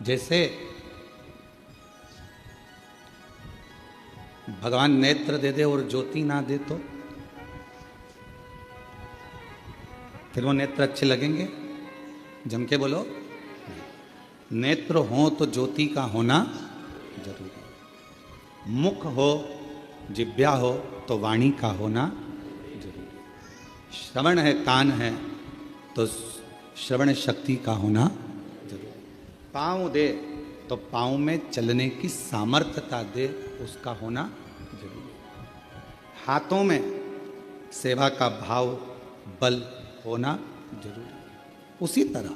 जैसे भगवान नेत्र दे दे और ज्योति ना दे तो फिर वो नेत्र अच्छे लगेंगे? जम के बोलो। नेत्र हो तो ज्योति का होना जरूरी। मुख हो, जिह्वा हो तो वाणी का होना जरूरी। श्रवण है, कान है तो श्रवण शक्ति का होना जरूरी। पाँव दे तो पाँव में चलने की सामर्थ्यता दे, उसका होना जरूरी। हाथों में सेवा का भाव, बल होना जरूरी। उसी तरह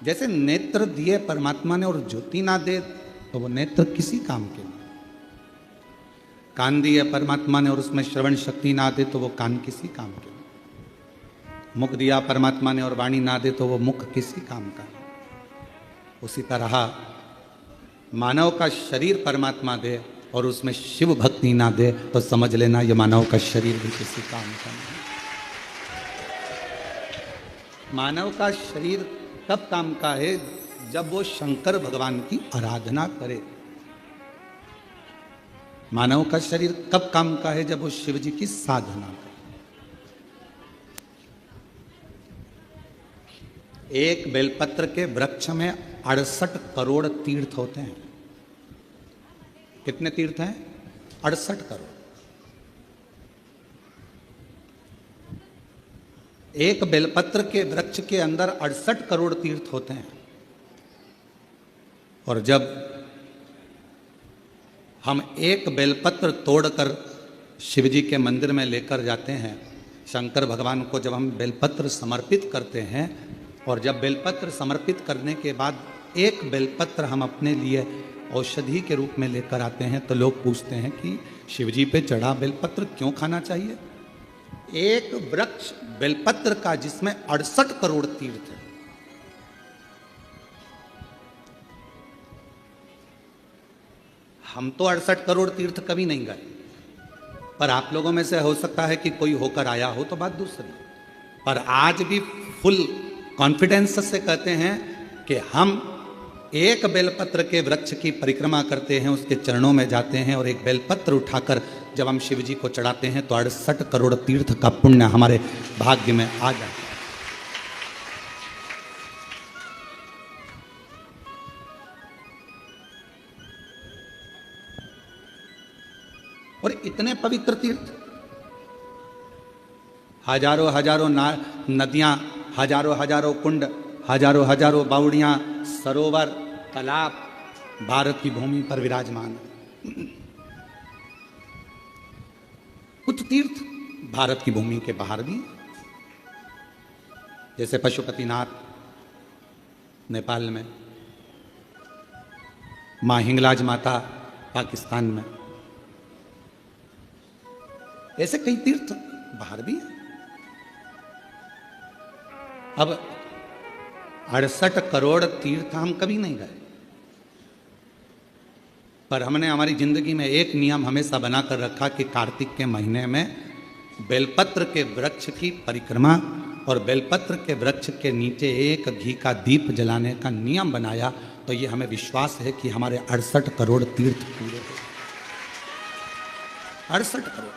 जैसे नेत्र दिए परमात्मा ने और ज्योति ना दे तो वो नेत्र किसी काम के नहीं। कान दिए परमात्मा ने और उसमें श्रवण शक्ति ना दे तो वो कान किसी काम के नहीं। मुख दिया परमात्मा ने और वाणी ना दे तो वो मुख किसी काम का नहीं। उसी तरह मानव का शरीर परमात्मा दे और उसमें शिव भक्ति ना दे तो समझ लेना ये मानव का शरीर भी किसी काम का नहीं। मानव का शरीर तब काम का है जब वो शंकर भगवान की आराधना करे। मानव का शरीर कब काम का है? जब वो शिव जी की साधना करे। एक बेलपत्र के वृक्ष में 68 करोड़ तीर्थ होते हैं। कितने तीर्थ हैं? 68 करोड़। एक बेलपत्र के वृक्ष के अंदर 68 करोड़ तीर्थ होते हैं। और जब हम एक बेलपत्र तोड़कर शिव जी के मंदिर में लेकर जाते हैं, शंकर भगवान को जब हम बेलपत्र समर्पित करते हैं और जब बेलपत्र समर्पित करने के बाद एक बेलपत्र हम अपने लिए औषधि के रूप में लेकर आते हैं तो लोग पूछते हैं कि शिव जी पे चढ़ा बेलपत्र क्यों खाना चाहिए? एक वृक्ष बेलपत्र का जिसमें 68 करोड़ तीर्थ है। हम तो 68 करोड़ तीर्थ कभी नहीं गए, पर आप लोगों में से हो सकता है कि कोई होकर आया हो तो बात दूसरी। पर आज भी फुल कॉन्फिडेंस से कहते हैं कि हम एक बेलपत्र के वृक्ष की परिक्रमा करते हैं, उसके चरणों में जाते हैं और एक बेलपत्र उठाकर जब हम शिव जी को चढ़ाते हैं तो 68 करोड़ तीर्थ का पुण्य हमारे भाग्य में आ जाता है। और इतने पवित्र तीर्थ, हजारों हजारों नदियां, हजारों हजारों कुंड, हजारों हजारों बावड़ियां, सरोवर, तालाब भारत की भूमि पर विराजमान है। कुछ तीर्थ भारत की भूमि के बाहर भी, जैसे पशुपतिनाथ नेपाल में, मां हिंगलाज माता पाकिस्तान में, ऐसे कई तीर्थ बाहर भी है। अब 68 करोड़ तीर्थ हम कभी नहीं गए, पर हमने हमारी जिंदगी में एक नियम हमेशा बनाकर रखा कि कार्तिक के महीने में बेलपत्र के वृक्ष की परिक्रमा और बेलपत्र के वृक्ष के नीचे एक घी का दीप जलाने का नियम बनाया। तो ये हमें विश्वास है कि हमारे 68 करोड़ तीर्थ पूरे हो। 68 करोड़।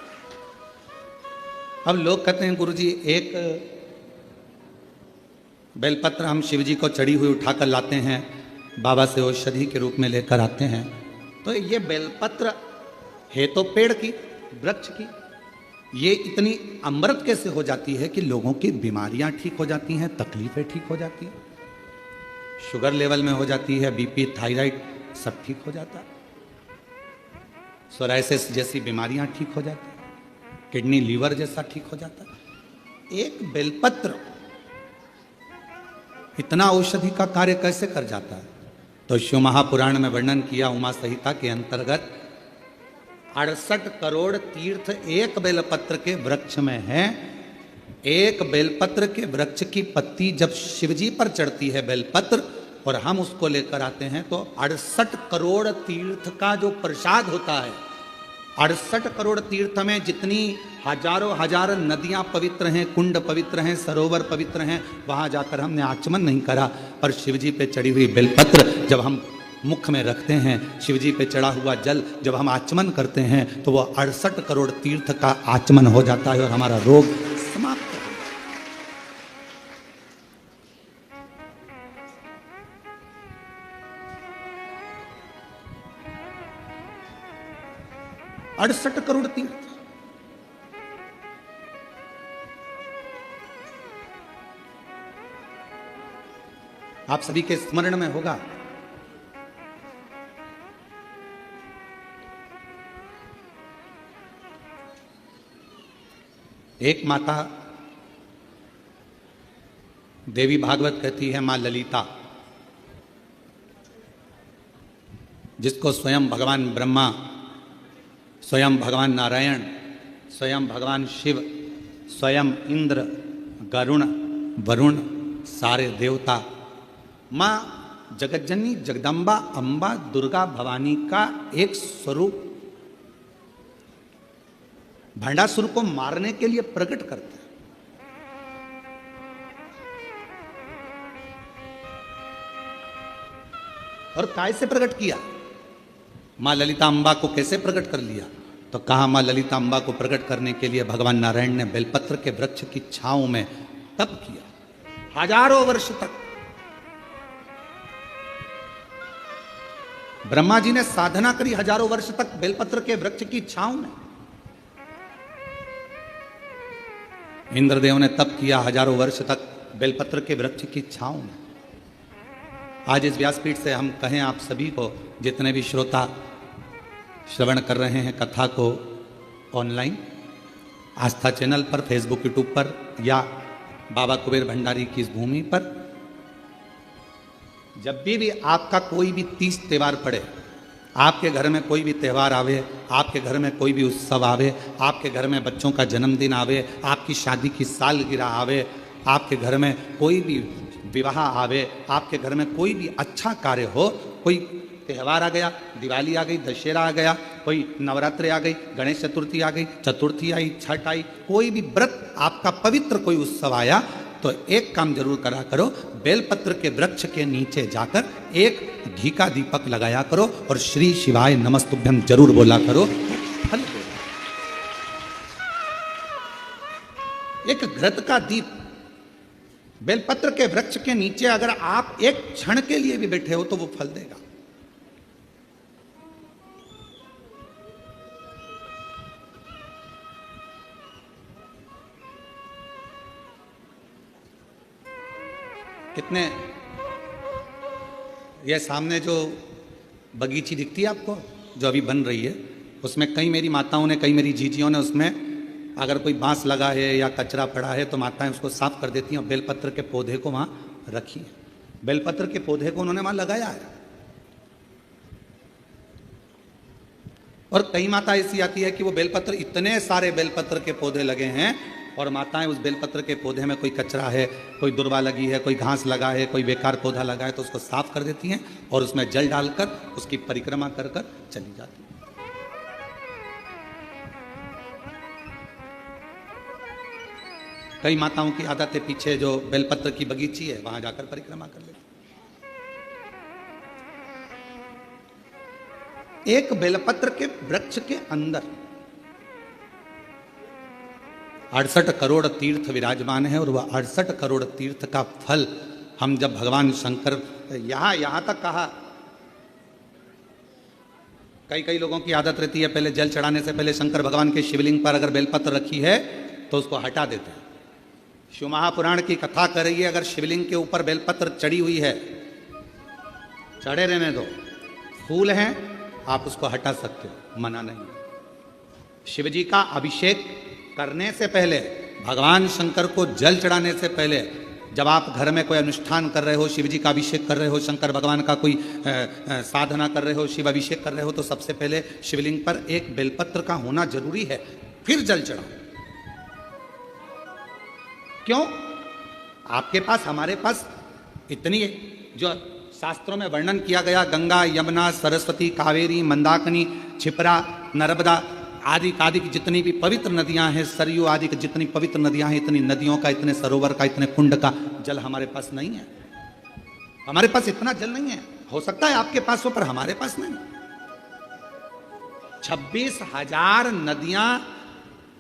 अब लोग कहते हैं गुरुजी एक बेलपत्र हम शिव जी को चढ़ी हुई उठाकर लाते हैं, बाबा से औषधि के रूप में लेकर आते हैं, तो ये बेलपत्र है तो पेड़ की, वृक्ष की, ये इतनी अमृत कैसे हो जाती है कि लोगों की बीमारियां ठीक हो जाती हैं, तकलीफें ठीक हो जाती हैं, शुगर लेवल में हो जाती है, बीपी, थायराइड सब ठीक हो जाता है, सोराइसिस जैसी बीमारियां ठीक हो जाती हैं, किडनी लीवर जैसा ठीक हो जाता है। एक बेलपत्र इतना औषधि का कार्य कैसे कर जाता है? तो शिव महापुराण में वर्णन किया, उमा संहिता के अंतर्गत 68 करोड़ तीर्थ एक बेलपत्र के वृक्ष में है। एक बेलपत्र के वृक्ष की पत्ती जब शिवजी पर चढ़ती है बेलपत्र और हम उसको लेकर आते हैं तो 68 करोड़ तीर्थ का जो प्रसाद होता है, 68 करोड़ तीर्थ में जितनी हजारों हजार नदियां पवित्र हैं, कुंड पवित्र हैं, सरोवर पवित्र हैं, वहां जाकर हमने आचमन नहीं करा। पर शिवजी पे चढ़ी हुई बेलपत्र जब हम मुख में रखते हैं, शिवजी पे चढ़ा हुआ जल जब हम आचमन करते हैं, तो वह 68 करोड़ तीर्थ का आचमन हो जाता है और हमारा रोग समाप्त। 68 करोड़ तीर्थ। आप सभी के स्मरण में होगा, एक माता देवी भागवत कहती है, मां ललिता, जिसको स्वयं भगवान ब्रह्मा, स्वयं भगवान नारायण, स्वयं भगवान शिव, स्वयं इंद्र, गरुण, वरुण, सारे देवता, मां जगज्जननी जगदम्बा अंबा दुर्गा भवानी का एक स्वरूप भंडासुर को मारने के लिए प्रकट करता है। और काय से प्रकट किया? मां ललिता अंबा को कैसे प्रकट कर लिया? तो कहा मां ललिता अंबा को प्रकट करने के लिए भगवान नारायण ने बेलपत्र के वृक्ष की छांव में तप किया हजारों वर्ष तक। ब्रह्मा जी ने साधना करी हजारों वर्ष तक बेलपत्र के वृक्ष की छांव में। इंद्रदेव ने तप किया हजारों वर्ष तक बेलपत्र के वृक्ष की छांव में। आज इस व्यासपीठ से हम कहें आप सभी को, जितने भी श्रोता श्रवण कर रहे हैं कथा को ऑनलाइन, आस्था चैनल पर, फेसबुक, यूट्यूब पर या बाबा कुबेर भंडारी की इस भूमि पर, जब भी आपका कोई भी तीज त्यौहार पड़े, आपके घर में कोई भी त्यौहार आवे, आपके घर में कोई भी उत्सव आवे, आपके घर में बच्चों का जन्मदिन आवे, आपकी शादी की सालगिरह आवे, आपके घर में कोई भी विवाह आवे, आपके घर में कोई भी अच्छा कार्य हो, कोई त्यौहार आ गया, दिवाली आ गई, दशहरा आ गया, कोई नवरात्रि आ गई, गणेश चतुर्थी आ गई, चतुर्थी आई, छठ आई, कोई भी व्रत आपका पवित्र कोई उत्सव आया, तो एक काम जरूर करा करो, बेलपत्र के वृक्ष के नीचे जाकर एक घी का दीपक लगाया करो और श्री शिवाय नमस्तुभ्यम जरूर बोला करो। फल एक घृत का दीप बेलपत्र के वृक्ष के नीचे अगर आप एक क्षण के लिए भी बैठे हो तो वो फल देगा। कितने, ये सामने जो बगीची दिखती है आपको, जो अभी बन रही है, उसमें कई मेरी माताओं ने, कई मेरी जीजियों ने उसमें अगर कोई बांस लगा है या कचरा पड़ा है तो माताएं उसको साफ कर देती हैं और बेलपत्र के पौधे को वहां रखी है। बेलपत्र के पौधे को उन्होंने वहां लगाया है। और कई माता ऐसी आती है कि वो बेलपत्र, इतने सारे बेलपत्र के पौधे लगे हैं और माताएं उस बेलपत्र के पौधे में कोई कचरा है, कोई दुर्वा लगी है, कोई घास लगा है, कोई बेकार पौधा लगा है, तो उसको साफ कर देती हैं और उसमें जल डालकर उसकी परिक्रमा कर कर चली जाती है। कई माताओं की आदत है, पीछे जो बेलपत्र की बगीची है वहां जाकर परिक्रमा कर लेती। एक बेलपत्र के वृक्ष के अंदर 68 करोड़ तीर्थ विराजमान है और वह 68 करोड़ तीर्थ का फल हम जब भगवान शंकर, यहां तक कहा, कई लोगों की आदत रहती है पहले जल चढ़ाने से पहले शंकर भगवान के शिवलिंग पर अगर बेलपत्र रखी है तो उसको हटा देते हैं। शिव महापुराण की कथा कर रही है, अगर शिवलिंग के ऊपर बेलपत्र चढ़ी हुई है, चढ़े रहने दो, फूल हैं, आप उसको हटा सकते हो, मना नहीं। शिवजी का अभिषेक करने से पहले, भगवान शंकर को जल चढ़ाने से पहले, जब आप घर में कोई अनुष्ठान कर रहे हो, शिवजी का अभिषेक कर रहे हो, शंकर भगवान का कोई साधना कर रहे हो, शिव अभिषेक कर रहे हो, तो सबसे पहले शिवलिंग पर एक बेलपत्र का होना जरूरी है, फिर जल चढ़ाओ। क्यों? आपके पास, हमारे पास इतनी जो शास्त्रों में वर्णन किया गया, गंगा, यमुना, सरस्वती, कावेरी, मंदाकिनी, क्षिप्रा, नर्मदा, आदि की जितनी भी पवित्र नदियां हैं, सरयू आदि की जितनी पवित्र नदियां हैं, इतनी नदियों का, इतने सरोवर का, इतने कुंड का जल हमारे पास नहीं है। हमारे पास इतना जल नहीं है। हो सकता है आपके पास हो, पर हमारे पास नहीं। 26,000 नदियां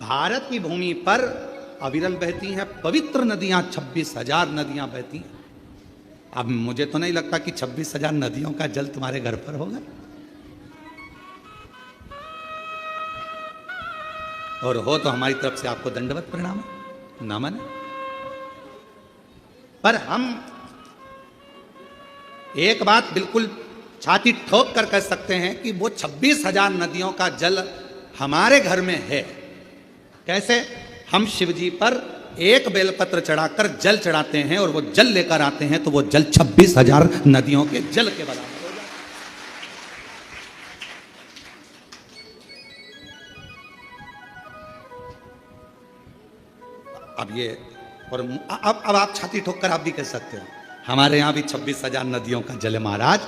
भारत की भूमि पर अविरल बहती हैं। पवित्र नदियां 26,000 नदियां बहती हैं। अब मुझे तो नहीं लगता कि 26,000 नदियों का जल तुम्हारे घर पर होगा, और हो तो हमारी तरफ से आपको दंडवत प्रणाम है, ना माने। पर हम एक बात बिल्कुल छाती ठोक कर कह सकते हैं कि वो 26,000 नदियों का जल हमारे घर में है। कैसे? हम शिव जी पर एक बेलपत्र चढ़ाकर जल चढ़ाते हैं और वो जल लेकर आते हैं, तो वो जल 26,000 नदियों के जल के बराबर हो जाता है। अब ये, और अब आप छाती ठोक कर आप भी कह सकते हो हमारे यहां भी 26,000 नदियों का जल है महाराज।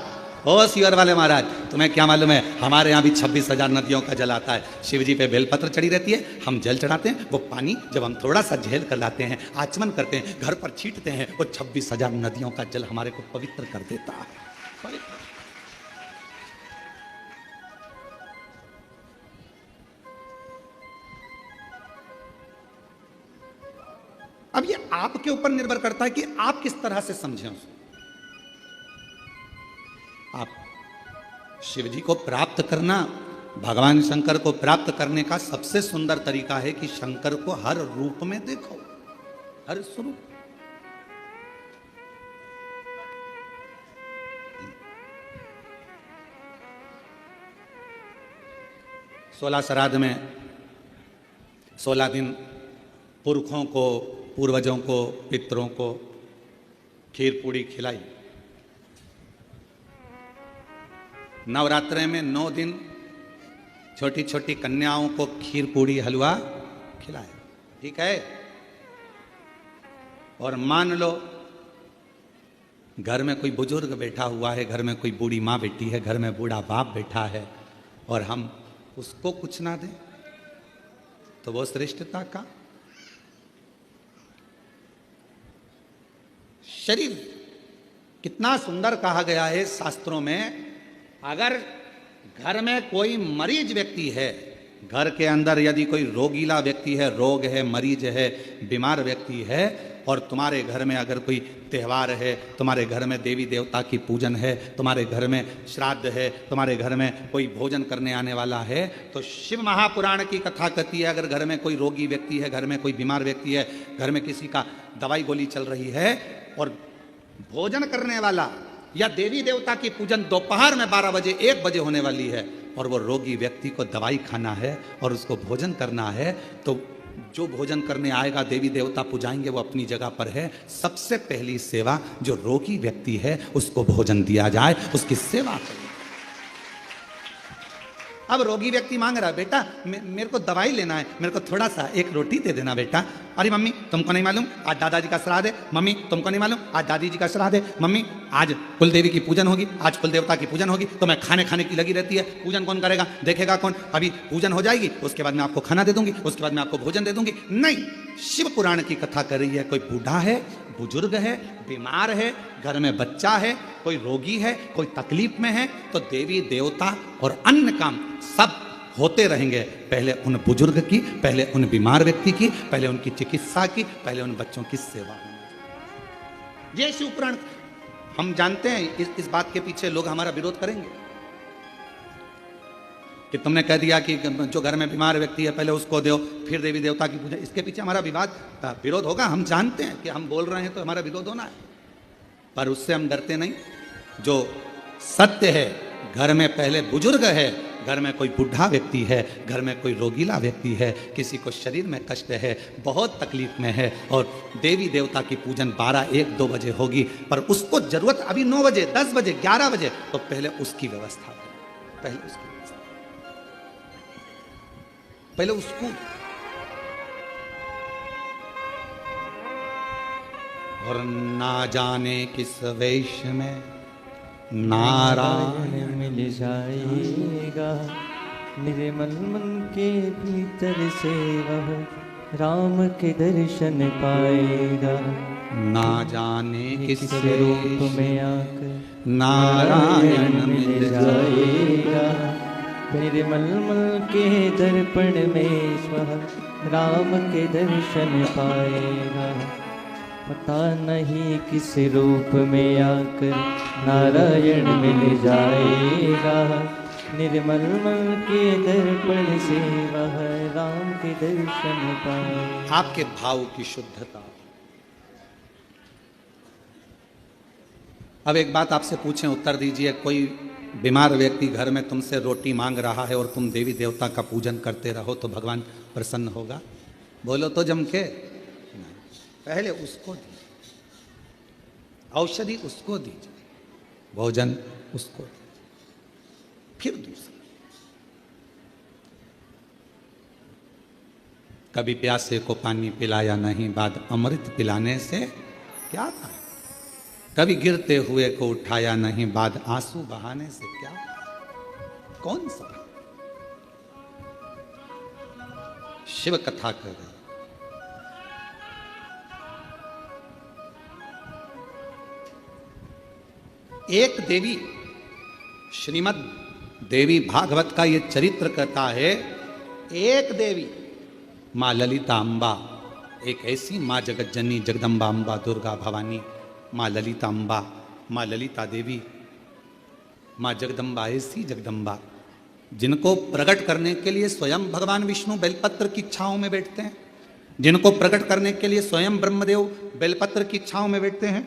ओ सीवर वाले महाराज, तुम्हें क्या मालूम है, हमारे यहाँ भी 26,000 नदियों का जल आता है। शिव जी पे बेलपत्र चढ़ी रहती है, हम जल चढ़ाते हैं। वो पानी जब हम थोड़ा सा झेल कर लाते हैं, आचमन करते हैं, घर पर छींटते हैं, वो 26,000 नदियों का जल हमारे को पवित्र कर देता है। अब ये आपके ऊपर निर्भर करता है कि आप किस तरह से समझें उसको। आप शिव जी को प्राप्त करना, भगवान शंकर को प्राप्त करने का सबसे सुंदर तरीका है कि शंकर को हर रूप में देखो, हर स्वरूप। सोलह श्राद्ध में 16 दिन पुरखों को, पूर्वजों को, पितरों को खीर पूड़ी खिलाई। नवरात्रे में 9 दिन छोटी छोटी कन्याओं को खीर पूड़ी हलवा खिलाया। ठीक है? और मान लो घर में कोई बुजुर्ग बैठा हुआ है, घर में कोई बूढ़ी माँ बैठी है, घर में बूढ़ा बाप बैठा है, और हम उसको कुछ ना दें, तो वो श्रेष्ठता का। शरीर कितना सुंदर कहा गया है शास्त्रों में। अगर घर में कोई मरीज व्यक्ति है, घर के अंदर यदि कोई रोगीला व्यक्ति है, रोग है, मरीज है, बीमार व्यक्ति है, और तुम्हारे घर में अगर कोई त्यौहार है, तुम्हारे घर में देवी देवता की पूजन है, तुम्हारे घर में श्राद्ध है, तुम्हारे घर में कोई भोजन करने आने वाला है, तो शिव महापुराण की कथा कहती है, अगर घर में कोई रोगी व्यक्ति है, घर में कोई बीमार व्यक्ति है, घर में किसी का दवाई गोली चल रही है, और भोजन करने वाला या देवी देवता की पूजन दोपहर में 12 बजे 1 बजे होने वाली है, और वो रोगी व्यक्ति को दवाई खाना है और उसको भोजन करना है, तो जो भोजन करने आएगा, देवी देवता पुजाएंगे, वो अपनी जगह पर है। सबसे पहली सेवा जो रोगी व्यक्ति है उसको भोजन दिया जाए, उसकी सेवा करें। अब रोगी व्यक्ति मांग रहा है, बेटा मेरे को दवाई लेना है, मेरे को थोड़ा सा एक रोटी दे देना बेटा। अरे मम्मी तुमको नहीं मालूम आज दादाजी का श्राद्ध है, मम्मी तुमको नहीं मालूम आज दादी जी का श्राद्ध है, मम्मी आज कुलदेवी की पूजन होगी, आज कुल देवता की पूजन होगी, तो मैं खाने की लगी रहती है। पूजन कौन करेगा, देखेगा कौन? अभी पूजन हो जाएगी, उसके बाद मैं आपको खाना दे दूंगी, उसके बाद मैं आपको भोजन दे दूंगी। नहीं, शिव पुराण की कथा कर रही है। कोई बूढ़ा है, बुजुर्ग है, बीमार है, घर में बच्चा है, कोई रोगी है, कोई तकलीफ में है, तो देवी देवता और अन्य काम सब होते रहेंगे। पहले उन बुजुर्ग की, पहले उन बीमार व्यक्ति की, पहले उनकी चिकित्सा की, पहले उन बच्चों की सेवा। ये शिव पुराण। हम जानते हैं इस बात के पीछे लोग हमारा विरोध करेंगे कि तुमने कह दिया कि जो घर में बीमार व्यक्ति है पहले उसको दो, फिर देवी देवता की पूजा। इसके पीछे हमारा विरोध होगा। हम जानते हैं कि हम बोल रहे हैं तो हमारा विरोध होना है, पर उससे हम डरते नहीं। जो सत्य है, घर में पहले बुजुर्ग है, घर में कोई बूढ़ा व्यक्ति है, घर में कोई रोगीला व्यक्ति है, किसी को शरीर में कष्ट है, बहुत तकलीफ में है, और देवी देवता की पूजन 12, 1, 2 बजे होगी, पर उसको जरूरत अभी 9 बजे, 10 बजे, 11 बजे, तो पहले उसकी व्यवस्था करें, पहले उसकी व्यवस्था, पहले उसको। और ना जाने किस वेश में नारायण मिल जाएगा, निर्मल मन के भीतर से वह राम के दर्शन पाएगा। ना जाने किस रूप में आकर नारायण मिल जाएगा। निर्मल मन के दर्पण में वह राम के दर्शन पाएगा। पता नहीं किस रूप में आकर नारायण मिल जाएगा। निर्मल मन के दर्पण से वह राम के दर्शन पाएगा। आपके भाव की शुद्धता। अब एक बात आपसे पूछें, उत्तर दीजिए। कोई बीमार व्यक्ति घर में तुमसे रोटी मांग रहा है और तुम देवी देवता का पूजन करते रहो तो भगवान प्रसन्न होगा? बोलो तो जम के। पहले उसको दीजिए, औषधि उसको दीजिए, भोजन उसको दीजिए, फिर दूसरा। कभी प्यासे को पानी पिलाया नहीं, बाद अमृत पिलाने से क्या था? कभी गिरते हुए को उठाया नहीं, बाद आंसू बहाने से क्या? कौन सा? शिव कथा कर रहे। एक देवी, श्रीमद् देवी भागवत का ये चरित्र कहता है, एक देवी मां ललिता अम्बा, एक ऐसी मां जगत जननी जगदम्बा अम्बा दुर्गा भवानी, मां ललिता अम्बा, मां ललिता देवी, मां जगदम्बा, ऐसी जगदम्बा जिनको प्रकट करने के लिए स्वयं भगवान विष्णु बेलपत्र की छांव में बैठते हैं, जिनको प्रकट करने के लिए स्वयं ब्रह्मदेव बेलपत्र की छांव में बैठते हैं,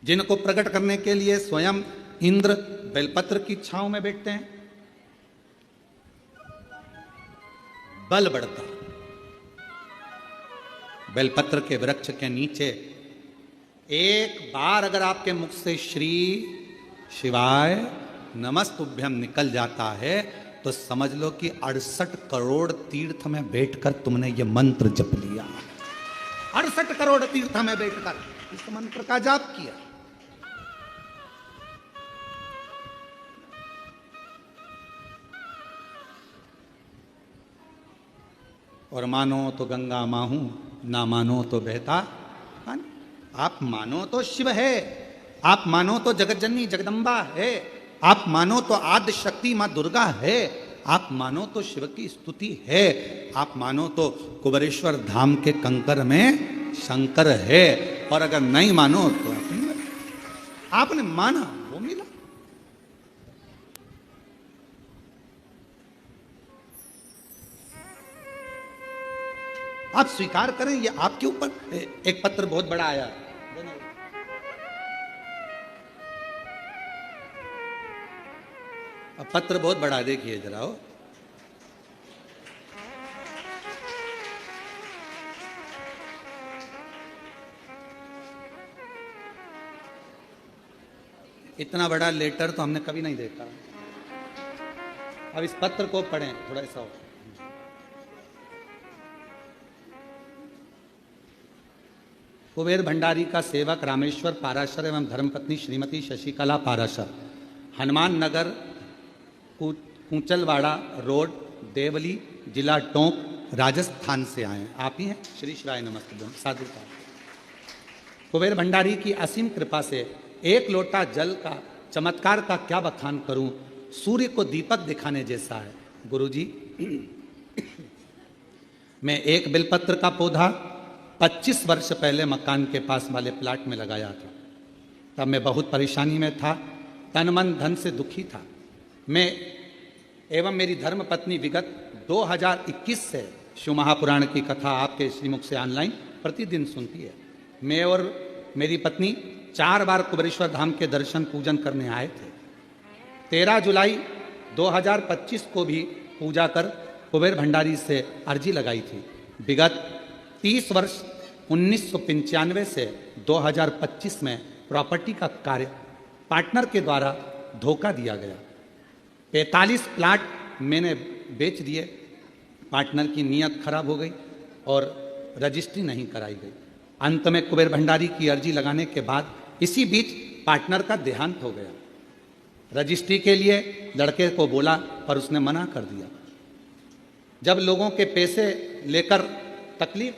जिनको प्रकट करने के लिए स्वयं इंद्र बेलपत्र की छांव में बैठते हैं। बल बढ़ता। बेलपत्र के वृक्ष के नीचे एक बार अगर आपके मुख से श्री शिवाय नमस्तुभ्यम निकल जाता है तो समझ लो कि 68 करोड़ तीर्थ में बैठकर तुमने ये मंत्र जप लिया। 68 करोड़ तीर्थ में बैठकर इस मंत्र का जाप किया। और मानो तो गंगा माहू, ना मानो तो बहता पानी। आप मानो तो शिव है, आप मानो तो जगतजननी जगदम्बा है, आप मानो तो आद्य शक्ति मां दुर्गा है, आप मानो तो शिव की स्तुति है, आप मानो तो कुबेरेश्वर धाम के कंकर में शंकर है, और अगर नहीं मानो तो आपने माना वो मिला। आप स्वीकार करें, ये आपके ऊपर। एक पत्र बहुत बड़ा आया, अब पत्र बहुत बड़ा, देखिए जरा। हो इतना बड़ा लेटर तो हमने कभी नहीं देखा। अब इस पत्र को पढ़ें थोड़ा सा। कुबेर भंडारी का सेवक रामेश्वर पाराशर एवं धर्मपत्नी श्रीमती शशिकला पाराशर, हनुमान नगर, कूचलवाड़ा रोड, देवली, जिला टोंक, राजस्थान से आए। आप ही हैं? श्री शिवाय नमस्ते। साधु का कुबेर भंडारी की असीम कृपा से एक लोटा जल का चमत्कार का क्या बखान करूं, सूर्य को दीपक दिखाने जैसा है। गुरुजी, मैं एक बेलपत्र का पौधा 25 वर्ष पहले मकान के पास वाले प्लाट में लगाया था। तब मैं बहुत परेशानी में था, तन मन धन से दुखी था। मैं एवं मेरी धर्मपत्नी विगत 2021 से शिव महापुराण की कथा आपके श्रीमुख से ऑनलाइन प्रतिदिन सुनती है। मैं और मेरी पत्नी 4 बार कुबेरेश्वर धाम के दर्शन पूजन करने आए थे। 13 जुलाई 2025 को भी पूजा कर कुबेर भंडारी से अर्जी लगाई थी। विगत 30 वर्ष 1995 से 2025 में प्रॉपर्टी का कार्य पार्टनर के द्वारा धोखा दिया गया। 45 प्लाट मैंने बेच दिए। पार्टनर की नीयत खराब हो गई और रजिस्ट्री नहीं कराई गई। अंत में कुबेर भंडारी की अर्जी लगाने के बाद इसी बीच पार्टनर का देहांत हो गया। रजिस्ट्री के लिए लड़के को बोला पर उसने मना कर दिया। जब लोगों के पैसे लेकर तकलीफ,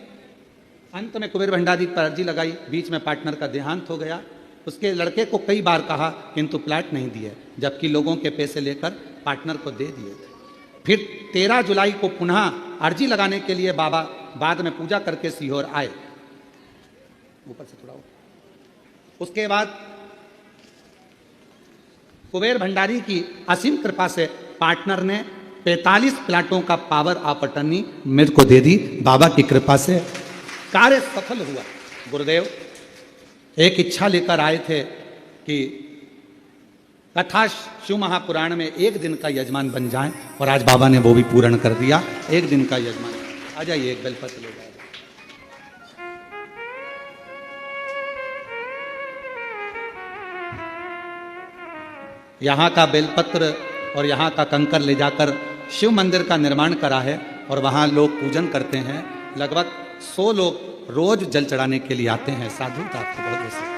अंत में कुबेर भंडारी पर अर्जी लगाई, बीच में पार्टनर का देहांत हो गया। उसके लड़के को कई बार कहा किंतु प्लाट नहीं दिए, जबकि लोगों के पैसे लेकर पार्टनर को दे दिए थे। फिर 13 जुलाई को पुनः अर्जी लगाने के लिए बाबा बाद में पूजा करके सीहोर आए। ऊपर से थोड़ा उसके बाद कुबेर भंडारी की असीम कृपा से पार्टनर ने 45 प्लाटों का पावर ऑफ अटर्नी मेरे को दे दी। बाबा की कृपा से कार्य सफल हुआ। गुरुदेव एक इच्छा लेकर आए थे कि कथा शिव महापुराण में एक दिन का यजमान बन जाएं, और आज बाबा ने वो भी पूर्ण कर दिया। एक दिन का यजमान। आ जाइए, एक बेलपत्र ले जाए। यहाँ का बेलपत्र और यहाँ का कंकर ले जाकर शिव मंदिर का निर्माण करा है और वहाँ लोग पूजन करते हैं। लगभग 100 लोग रोज जल चढ़ाने के लिए आते हैं। साधु का आपको बहुत बहुत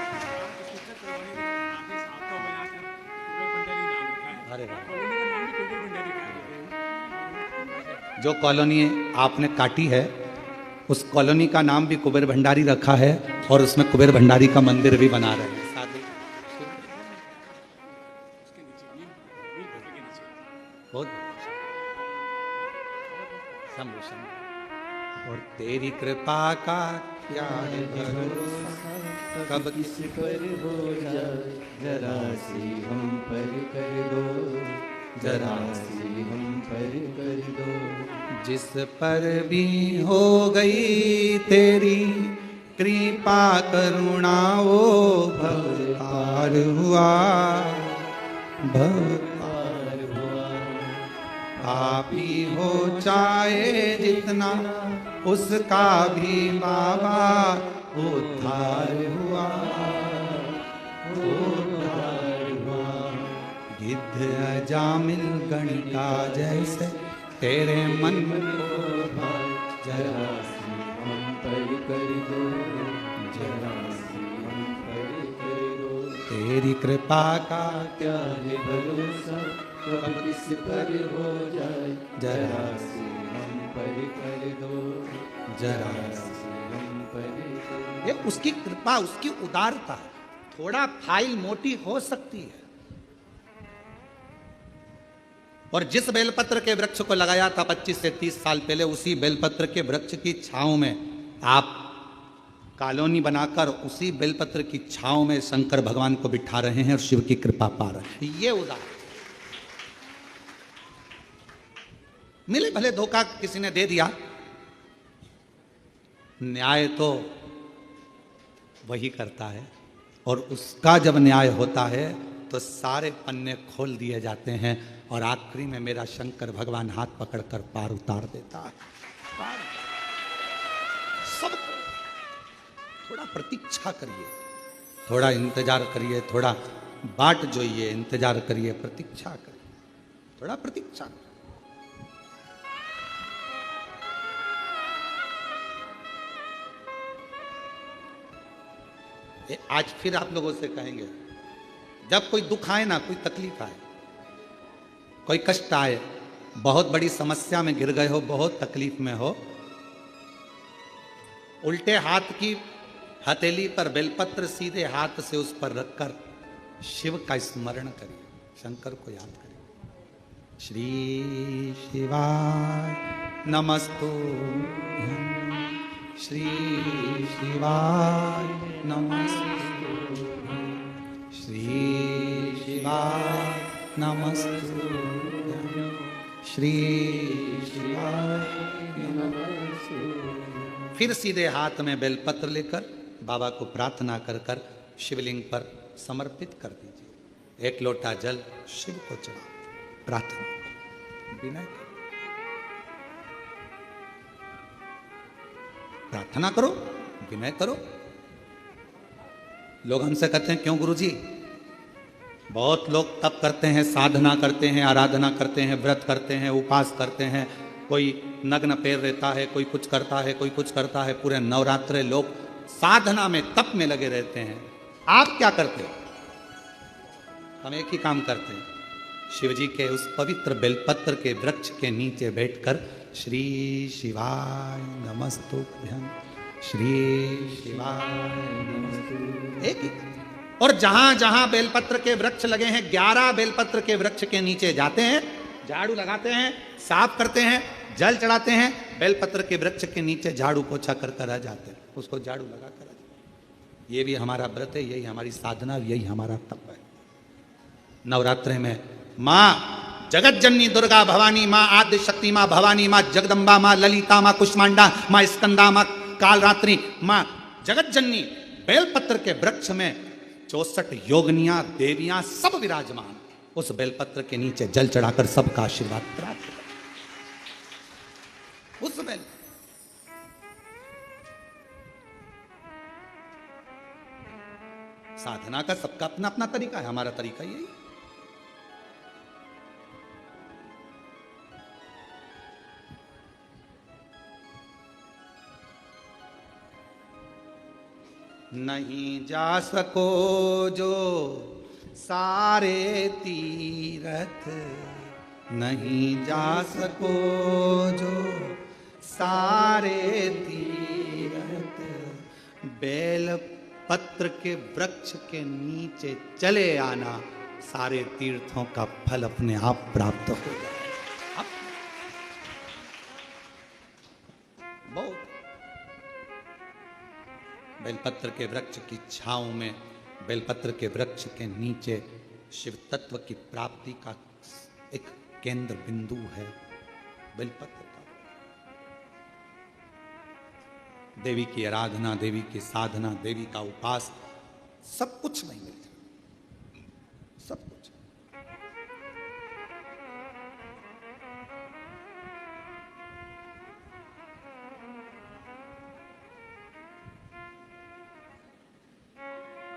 जो कॉलोनी आपने काटी है उस कॉलोनी का नाम भी कुबेर भंडारी रखा है और उसमें कुबेर भंडारी का मंदिर भी बना रहे हैं। साधु बहुत और तेरी कृपा का क्या है भरोसा, कब किस पर हो जाए, जरा सी हम पर कर दो, जरा सी हम पर कर दो। जिस पर भी हो गई तेरी कृपा करुणा वो भव पार हुआ, भव पार हुआ। पापी हो चाहे जितना उसका भी बाबा उद्धार हुआ, उद्धार हुआ। गिद्ध अजामिल गणिका जैसे तेरे मन को जरा सी हम पर कर दो, जरा सी हम पर कर दो। तेरी कृपा का क्या है भरोसा, कब किस पर हो जाए, जरा सी हम पर कर दो, जरा सी हम पर कर दो। ये उसकी कृपा, उसकी उदारता। थोड़ा फाइल मोटी हो सकती है। और जिस बेलपत्र के वृक्ष को लगाया था 25 से 30 साल पहले, उसी बेलपत्र के वृक्ष की छांव में आप कॉलोनी बनाकर उसी बेलपत्र की छांव में शंकर भगवान को बिठा रहे हैं और शिव की कृपा पा रहे हैं। ये उदाहरण। मिले भले धोखा किसी ने दे दिया, न्याय तो वही करता है, और उसका जब न्याय होता है तो सारे पन्ने खोल दिए जाते हैं और आखिरी में मेरा शंकर भगवान हाथ पकड़कर पार उतार देता है। सब थोड़ा प्रतीक्षा करिए, थोड़ा इंतजार करिए, थोड़ा बाट जोइए, इंतजार करिए, प्रतीक्षा करिए, थोड़ा प्रतीक्षा करिए। आज फिर आप लोगों से कहेंगे, जब कोई दुख आए ना, कोई तकलीफ आए, कोई कष्ट आए, बहुत बड़ी समस्या में गिर गए हो, बहुत तकलीफ में हो, उल्टे हाथ की हथेली पर बेलपत्र सीधे हाथ से उस पर रखकर शिव का स्मरण करिए, शंकर को याद करिए। श्री शिवाय नमस्तुभ्यं, श्री शिवाय नमस्तुभ्यं, श्री शिवाय नमस्तुभ्यं, श्री शिवाय नमस्तुभ्यं। फिर सीधे हाथ में बेलपत्र लेकर बाबा को प्रार्थना कर कर शिवलिंग पर समर्पित कर दीजिए। एक लोटा जल शिव को चढ़ा, प्रार्थना विनय करो, प्रार्थना करो, विनय करो। लोग हमसे कहते हैं, क्यों गुरुजी? बहुत लोग तप करते हैं, साधना करते हैं, आराधना करते हैं, व्रत करते हैं, उपवास करते हैं, कोई नग्न पैर रहता है, कोई कुछ करता है, कोई कुछ करता है। पूरे नवरात्रे लोग साधना में, तप में लगे रहते हैं। आप क्या करते हो? हम एक ही काम करते हैं, शिव जी के उस पवित्र बेलपत्र के वृक्ष के नीचे बैठकर श्री शिवाय नमस्तुभ्यं, श्री शिवाय नमस्तुभ्यं, एक ही। और जहां जहां बेलपत्र के वृक्ष लगे हैं, 11 बेलपत्र के वृक्ष के नीचे जाते हैं, झाड़ू लगाते हैं, साफ करते हैं, जल चढ़ाते हैं, बेलपत्र के वृक्ष के नीचे झाड़ू पोछा कर कर आ जाते हैं, उसको झाड़ू लगा कर आ जाते हैं। ये भी हमारा व्रत है, यही हमारी साधना, यही हमारा तप है। नवरात्रि में माँ जगत जननी दुर्गा भवानी, माँ आद्य शक्ति, माँ भवानी, माँ जगदम्बा, माँ ललिता, माँ कुष्मांडा, माँ स्कंदा, माँ कालरात्रि, माँ जगत जननी बेलपत्र के वृक्ष में 64 योगनियां देवियां सब विराजमान, उस बेलपत्र के नीचे जल चढ़ाकर सबका आशीर्वाद प्राप्त कर। उस बेल साधना का सबका अपना अपना तरीका है, हमारा तरीका यही। नहीं जा सको जो सारे तीरथ, नहीं जा सको जो सारे तीरथ, बेल पत्र के वृक्ष के नीचे चले आना, सारे तीर्थों का फल अपने आप प्राप्त हो जाए। बहुत बेलपत्र के वृक्ष की छांव में, बेलपत्र के वृक्ष के नीचे शिव तत्व की प्राप्ति का एक केंद्र बिंदु है बेलपत्र का। देवी की आराधना, देवी की साधना, देवी का उपास, सब कुछ नहीं मिलता, सब कुछ।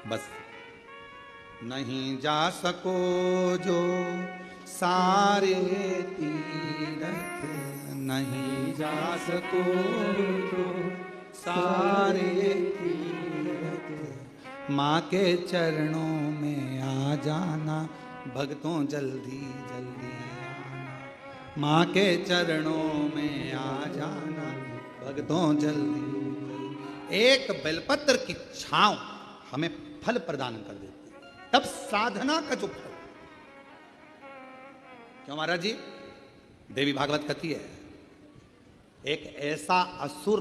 बस नहीं जा सको जो सारे तीरथ, नहीं जा सको जो सारे तीरथ, माँ के चरणों में आ जाना, भक्तों जल्दी जल्दी आना, माँ के चरणों में आ जाना, भक्तों जल्दी जल्दी। एक बेलपत्र की छांव हमें फल प्रदान कर देती है, तब साधना का जो फल। क्यों महाराज जी? देवी भागवत कहती है, एक ऐसा असुर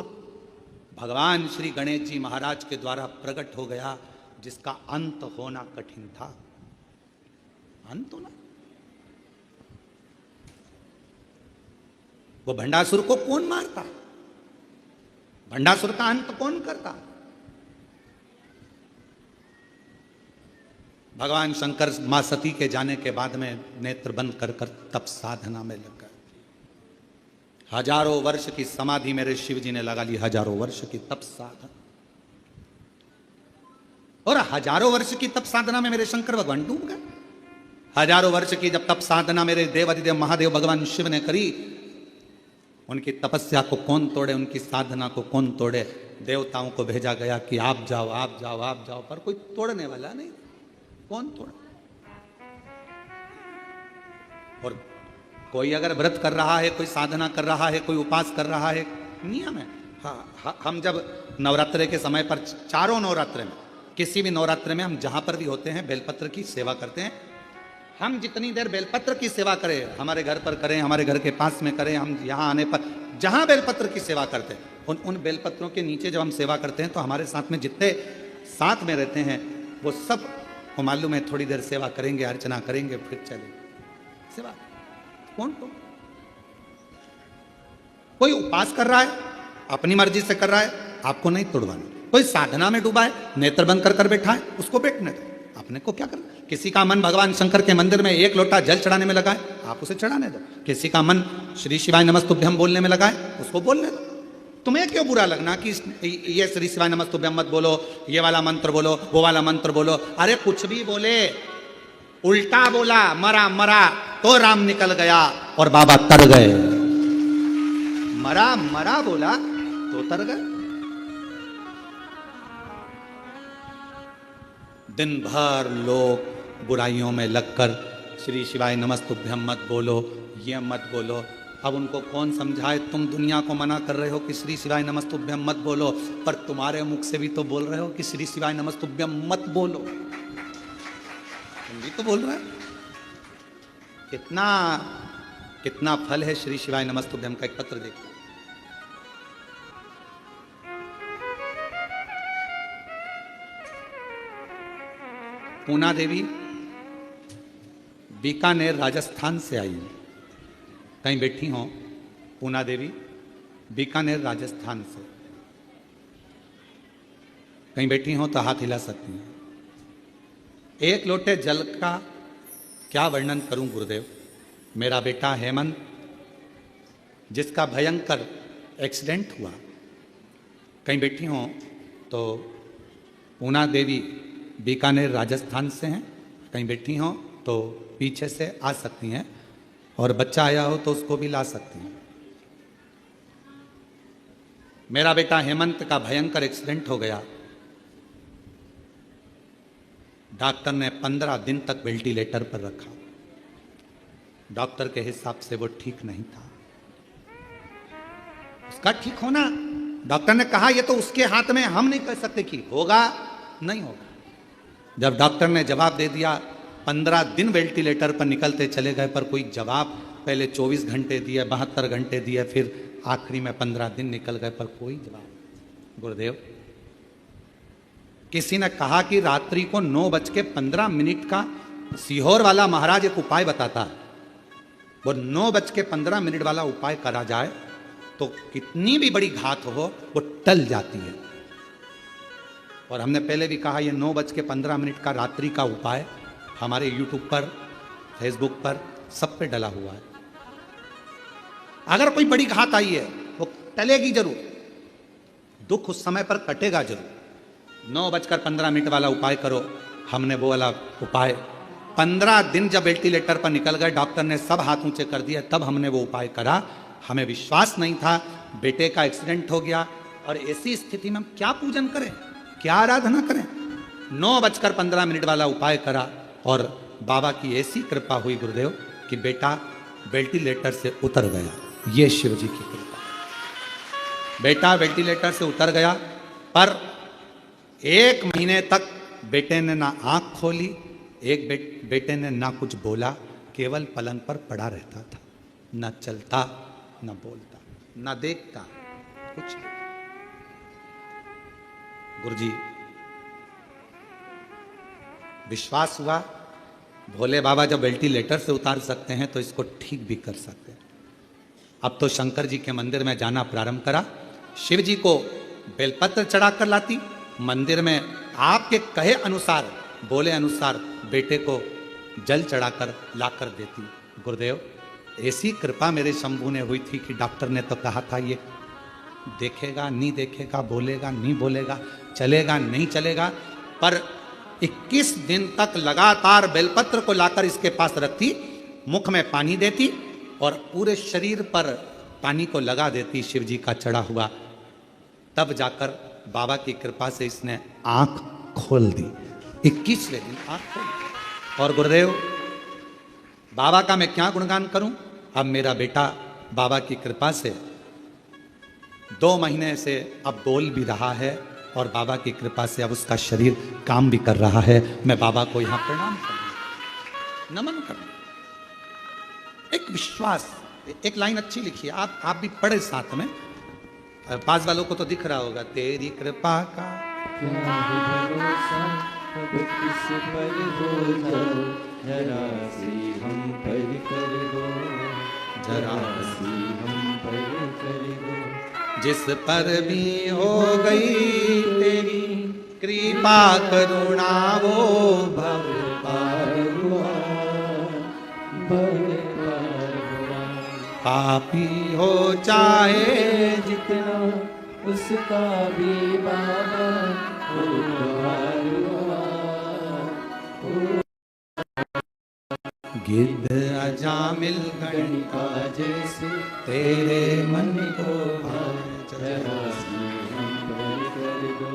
भगवान श्री गणेश जी महाराज के द्वारा प्रकट हो गया जिसका अंत होना कठिन था। अंत होना, वो भंडासुर को कौन मारता? भंडासुर का अंत कौन करता? भगवान शंकर मां सती के जाने के बाद में नेत्र बंद कर कर तप साधना में लग गए। हजारों वर्ष की समाधि मेरे शिव जी ने लगा ली, हजारों वर्ष की तप साधना। और हजारों वर्ष की तप साधना में मेरे शंकर भगवान डूब गए। हजारों वर्ष की जब तप साधना मेरे देवाधिदेव महादेव भगवान शिव ने करी, उनकी तपस्या को कौन तोड़े, उनकी साधना को कौन तोड़े? देवताओं को भेजा गया कि आप जाओ आप जाओ आप जाओ, पर कोई तोड़ने वाला नहीं। कौन तोड़ा? और कोई अगर व्रत कर रहा है, कोई साधना कर रहा है, कोई उपास कर रहा है, नियम है। हाँ, हम जब नवरात्रे के समय पर, चारों नवरात्रे में, किसी भी नवरात्रे में हम जहां पर भी होते हैं बेलपत्र की सेवा करते हैं। हम जितनी देर बेलपत्र की सेवा करें, हमारे घर पर करें, हमारे घर के पास में करें, हम यहाँ आने पर जहां बेलपत्र की सेवा करते हैं, उन बेलपत्रों के नीचे जब हम सेवा करते हैं तो हमारे साथ में जितने साथ में रहते हैं वो सब वो मालूम है, थोड़ी देर सेवा करेंगे, अर्चना करेंगे, फिर चले सेवा। कौन को? कोई उपास कर रहा है, अपनी मर्जी से कर रहा है, आपको नहीं तोड़वाना। कोई साधना में डूबा है, नेत्र बंद कर कर बैठा है, उसको बैठने दो, अपने को क्या करना। किसी का मन भगवान शंकर के मंदिर में एक लोटा जल चढ़ाने में लगा है, आप उसे चढ़ाने दो। किसी का मन श्री शिवाय नमस्तुभ्यम बोलने में लगा है, उसको बोलने दो। तुम्हें क्यों बुरा लगना कि ये श्री शिवाय नमस्तुभ्यम मत बोलो, ये वाला मंत्र बोलो, वो वाला मंत्र बोलो? अरे कुछ भी बोले, उल्टा बोला, मरा मरा तो राम निकल गया और बाबा तर गए। मरा मरा बोला तो तर गए। दिन भर लोग बुराइयों में लगकर श्री शिवाय नमस्तुभ्यम मत बोलो, ये मत बोलो। अब उनको कौन समझाए, तुम दुनिया को मना कर रहे हो कि श्री शिवाय नमस्तुभ्यम मत बोलो, पर तुम्हारे मुख से भी तो बोल रहे हो कि श्री शिवाय नमस्तुभ्यम मत बोलो, तुम भी तो बोल रहे हो। कितना कितना फल है श्री शिवाय नमस्तुभ्यम का। एक पत्र देखो, पूना देवी बीकानेर राजस्थान से आई, कहीं बैठी हो पूना देवी बीकानेर राजस्थान से, कहीं बैठी हो तो हाथ हिला सकती हैं। एक लोटे जल का क्या वर्णन करूं गुरुदेव। मेरा बेटा हेमंत, जिसका भयंकर एक्सीडेंट हुआ, कहीं बैठी हो तो पूना देवी बीकानेर राजस्थान से हैं, कहीं बैठी हो तो पीछे से आ सकती हैं, और बच्चा आया हो तो उसको भी ला सकती हैं। मेरा बेटा हेमंत का भयंकर एक्सीडेंट हो गया, डॉक्टर ने 15 दिन तक वेंटिलेटर पर रखा। डॉक्टर के हिसाब से वो ठीक नहीं था। उसका ठीक होना, डॉक्टर ने कहा ये तो उसके हाथ में, हम नहीं कह सकते कि होगा नहीं होगा। जब डॉक्टर ने जवाब दे दिया, 15 दिन वेंटिलेटर पर निकलते चले गए, पर कोई जवाब, पहले 24 घंटे दिए, 72 घंटे दिए, फिर आखिरी में 15 दिन निकल गए, पर कोई जवाब। गुरुदेव, किसी ने कहा कि रात्रि को 9:15 का सीहोर वाला महाराज एक उपाय बताता है, वो 9:15 वाला उपाय करा जाए तो कितनी भी बड़ी घात हो वो टल जाती है। और हमने पहले भी कहा, ये 9:15 का रात्रि का उपाय हमारे YouTube पर, Facebook पर, सब पे डला हुआ है। अगर कोई बड़ी घात आई है वो टलेगी जरूर, दुख उस समय पर कटेगा जरूर। 9:15 वाला उपाय करो। हमने वो वाला उपाय 15 दिन जब वेंटिलेटर पर निकल गए, डॉक्टर ने सब हाथ ऊंचे कर दिए, तब हमने वो उपाय करा। हमें विश्वास नहीं था, बेटे का एक्सीडेंट हो गया, और ऐसी स्थिति में हम क्या पूजन करें, क्या आराधना करें। 9:15 वाला उपाय करा, और बाबा की ऐसी कृपा हुई गुरुदेव कि बेटा वेंटिलेटर से उतर गया। ये शिव जी की कृपा। बेटा वेंटिलेटर से उतर गया, पर 1 महीने तक बेटे ने ना आंख खोली, बेटे ने ना कुछ बोला, केवल पलंग पर पड़ा रहता था, ना चलता, ना बोलता, ना देखता, कुछ नहीं। गुरुजी, विश्वास हुआ भोले बाबा जब वेंटिलेटर से उतार सकते हैं तो इसको ठीक भी कर सकते हैं। अब तो शंकर जी के मंदिर में जाना प्रारंभ करा, शिव जी को बेलपत्र चढ़ाकर लाती, मंदिर में आपके कहे अनुसार, बोले अनुसार बेटे को जल चढ़ाकर लाकर देती। गुरुदेव, ऐसी कृपा मेरे शंभू ने हुई थी कि डॉक्टर ने तो कहा था ये देखेगा नहीं देखेगा, बोलेगा नहीं बोलेगा, चलेगा नहीं चलेगा, पर 21 दिन तक लगातार बेलपत्र को लाकर इसके पास रखती, मुख में पानी देती और पूरे शरीर पर पानी को लगा देती शिव जी का चढ़ा हुआ। तब जाकर बाबा की कृपा से इसने आंख खोल दी, 21वें दिन आंख खोल दी। और गुरुदेव, बाबा का मैं क्या गुणगान करूं। अब मेरा बेटा बाबा की कृपा से 2 महीने से अब बोल भी रहा है, और बाबा की कृपा से अब उसका शरीर काम भी कर रहा है। मैं बाबा को यहां प्रणाम करूं, नमन करूं। एक विश्वास, एक लाइन अच्छी लिखी है, आप भी पढ़े साथ में, पास वालों को तो दिख रहा होगा। तेरी कृपा का क्या है भरोसा, अब किस पर हो जाओ, जरा सी हम पर कर दो, जरा सी हम पर कर दो। जिस पर भी हो गई तेरी कृपा करुणा, वो भव पार हुआ, भव पार हुआ। पापी हो चाहे जितना उसका भी बाबा उद्धार हुआ। गिद्ध अजामिल गणिका जैसे तेरे मन को भाए, जरा सी हम पर कर दो,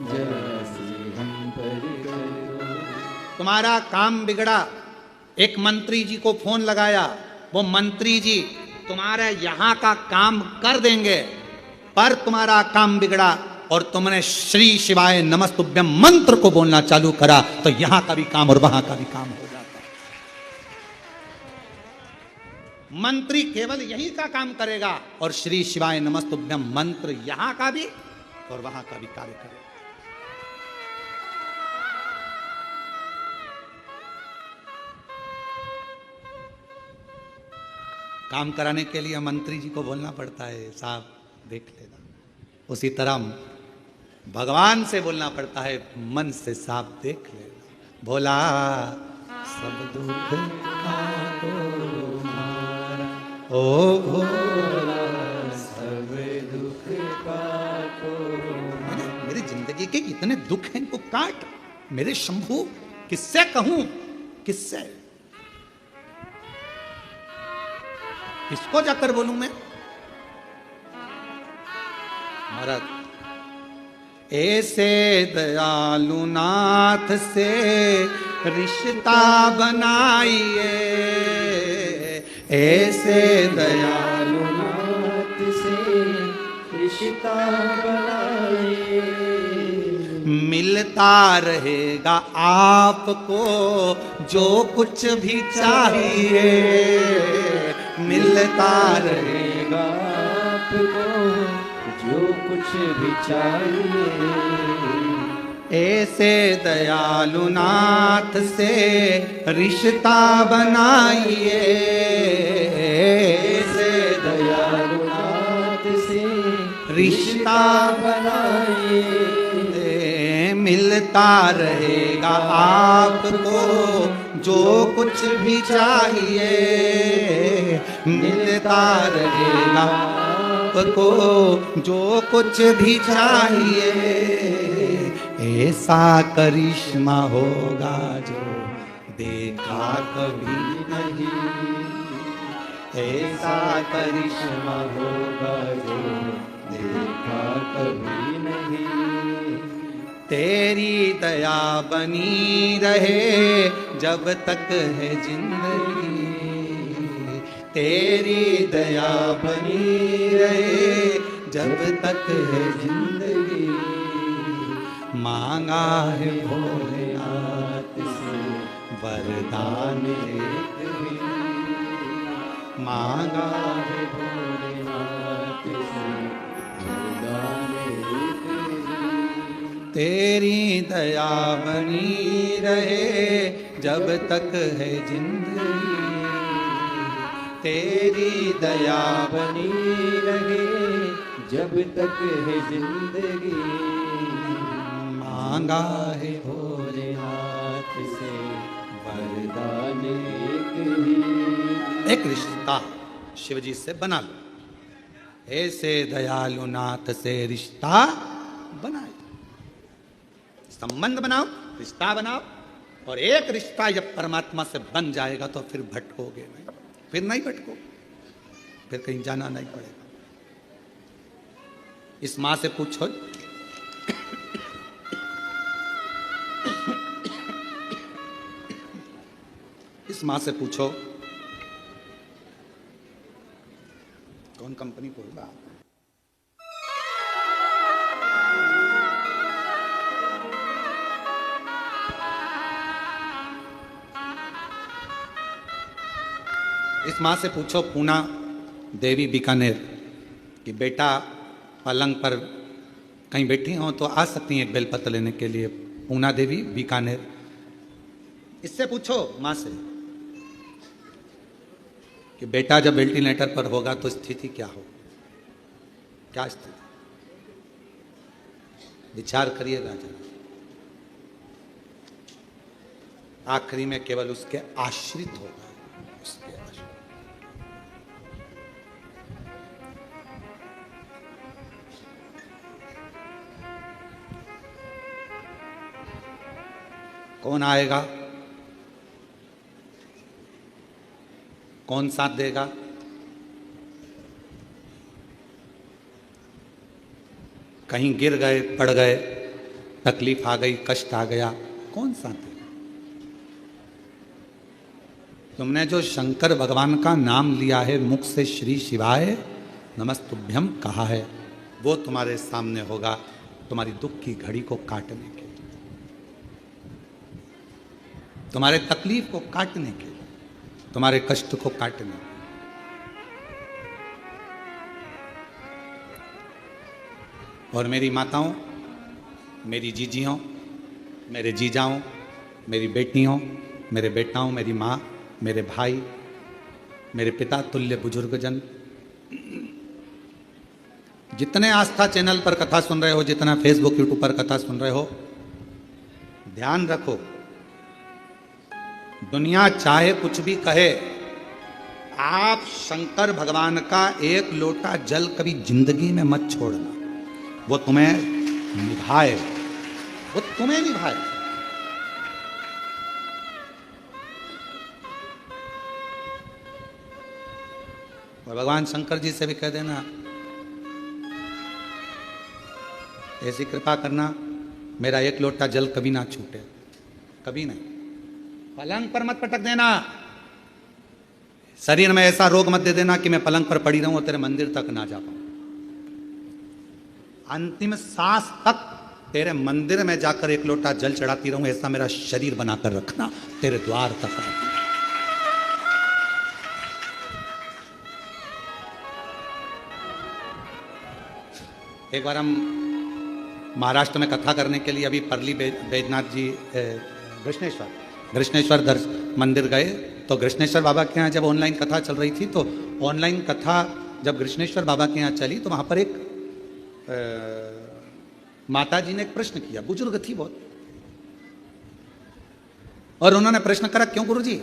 जरा सी हम पर कर दो। तुम्हारा काम बिगड़ा, एक मंत्री जी को फोन लगाया, वो मंत्री जी तुम्हारे यहां का काम कर देंगे, पर तुम्हारा काम बिगड़ा और तुमने श्री शिवाय नमस्तुभ्यम मंत्र को बोलना चालू करा, तो यहां का भी काम और वहां का भी काम हो जाता। मंत्री केवल यही का काम करेगा और श्री शिवाय नमस्तुभ्यम मंत्र यहां का भी और वहां का भी कार्य करेगा। काम कराने के लिए मंत्री जी को बोलना पड़ता है, साहब देख लेना। उसी तरह भगवान से बोलना पड़ता है, मन से साहब देख लेना। भोला सब दुख काटो मारा, ओ भोला सब दुख काटो। मेरी जिंदगी के इतने दुख हैं, इनको काट मेरे शंभू। किससे कहूं, किससे, किसको जाकर बोलूं मैं? महाराज, ऐसे दयालु नाथ से रिश्ता बनाइए, ऐसे दयालु नाथ से रिश्ता बनाइए, मिलता रहेगा आपको जो कुछ भी चाहिए, मिलता रहेगा आपको जो कुछ भी चाहिए। ऐसे दयालु नाथ से रिश्ता बनाइए, ऐसे दयालु नाथ से रिश्ता बनाइए, मिलता रहेगा आपको जो कुछ भी चाहिए, मिलता रहेगा आपको जो कुछ भी चाहिए। ऐसा करिश्मा होगा जो देखा कभी नहीं, ऐसा करिश्मा होगा जो देखा कभी नहीं। तेरी दया बनी रहे जब तक है जिंदगी, तेरी दया बनी रहे जब तक है जिंदगी। मांगा है भोलेनाथ से वरदान एक भी, मांगा है भोलेनाथ से वरदान एक भी। तेरी दया बनी रहे जब तक है जिंदगी, तेरी दया बनी रहे जब तक है जिंदगी। मांगा है भोलेनाथ से वरदान एक ही। एक रिश्ता शिव जी से बना लो, ऐसे दयालु नाथ से रिश्ता बनाए, संबंध बनाओ, रिश्ता बनाओ। और एक रिश्ता जब परमात्मा से बन जाएगा तो फिर भटकोगे नहीं, फिर नहीं भटको, फिर कहीं जाना नहीं पड़ेगा। इस मां से पूछो, इस मां से पूछो कौन कंपनी को होगा। इस मां से पूछो पूना देवी बीकानेर कि बेटा पलंग पर कहीं बैठी हो तो आ सकती हैं एक बेलपत्र लेने के लिए, पूना देवी बीकानेर। इससे पूछो मां से कि बेटा जब वेंटिलेटर पर होगा तो स्थिति क्या हो, क्या स्थिति, विचार करिएगा जरा। आखिरी में केवल उसके आश्रित होगा, उसके आश्रित। कौन आएगा, कौन साथ देगा? कहीं गिर गए, पड़ गए, तकलीफ आ गई, कष्ट आ गया, कौन साथ देगा? तुमने जो शंकर भगवान का नाम लिया है, मुख से श्री शिवाय नमस्तुभ्यम कहा है, वो तुम्हारे सामने होगा तुम्हारी दुख की घड़ी को काटने के लिए, तुम्हारे तकलीफ को काटने के लिए, तुम्हारे कष्ट को काटने के लिए। और मेरी माताओं, मेरी जीजियों, मेरे जीजाओं, मेरी बेटियों, मेरे बेटाओं, मेरी माँ, मेरे भाई, मेरे पिता तुल्य बुजुर्गजन, जितने आस्था चैनल पर कथा सुन रहे हो, जितना फेसबुक यूट्यूब पर कथा सुन रहे हो, ध्यान रखो, दुनिया चाहे कुछ भी कहे, आप शंकर भगवान का एक लोटा जल कभी जिंदगी में मत छोड़ना। वो तुम्हें निभाए, वो तुम्हें निभाए। और भगवान शंकर जी से भी कह देना, ऐसी कृपा करना मेरा एक लोटा जल कभी ना छूटे, कभी नहीं। पलंग पर मत पटक देना, शरीर में ऐसा रोग मत दे देना कि मैं पलंग पर पड़ी रहूं और तेरे मंदिर तक ना जा पाऊं। अंतिम सांस तक तेरे मंदिर में जाकर एक लोटा जल चढ़ाती रहूं, ऐसा मेरा शरीर बनाकर रखना, तेरे द्वार तक रखना। एक बार हम महाराष्ट्र में कथा करने के लिए अभी परली बैजनाथ जी कृष्णेश्वर मंदिर गए, तो कृष्णेश्वर बाबा के यहाँ जब ऑनलाइन कथा चल रही थी, तो ऑनलाइन कथा जब कृष्णेश्वर बाबा के यहाँ चली, तो वहाँ पर एक माता जी ने एक प्रश्न किया, बुजुर्ग थी बहुत, और उन्होंने प्रश्न करा, क्यों गुरुजी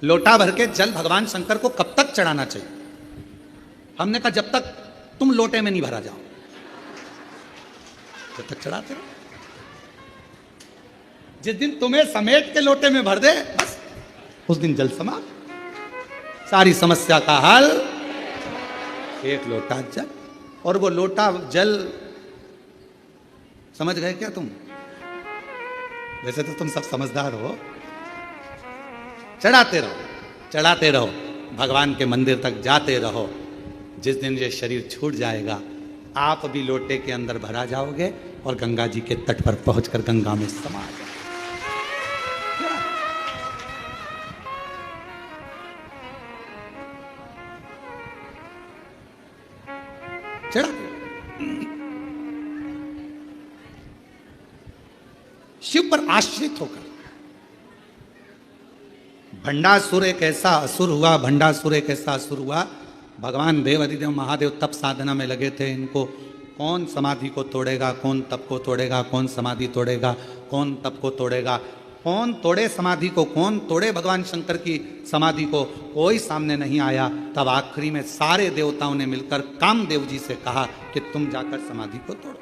लोटा भर के जल भगवान शंकर को कब तक चढ़ाना चाहिए? हमने कहा जब तक तुम लोटे में नहीं भरा जाओ, जब तक चढ़ाते रहो। जिस दिन तुम्हें समेट के लोटे में भर दे, बस उस दिन जल समाप्त, सारी समस्या का हल, एक लोटा जल। और वो लोटा जल, समझ गए क्या तुम? वैसे तो तुम सब समझदार हो। चढ़ाते रहो, चढ़ाते रहो, भगवान के मंदिर तक जाते रहो। जिस दिन ये शरीर छूट जाएगा, आप भी लोटे के अंदर भरा जाओगे और गंगा जी के तट पर पहुंचकर गंगा में समा जाओगे। चढ़ा शिव पर आश्रित होकर। भंडासुर एक ऐसा असुर हुआ, भंडासुर एक ऐसा असुर हुआ, भगवान देव अधिदेव महादेव तप साधना में लगे थे। इनको कौन समाधि को तोड़ेगा, कौन तप को तोड़ेगा, कौन समाधि तोड़ेगा, कौन तप को तोड़ेगा, कौन तोड़े समाधि को, कौन तोड़े भगवान शंकर की समाधि को, कोई सामने नहीं आया। तब आखिरी में सारे देवताओं ने मिलकर कामदेव जी से कहा कि तुम जाकर समाधि को तोड़ो।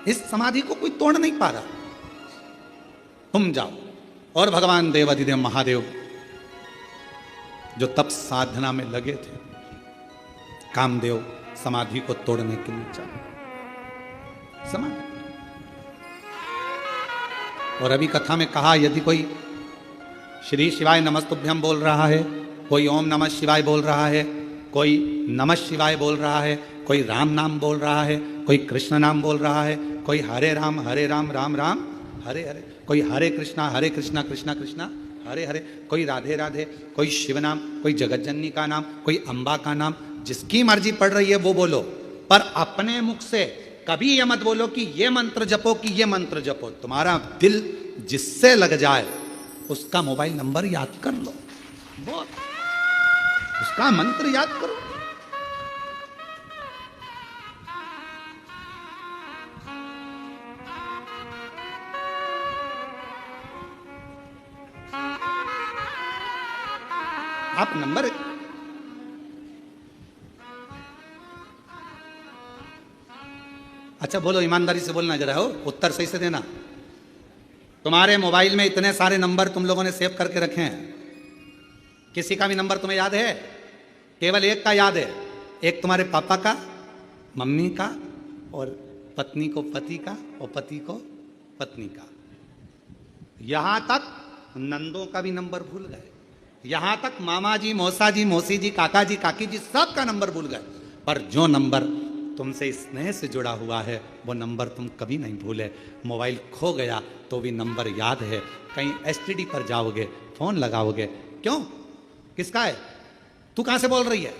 इस समाधि को कोई तोड़ नहीं पा रहा, तुम जाओ। और भगवान देव अधिदेव महादेव जो तप साधना में लगे थे, कामदेव समाधि को तोड़ने के लिए चले समाधि। और अभी कथा में कहा, यदि कोई श्री शिवाय नमस्तुभ्यम बोल रहा है, कोई ओम नमः शिवाय बोल रहा है, कोई नमः शिवाय बोल रहा है, कोई राम नाम बोल रहा है, कोई कृष्ण नाम बोल रहा है, कोई हरे राम राम राम हरे हरे, कोई हरे कृष्णा कृष्णा कृष्णा हरे हरे, कोई राधे राधे, कोई शिव नाम, कोई जगतजननी का नाम, कोई अम्बा का नाम, जिसकी मर्जी पड़ रही है वो बोलो। पर अपने मुख से कभी ये मत बोलो कि ये मंत्र जपो, कि ये मंत्र जपो। तुम्हारा दिल जिससे लग जाए उसका मोबाइल नंबर याद कर लो, बहुत उसका मंत्र याद करो। आप नंबर अच्छा बोलो, ईमानदारी से बोलना जरा, हो उत्तर सही से देना। तुम्हारे मोबाइल में इतने सारे नंबर तुम लोगों ने सेव करके रखे हैं, किसी का भी नंबर तुम्हें याद है? केवल एक का याद है, एक तुम्हारे पापा का, मम्मी का, और पत्नी को पति का और पति को पत्नी का। यहां तक नंदों का भी नंबर भूल गए, यहां तक मामा जी, मौसा जी, मौसी जी, काका जी, काकी जी सबका नंबर भूल गए। पर जो नंबर तुमसे स्नेह से जुड़ा हुआ है वो नंबर तुम कभी नहीं भूले। मोबाइल खो गया तो भी नंबर याद है। कहीं एसटीडी पर जाओगे, फोन लगाओगे, क्यों, किसका है, तू कहां से बोल रही है?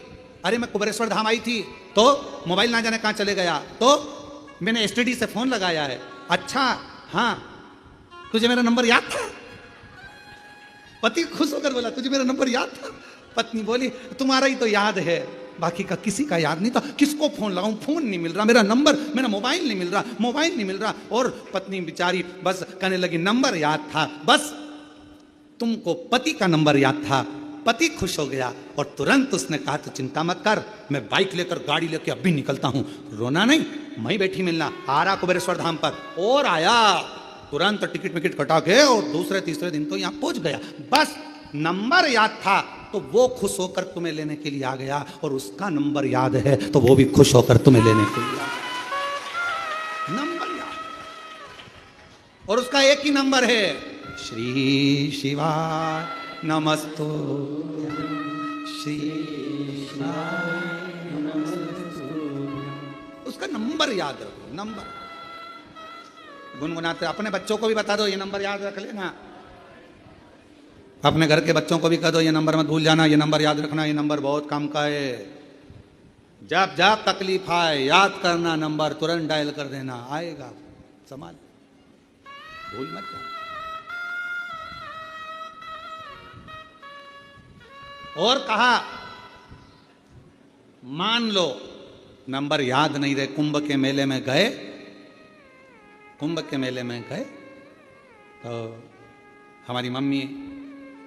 अरे मैं कुबेरेश्वर धाम आई थी तो मोबाइल ना जाने कहां चले गया, तो मैंने एसटीडी से फोन लगाया है। अच्छा हाँ, तुझे मेरा नंबर याद था? पति खुश होकर बोला तुझे मेरा नंबर याद था? पत्नी बोली तुम्हारा ही तो याद है, बाकी का किसी का याद नहीं था। किसको फोन लगाऊं, फोन नहीं मिल रहा, मेरा नंबर, मेरा मोबाइल नहीं मिल रहा, मोबाइल नहीं मिल रहा। और पत्नी बेचारी बस कहने लगी नंबर याद था, बस तुमको पति का नंबर याद था। पति खुश हो गया और तुरंत उसने कहा तो चिंता मत कर, मैं बाइक लेकर गाड़ी लेकर अभी निकलता हूं। रोना नहीं, मैं बैठी मिलना। आ रहा कुबेरेश्वर धाम पर और आया, तुरंत टिकट विकेट कटा के और दूसरे तीसरे दिन तो यहां पहुंच गया। बस नंबर याद था तो वो खुश होकर तुम्हें लेने के लिए आ गया, और उसका नंबर याद है तो वो भी खुश होकर तुम्हें लेने के लिए आ गया। नंबर याद, और उसका एक ही नंबर है, श्री शिवाय नमस्तु, श्री शिवाय नमस्तु। उसका नंबर याद रखो, नंबर गुनगुनाते। अपने बच्चों को भी बता दो ये नंबर याद रख लेना, अपने घर के बच्चों को भी कह दो ये नंबर मत भूल जाना, ये नंबर याद रखना, ये नंबर बहुत काम का है। जब जब तकलीफ आए याद करना नंबर, तुरंत डायल कर देना, आएगा, संभाल, भूल मत जाना। और कहा मान लो नंबर याद नहीं रहे, कुंभ के मेले में गए, कुंभ के मेले में गए तो हमारी मम्मी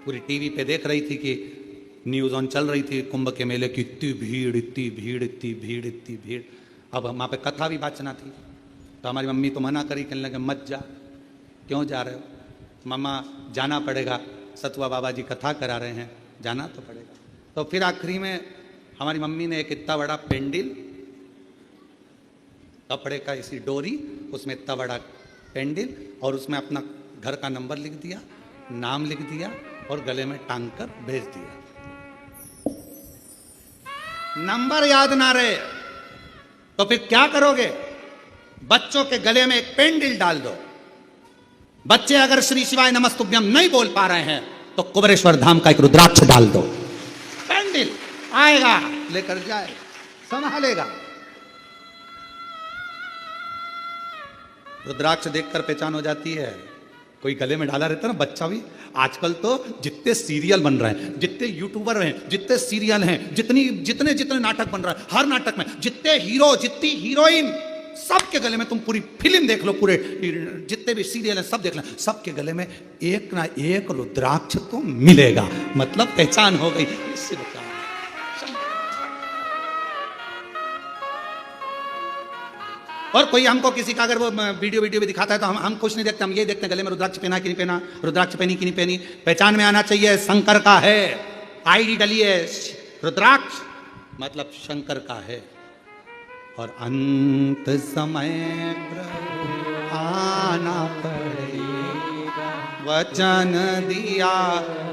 पूरी टीवी पे देख रही थी कि न्यूज़ ऑन चल रही थी कुंभ के मेले की, इतनी भीड़, इतनी भीड़, इतनी भीड़, इतनी भीड़। अब वहाँ पे कथा भी वाचना थी तो हमारी मम्मी तो मना करी, कहने लगे मत जा। क्यों जा रहे हो? मम्मा जाना पड़ेगा, सतुआ बाबा जी कथा करा रहे हैं, जाना तो पड़ेगा। तो फिर आखिरी में हमारी मम्मी ने एक इतना बड़ा पेंडिल, कपड़े का इसी डोरी, उसमें इतना बड़ा पेंडिल और उसमें अपना घर का नंबर लिख दिया, नाम लिख दिया और गले में टांग कर भेज दिया। नंबर याद ना रहे तो फिर क्या करोगे? बच्चों के गले में एक पेंडिल डाल दो। बच्चे अगर श्री शिवाय नमस्तुभ्यम नहीं बोल पा रहे हैं तो कुबेरेश्वर धाम का एक रुद्राक्ष डाल दो, पेंडिल आएगा लेकर जाए, संभालेगा। रुद्राक्ष देखकर पहचान हो जाती है, कोई गले में डाला रहता है ना बच्चा भी। आजकल तो जितने सीरियल बन रहे हैं, जितने यूट्यूबर हैं, जितने सीरियल हैं, जितने नाटक बन रहे हैं, हर नाटक में जितने हीरो, जितनी हीरोइन, सबके गले में, तुम पूरी फिल्म देख लो, पूरे जितने भी सीरियल हैं सब देख लो, सबके गले में एक ना एक रुद्राक्ष तो मिलेगा। मतलब पहचान हो गई, इससे बता। और कोई हमको किसी का अगर वो वीडियो भी दिखाता है तो हम कुछ नहीं देखते, हम ये देखते हैं गले में रुद्राक्ष पहना कि नहीं पहना, रुद्राक्ष पहनी कि नहीं पहनी। पहचान में आना चाहिए शंकर का है, आईडी डलिए रुद्राक्ष मतलब शंकर का है। और अंत समय प्रभु आना पड़ेगा, वचन दिया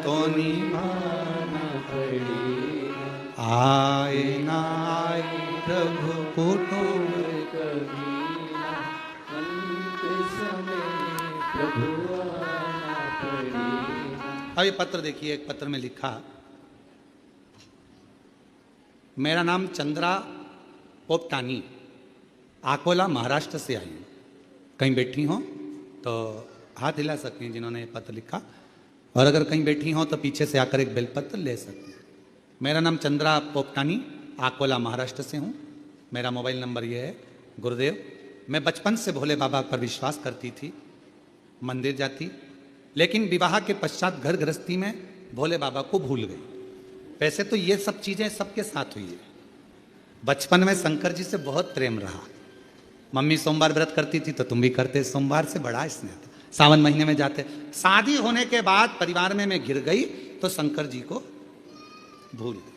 तो निभाना पड़ेगा। आए ना आए प्रभु कुटुंब अब ये पत्र देखिए, एक पत्र में लिखा, मेरा नाम चंद्रा पोपटानी, अकोला महाराष्ट्र से आई हूँ। कहीं बैठी हो तो हाथ हिला सकती हैं जिन्होंने ये पत्र लिखा, और अगर कहीं बैठी हो तो पीछे से आकर एक बेलपत्र ले सकती हैं। मेरा नाम चंद्रा पोपटानी, अकोला महाराष्ट्र से हूँ। मेरा मोबाइल नंबर ये है। गुरुदेव, मैं बचपन से भोले बाबा पर विश्वास करती थी, मंदिर जाती, लेकिन विवाह के पश्चात घर गृहस्थी में भोले बाबा को भूल गई। वैसे तो ये सब चीज़ें सबके साथ हुई है। बचपन में शंकर जी से बहुत प्रेम रहा। मम्मी सोमवार व्रत करती थी तो तुम भी करते, सोमवार से बड़ा स्नेह था। सावन महीने में जाते। शादी होने के बाद परिवार में मैं गिर गई तो शंकर जी को भूल गई।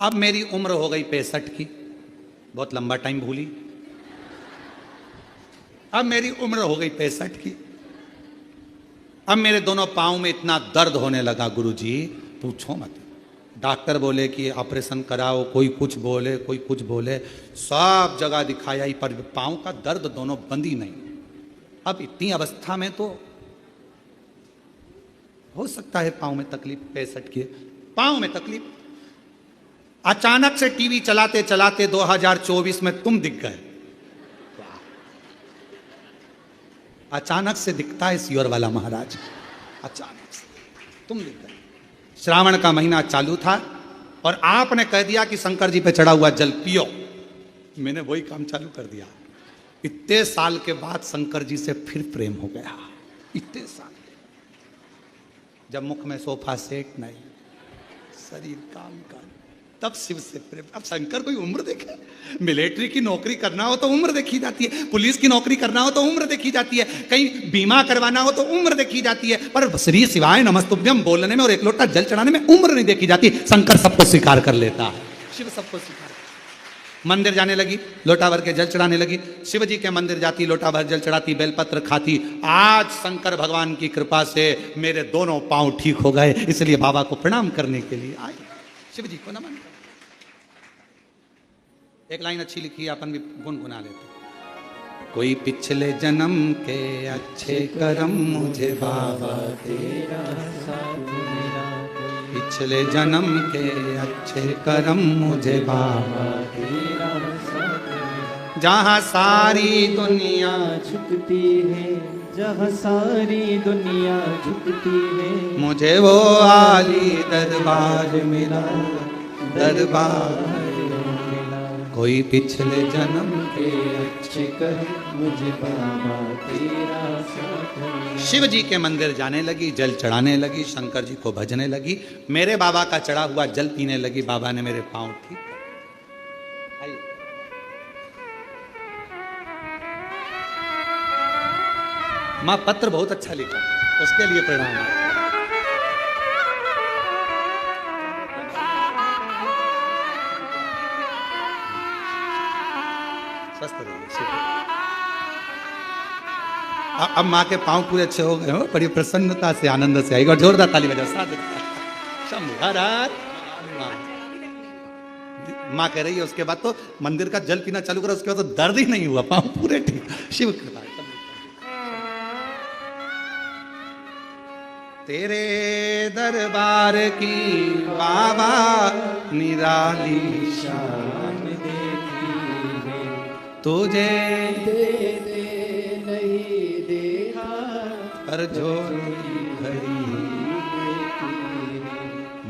अब मेरी उम्र हो गई 65 की, बहुत लंबा टाइम भूली। अब मेरी उम्र हो गई 65 की। अब मेरे दोनों पाँव में इतना दर्द होने लगा गुरुजी, पूछो मत। डॉक्टर बोले कि ऑपरेशन कराओ, कोई कुछ बोले, कोई कुछ बोले, सब जगह दिखाया ही, पर पाँव का दर्द दोनों बंद ही नहीं। अब इतनी अवस्था में तो हो सकता है पाँव में तकलीफ, 65 की पाँव में तकलीफ। अचानक से टीवी चलाते चलाते 2024 में तुम दिख गए। अचानक से दिखता है सियोर वाला महाराज, अचानक से तुम दिख गए। श्रावण का महीना चालू था और आपने कह दिया कि शंकर जी पे चढ़ा हुआ जल पियो। मैंने वही काम चालू कर दिया। इतने साल के बाद शंकर जी से फिर प्रेम हो गया। इतने साल जब मुख में सोफा सेट नहीं, शरीर काम का, तब शिव से प्रेम। अब शंकर कोई उम्र देखे? मिलिट्री की नौकरी करना हो तो उम्र देखी जाती है, पुलिस की नौकरी करना हो तो उम्र देखी जाती है, कहीं बीमा करवाना हो तो उम्र देखी जाती है, पर श्री शिवाय नमस्तुभ्यम बोलने में और एक लोटा जल चढ़ाने में उम्र नहीं देखी जाती। शंकर सबको स्वीकार कर लेता है, शिव सबको स्वीकार। मंदिर जाने लगी, लोटा भर के जल चढ़ाने लगी। शिव जी के मंदिर जाती, लोटा भर जल चढ़ाती, बेलपत्र खाती। आज शंकर भगवान की कृपा से मेरे दोनों पांव ठीक हो गए, इसलिए बाबा को प्रणाम करने के लिए आई, शिव जी को नमन। एक लाइन अच्छी लिखी, अपन भी गुनगुना लेते। कोई पिछले जन्म के अच्छे कर्म मुझे बाबा तेरा साथ मिला, पिछले जन्म के अच्छे कर्म मुझे बाबा तेरा साथ मिला। जहाँ सारी दुनिया झुकती है, जहाँ सारी दुनिया झुकती है, मुझे वो आली दरबार मिला, दरबार। कोई पिछले जन्म के अच्छे कर्म मुझे बाबा तेरा साथ मिला। शिव जी के मंदिर जाने लगी, जल चढ़ाने लगी, शंकर जी को भजने लगी, मेरे बाबा का चढ़ा हुआ जल पीने लगी। बाबा ने मेरे पांव ठीक कर। मां पत्र बहुत अच्छा लिखा, उसके लिए प्रणाम। अब माँ के पांव पूरे अच्छे हो गए हो, बड़ी प्रसन्नता से, आनंद से आएगा। और जोरदार ताली बजाओ, साथ माँ कह रही है। उसके बाद तो मंदिर का जल पीना चालू करा, उसके बाद तो दर्द ही नहीं हुआ, पांव पूरे ठीक। शिव कृपा। तेरे दरबार की बाबा निराली शान देखी है, तुझे नहीं देखा पर झोली भरी,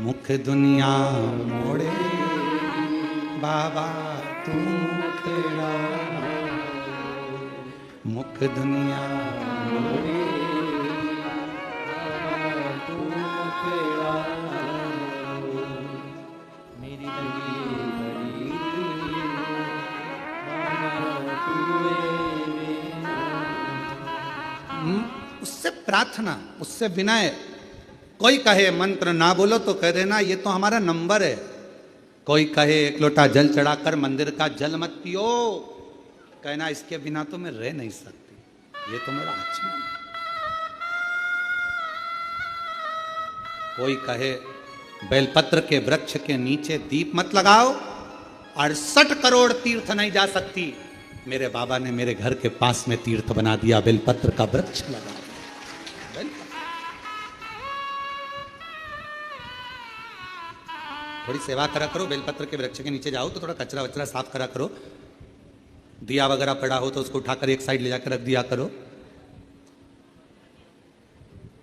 मुख दुनिया मोड़े बाबा तू मुखड़ा, मुख दुनिया मोड़े बाबा तू मुखड़ा, मेरी लगी बड़ी बाबा तू। उससे प्रार्थना, उससे विनय। कोई कहे मंत्र ना बोलो तो कह देना ये तो हमारा नंबर है। कोई कहे एक लोटा जल चढ़ाकर मंदिर का जल मत पियो, कहना इसके बिना तो मैं रह नहीं सकती, ये तो मेरा आचमन है। कोई कहे बेलपत्र के वृक्ष के नीचे दीप मत लगाओ, 68 करोड़ तीर्थ नहीं जा सकती। मेरे बाबा ने मेरे घर के पास में तीर्थ बना दिया, बेलपत्र का वृक्ष लगा। थोड़ी सेवा करा करो, बेलपत्र के वृक्ष के नीचे जाओ तो थोड़ा कचरा वचरा साफ करा करो, दिया वगैरह पड़ा हो तो उसको उठाकर एक साइड ले जाकर रख दिया करो,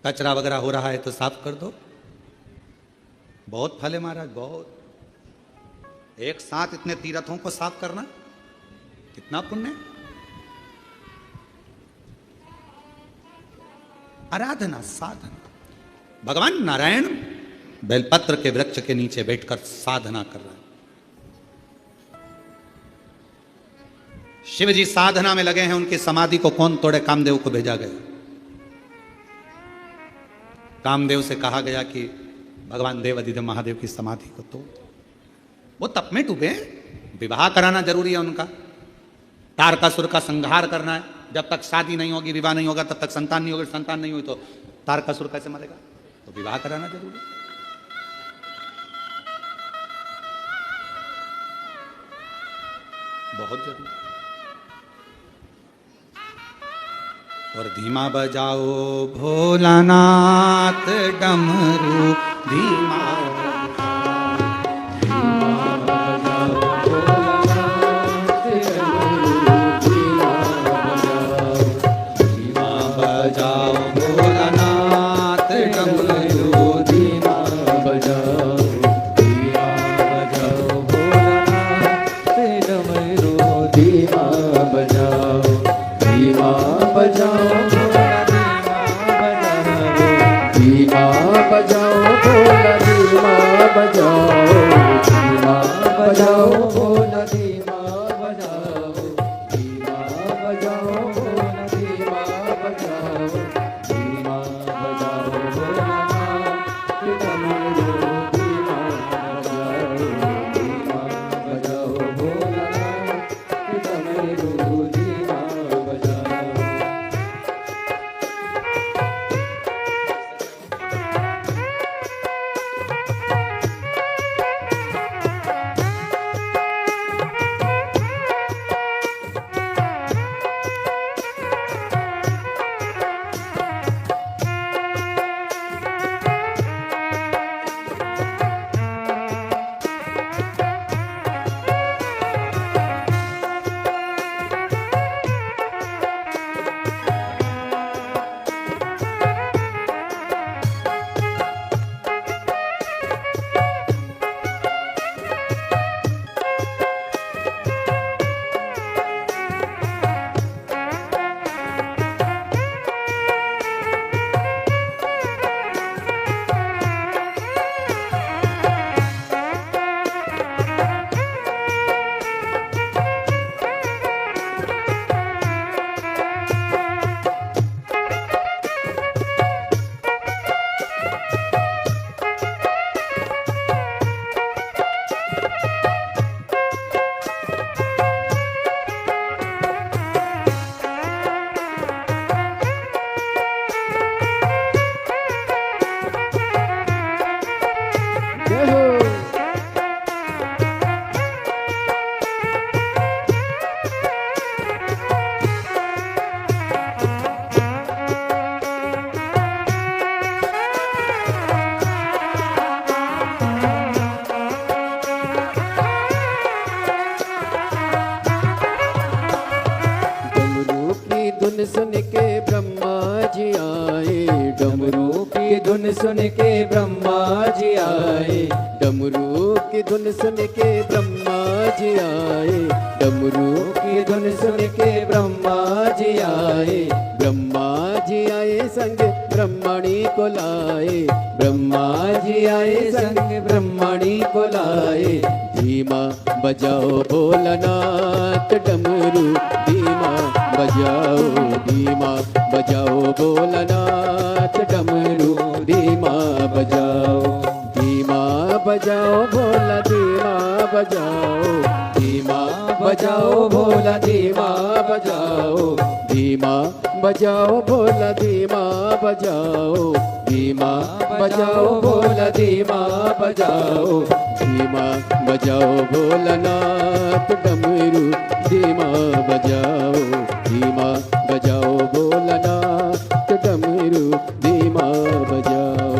कचरा वगैरह हो रहा है तो साफ कर दो। बहुत फल है महाराज, बहुत। एक साथ इतने तीर्थों को साफ करना कितना पुण्य। आराधना, साधना। भगवान नारायण बेलपत्र के वृक्ष के नीचे बैठकर साधना कर रहे हैं। शिव जी साधना में लगे हैं, उनकी समाधि को कौन तोड़े? कामदेव को भेजा गया। कामदेव से कहा गया कि भगवान देव अधिदेव महादेव की समाधि को तोड़। वो तप में डूबे, विवाह कराना जरूरी है उनका, तारकासुर का संहार करना है, जब तक शादी नहीं होगी, विवाह नहीं होगा, तब तक संतान नहीं होगी, संतान नहीं हुई तो तारकासुर कैसे मरेगा? तो विवाह कराना जरूरी। बहुत जरूरी। और धीमा बजाओ भोलानाथ डमरू, धीमा बजाओ भोलानाथ डमरू, धीमा बजाओ, धीमा बजाओ भोलानाथ डमरू, धीमा बजाओ, धीमा बजाओ भोला, धीमा बजाओ भोला, धीमा बजाओ, धीमा बजाओ भोला, धीमा बजाओ, धीमा बजाओ भोला, धीमा बजाओ, धीमा बजाओ भोलानाथ डमरू, धीमा बजाओ, धीमा बजाओ भोलानाथ डमरू, धीमा बजाओ। डमरू की धुन सुन के ब्रह्मा जी आए, डमरू की धुन सुन के ब्रह्मा जी आए, डमरू की धुन सुन के ब्रह्मा जी आए, डमरू की धुन सुन के ब्रह्मा जी आए, ब्रह्मा जी आए संग ब्रह्मणी को लाए, ब्रह्मा जी आए संग ब्रह्मणी को लाए, धीमा बजाओ भोलानाथ डमरू, धीमा बजाओ, धीमा बजाओ भोलानाथ डमरू, धीमा बजाओ, धीमा बजाओ भोला, धीमा बजाओ, धीमा बजाओ भोला, धीमा बजाओ, धीमा बजाओ भोला, धीमा बजाओ, धीमा बजाओ भोला, धीमा बजाओ, धीमा बजाओ भोलानाथ डमरू, धीमा बजाओ, धीमा बजाओ भोलानाथ डमरू, धीमा बजाओ।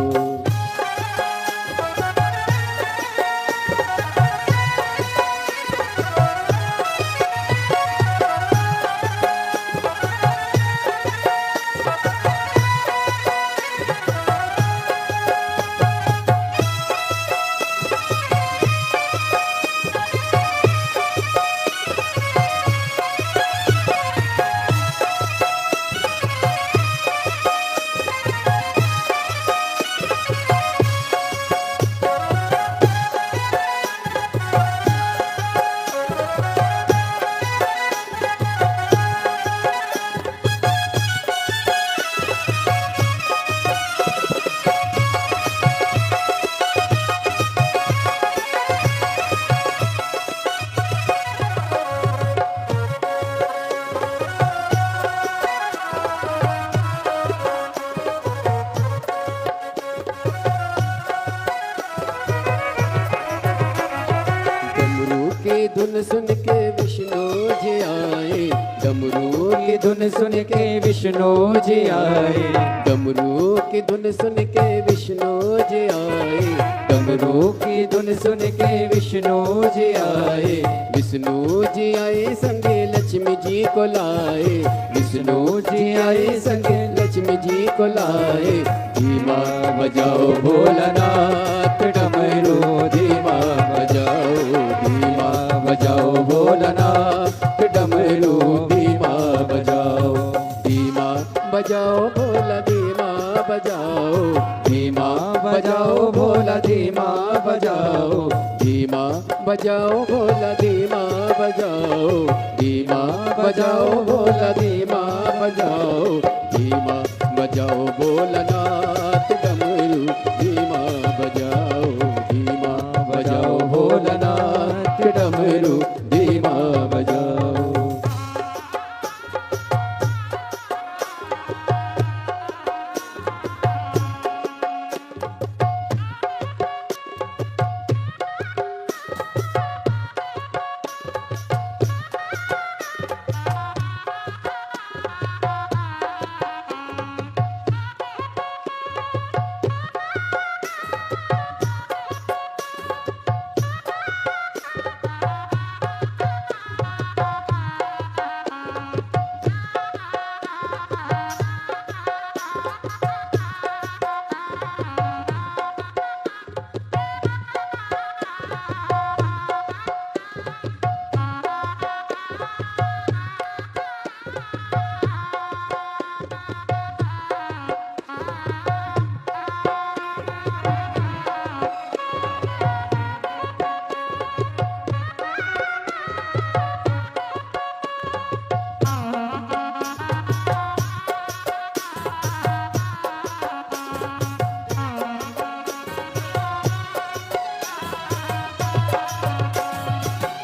सुन के विष्णु जी आए, डमरू की धुन सुन के विष्णु जी आए, डमरू की धुन सुन के विष्णु जी आए, डमरू की धुन सुन के विष्णु जी आए, विष्णु जी आए संगे लक्ष्मी जी को लाए, विष्णु जी आए संगे लक्ष्मी जी को लाए। धीमा बजाओ भोलानाथ डमरू, धीमा बजाओ, धीमा बजाओ भोलानाथ डमरू, धीमा बजाओ, धीमा बजाओ भोला, धीमा बजाओ, धीमा बजाओ भोला, धीमा बजाओ, धीमा बजाओ भोला, धीमा बजाओ, धीमा बजाओ भोला, धीमा बजाओ, धीमा बजाओ भोलानाथ डमरू, धीमा बजाओ, धीमा बजाओ भोलानाथ डमरू, धीमा बजाओ।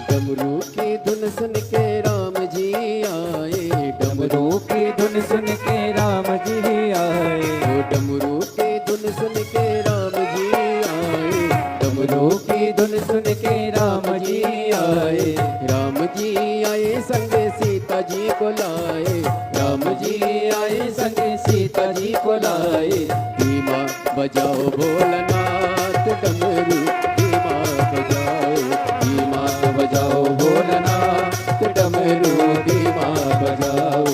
डमरू की धुन सुन के राम जी आए, डमरू की धुन सुन के राम जी आए, डमरू की धुन सुन के राम जी आए, डमरू की धुन सुन के राम जी आए, राम जी आए संगे सीता जी को लाए, राम जी आए संगे सीता जी को लाए। धीमा बजाओ भोलानाथ डमरू, धीमा बजाओ, धीमा बजाओ भोलानाथ डमरू, धीमा बजाओ,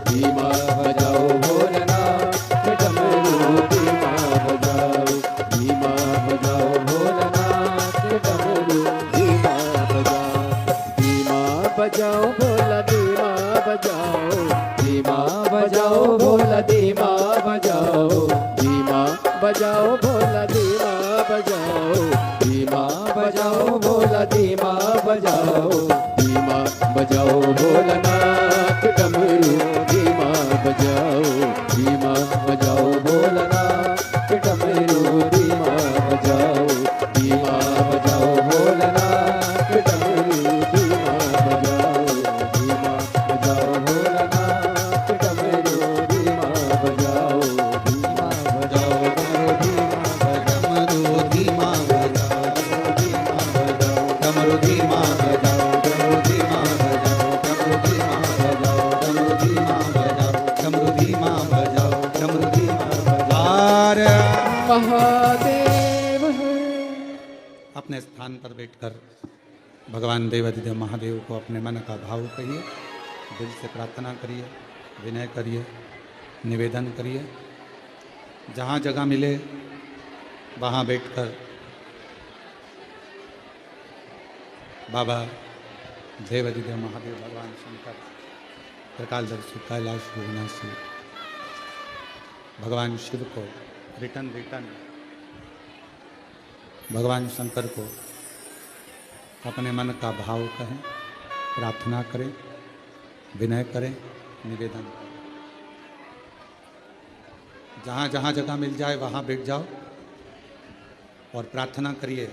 धीमा बजाओ भोलानाथ डमरू, धीमा बजाओ, धीमा बजाओ भोलानाथ डमरू, धीमा बजाओ, धीमा बजाओ भोला, धीमा बजाओ, धीमा बजाओ भोला, धीमा बजाओ, धीमा बजाओ भोला, धीमा बजाओ, धीमा बजाओ भोला, धीमा बजाओ, धीमा बजाओ भोलानाथ डमरू, धीमा बजाओ, धीमा बजाओ भोलानाथ डमरू, धीमा बजाओ, धीमा बजाओ भोलानाथ डमरू, धीमा बजाओ, धीमा बजाओ भोलानाथ डमरू, धीमा बजाओ, धीमा बजाओ डमरू, धीमा बजाओ, डमरू धीमा बजाओ, डमरू धीमा बजाओ, डमरू धीमा बजाओ, डमरू धीमा बजाओ, डमरू धीमा बजाओ, डमरू धीमा बजाओ। महादेव है। अपने स्थान पर बैठकर भगवान देवाधिदेव महादेव को अपने मन का भाव कहिए, दिल से प्रार्थना करिए, विनय करिए, निवेदन करिए। जहाँ जगह मिले वहाँ बैठकर बाबा देवाधिदेव महादेव, भगवान शंकर, त्रिकालदर्शी, कैलाश विनाशी भगवान शिव को रिटर्न भगवान शंकर को अपने मन का भाव कहें, प्रार्थना करें, विनय करें, निवेदन करें। जहाँ जहाँ जगह मिल जाए वहाँ बैठ जाओ और प्रार्थना करिए।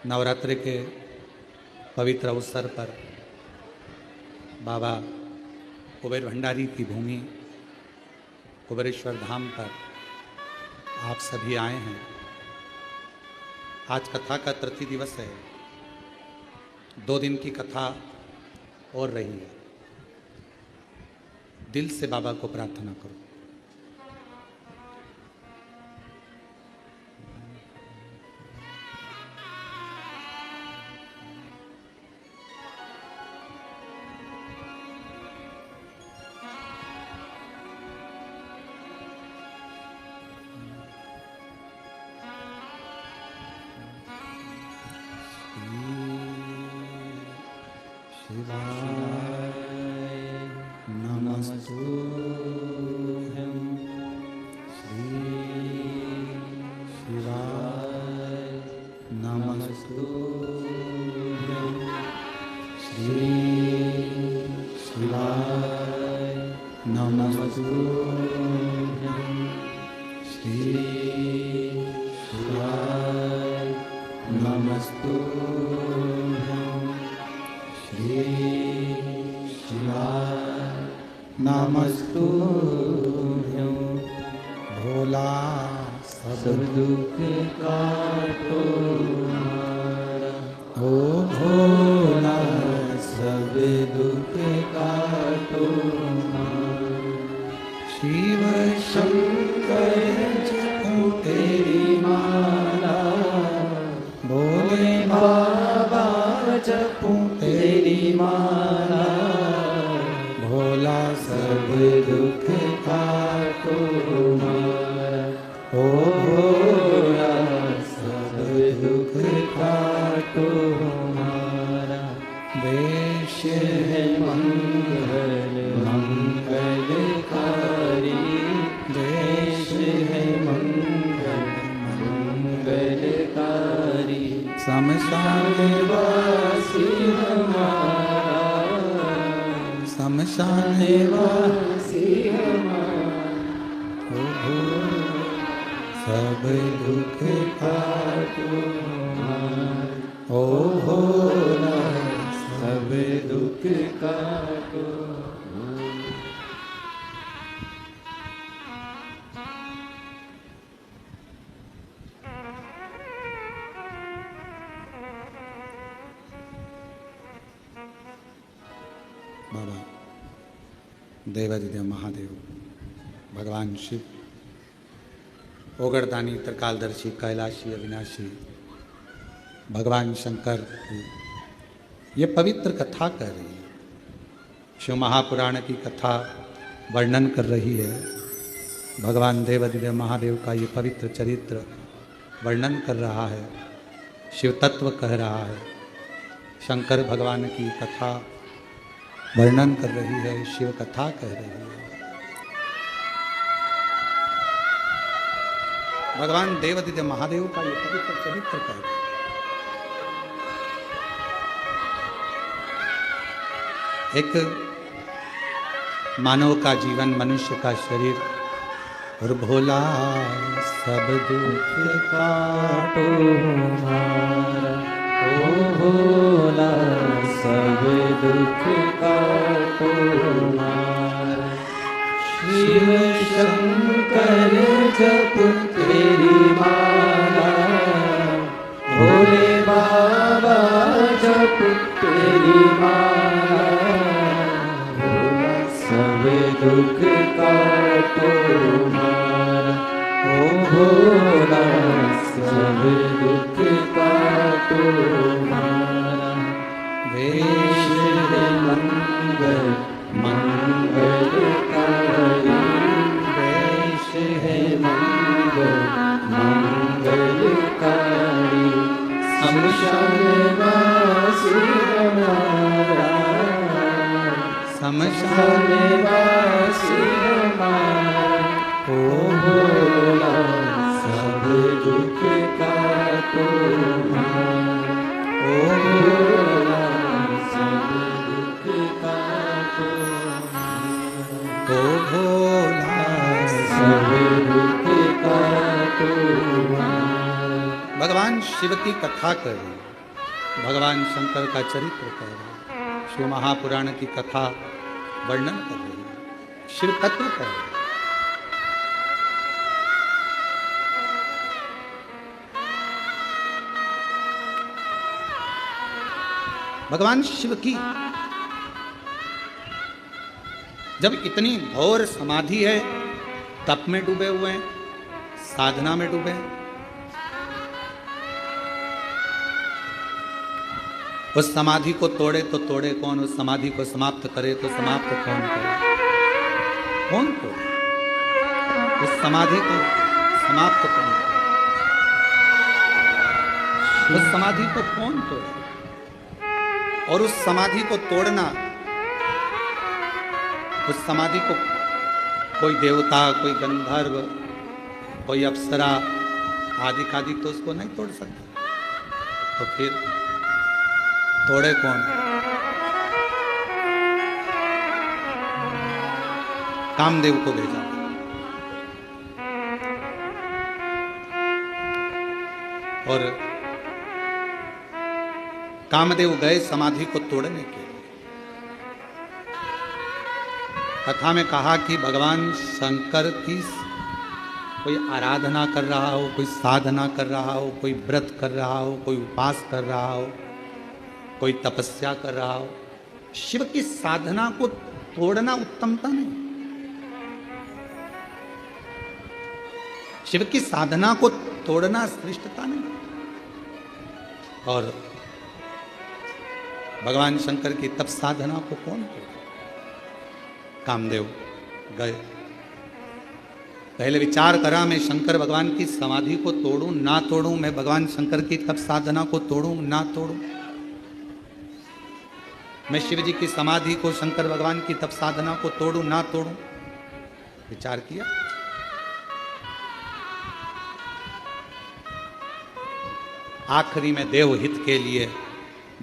नवरात्रि के पवित्र अवसर पर बाबा कुबेर भंडारी की भूमि कुबेरेश्वर धाम पर आप सभी आए हैं। आज कथा का तृतीय दिवस है 2 दिन की कथा और रही है। दिल से बाबा को प्रार्थना करो। नमस्तुभ्यं भोला सब दुख काटो हमारा। ओ भोला सब दुख काटो हमारा। शिव शंकर जपो तेरी माला, भोले बाबा जपो तेरी माला। भोला सब दुख काटो हमारा। ओ भोला सब दुख काटो हमारा। देश है मंगल मंगलकारी, देश है मंगल मंगलकारी। शमशान वासी हमारा, शमशान वासी हमारा। ओ भोला सब दुख काटो हमारा। ओ भोला सब दुख काटो। बाबा देवादिदेव महादेव, भगवान शिव, ओगरदानी, त्रिकालदर्शी, कैलाशी, अविनाशी, भगवान शंकर की ये पवित्र कथा कर रही है। शिव महापुराण की कथा वर्णन कर रही है। भगवान देवादिदेव महादेव का ये पवित्र चरित्र वर्णन कर रहा है, शिव तत्व कह रहा है। शंकर भगवान की कथा वर्णन कर रही है, शिव कथा कह रही है। भगवान देवादिदेव महादेव का ये पवित्र चरित्र कह रहा है। एक मानव का जीवन, मनुष्य का शरीर, और भोला सब दुख काटो हमारा। ओ भोला सब दुख काटो हमारा। शिव शंकर जप तेरी माला, भोले बाबा जप तेरी माला। भोला सब दुख काटो हमारा। ओ भोला सब दुख काटो हमारा। देश है मंगल मंगलकारी, देश है मंगल मंगलकारी। शमशान वासी हमारा, शमशान वासी हमारा। ओ भोला सब दुख काटो हमारा। ओ भोला सब दुख काटो हमारा। ओ भोला सब दुख काटो हमारा। भगवान शिव की कथा कर रही है, भगवान शंकर का चरित्र कह रहा है, शिव महापुराण की कथा वर्णन कर रही है, शिव तत्व कह रही है। भगवान शिव की जब इतनी घोर समाधि है, तप में डूबे हुए हैं, साधना में डूबे हैं, उस समाधि को तोड़े तो तोड़े कौन, उस समाधि को समाप्त करे तो समाप्त कौन करे? कौन तोड़े उस समाधि को? समाप्त कौन करे? उस समाधि को कौन तोड़े? और उस समाधि को तोड़ना, उस समाधि को कोई देवता, कोई गंधर्व, कोई अप्सरा आदि आदि तो उसको नहीं तोड़ सकता। तो फिर तोड़े कौन? कामदेव को भेजा। और कामदेव गए समाधि को तोड़ने के लिए। कथा में कहा कि भगवान शंकर की कोई आराधना कर रहा हो, कोई साधना कर रहा हो, कोई व्रत कर रहा हो, कोई उपास कर रहा हो, कोई तपस्या कर रहा हो, शिव की साधना को तोड़ना उत्तमता नहीं। शिव की साधना को तोड़ना श्रेष्ठता नहीं। और भगवान शंकर की तप साधना को कौन तोड़े? कामदेव गए। पहले विचार करा, मैं शंकर भगवान की समाधि को तोड़ूं ना तोड़ूं, मैं भगवान शंकर की तप साधना को तोड़ूं ना तोड़ूं, मैं शिव जी की समाधि को, शंकर भगवान की तप साधना को तोड़ूं ना तोड़ूं। विचार किया, आखिरी में देव हित के लिए,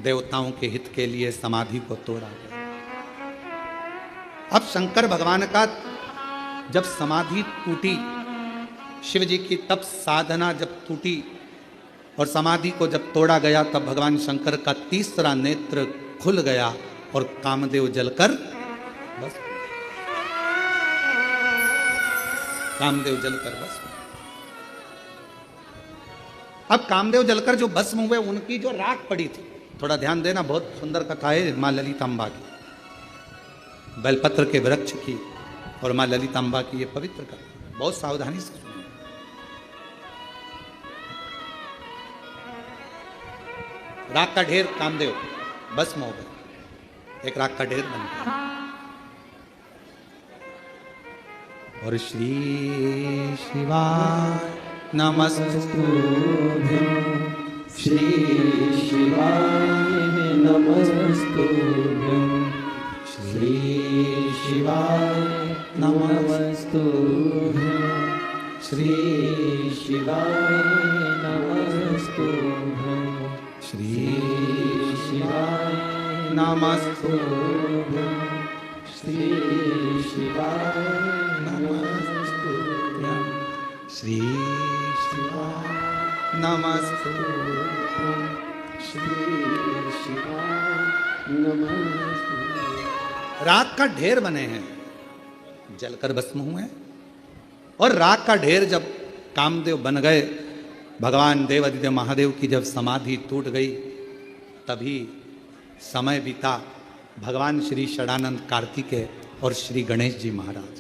देवताओं के हित के लिए समाधि को तोड़ा गया। अब शंकर भगवान का जब समाधि टूटी, शिव जी की तप साधना जब टूटी और समाधि को जब तोड़ा गया, तब भगवान शंकर का तीसरा नेत्र खुल गया और कामदेव जलकर बस, कामदेव जलकर बस। अब कामदेव जलकर जो भस्म हुए, उनकी जो राख पड़ी थी, थोड़ा ध्यान देना, बहुत सुंदर कथा है मां ललितांबा की, बेलपत्र के वृक्ष की और मां ललितांबा की ये पवित्र कथा, बहुत सावधानी से सुनिए। राख का ढेर कामदेव भस्म हो गए, एक राख का ढेर बन गया। और श्री शिवाय नमस्तुभ्यं, श्री शिवाय नमस्तुभ्यं, श्री शिवाय नमस्तुभ्यं, श्री शिवाय नमस्तुभ्यं, श्री शिवाय नमस्तुभ्यं, श्री शिवाय नमस्तुभ्यं, श्री शिवाय नमस्तुभ्यं, श्री शिवाय नमस्तुभ्यं। राख का ढेर बने हैं, जलकर भस्म हुए हैं। और राख का ढेर जब कामदेव बन गए, भगवान देवादिदेव महादेव की जब समाधि टूट गई, तभी समय बीता। भगवान श्री षडानंद कार्तिकेय और श्री गणेश जी महाराज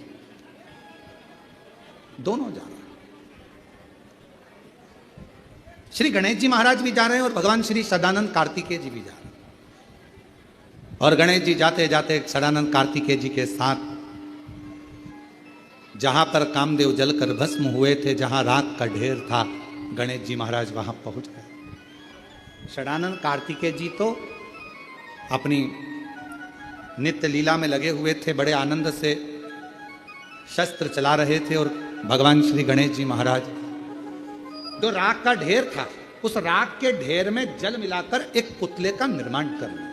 दोनों जा रहे हैं। श्री गणेश जी महाराज भी जा रहे हैं और भगवान श्री षडानंद कार्तिकेय जी भी जा रहे हैं। और गणेश जी जाते जाते षडानंद कार्तिकेय जी के साथ जहां पर कामदेव जलकर भस्म हुए थे, जहां राख का ढेर था, गणेश जी महाराज वहां पहुंच गए। षडानंद कार्तिकेय जी तो अपनी नित्य लीला में लगे हुए थे, बड़े आनंद से शस्त्र चला रहे थे। और भगवान श्री गणेश जी महाराज जो राख का ढेर था, उस राख के ढेर में जल मिलाकर एक पुतले का निर्माण कर लिया,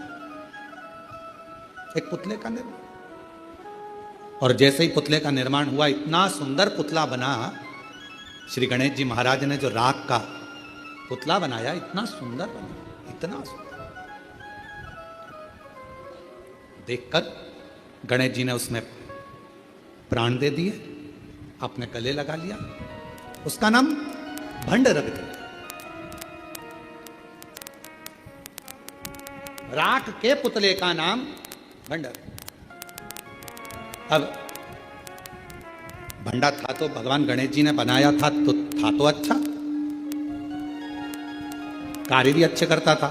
एक पुतले का निर्माण। और जैसे ही पुतले का निर्माण हुआ, इतना सुंदर पुतला बना। श्री गणेश जी महाराज ने जो राख का पुतला बनाया, इतना सुंदर बना, इतना सुंदर। देखकर गणेश जी ने उसमें प्राण दे दिए, अपने गले लगा लिया, उसका नाम भंड रख दिया। राख के पुतले का नाम भंड। अब भंडा था तो भगवान गणेश जी ने बनाया था तो अच्छा, कार्य भी अच्छे करता था,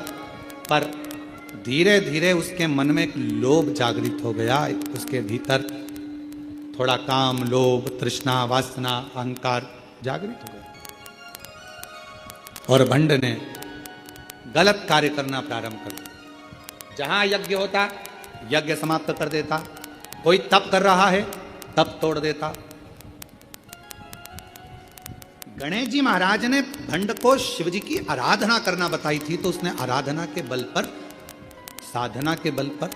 पर धीरे धीरे उसके मन में एक लोभ जागृत हो गया। उसके भीतर थोड़ा काम, लोभ, तृष्णा, वासना, अहंकार जागृत हो गया और भंड ने गलत कार्य करना प्रारंभ कर दिया। जहां यज्ञ होता यज्ञ समाप्त कर देता, कोई तप कर रहा है तप तोड़ देता। गणेश जी महाराज ने भंड को शिव जी की आराधना करना बताई थी, तो उसने आराधना के बल पर, साधना के बल पर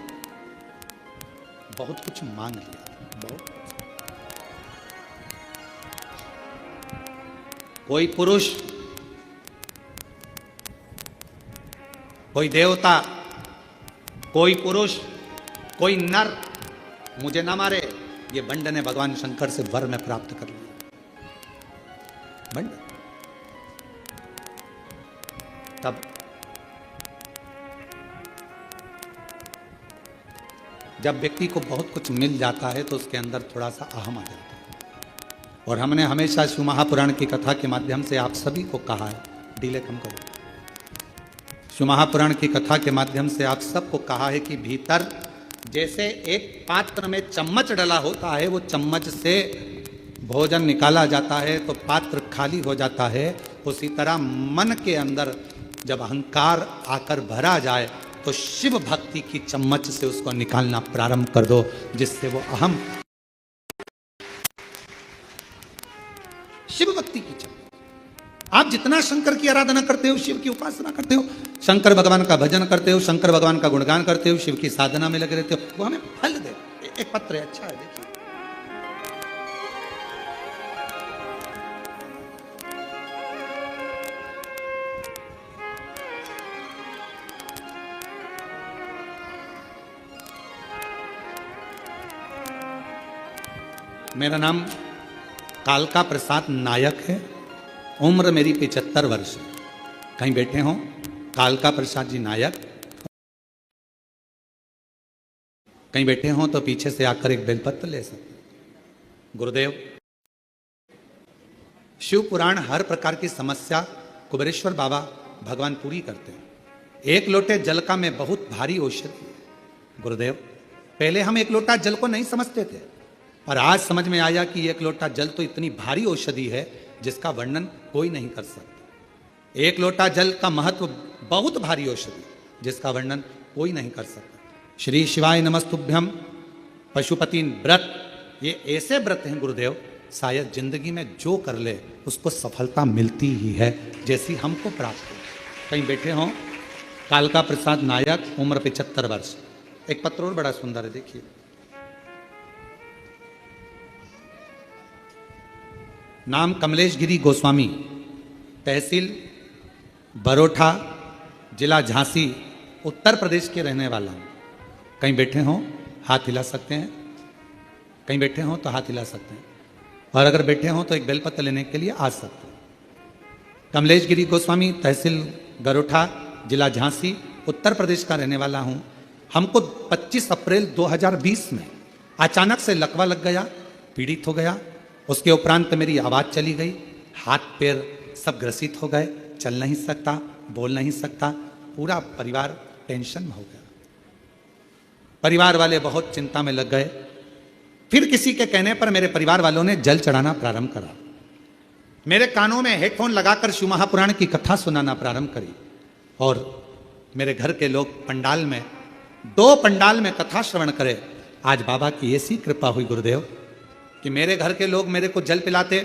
बहुत कुछ मांग लिया। बहुत कोई पुरुष, कोई देवता, कोई पुरुष, कोई नर मुझे ना मारे, ये भंड ने भगवान शंकर से वर में प्राप्त कर लिया। भंड तब जब व्यक्ति को बहुत कुछ मिल जाता है तो उसके अंदर थोड़ा सा अहम आ जाता है। और हमने हमेशा शिव महापुराण की कथा के माध्यम से आप सभी को कहा है, डीले कम करो, शिव महापुराण की कथा के माध्यम से आप सबको कहा है कि भीतर जैसे एक पात्र में चम्मच डला होता है, वो चम्मच से भोजन निकाला जाता है तो पात्र खाली हो जाता है, उसी तरह मन के अंदर जब अहंकार आकर भरा जाए तो शिव भक्ति की चम्मच से उसको निकालना प्रारंभ कर दो, जिससे वो अहम शिव भक्ति की चम्मच। आप जितना शंकर की आराधना करते हो, शिव की उपासना करते हो, शंकर भगवान का भजन करते हो, शंकर भगवान का गुणगान करते हो, शिव की साधना में लगे रहते हो, वो हमें फल दे। एक पत्र है, अच्छा है, देखिए। मेरा नाम कालका प्रसाद नायक है, उम्र मेरी 75 वर्ष है। कहीं बैठे हो कालका प्रसाद जी नायक, कहीं बैठे हो तो पीछे से आकर एक बेलपत्र ले सकते। गुरुदेव, शिव पुराण हर प्रकार की समस्या कुबेरेश्वर बाबा भगवान पूरी करते हैं। एक लोटे जल का में बहुत भारी औषधि है। गुरुदेव, पहले हम एक लोटा जल को नहीं समझते थे, और आज समझ में आया कि एक लोटा जल तो इतनी भारी औषधि है जिसका वर्णन कोई नहीं कर सकता। एक लोटा जल का महत्व बहुत भारी औषधि जिसका वर्णन कोई नहीं कर सकता। श्री शिवाय नमस्तुभ्यम पशुपति व्रत, ये ऐसे व्रत हैं गुरुदेव, शायद जिंदगी में जो कर ले उसको सफलता मिलती ही है, जैसी हमको प्राप्त हो। कहीं बैठे हों कालका प्रसाद नायक, उम्र 75 वर्ष। एक पत्र और बड़ा सुंदर है, देखिए। नाम कमलेश गिरी गोस्वामी, तहसील बरोठा, जिला झांसी, उत्तर प्रदेश के रहने वाला हूँ। कहीं बैठे हों हाथ हिला सकते हैं, कहीं बैठे हों तो हाथ हिला सकते हैं, और अगर बैठे हों तो एक बेलपत्र लेने के लिए आ सकते हैं। कमलेश गिरी गोस्वामी, तहसील गरोठा, जिला झांसी, उत्तर प्रदेश का रहने वाला हूँ। हमको 25 अप्रैल 2020 में अचानक से लकवा लग गया, पीड़ित हो गया। उसके उपरांत मेरी आवाज़ चली गई, हाथ पैर सब ग्रसित हो गए, चल नहीं सकता, बोल नहीं सकता। पूरा परिवार टेंशन में हो गया, परिवार वाले बहुत चिंता में लग गए। फिर किसी के कहने पर मेरे परिवार वालों ने जल चढ़ाना प्रारंभ करा, मेरे कानों में हेडफोन लगाकर शिव महापुराण की कथा सुनाना प्रारंभ करी, और मेरे घर के लोग पंडाल में, 2 पंडाल में कथा श्रवण करे। आज बाबा की ऐसी कृपा हुई गुरुदेव कि मेरे घर के लोग मेरे को जल पिलाते,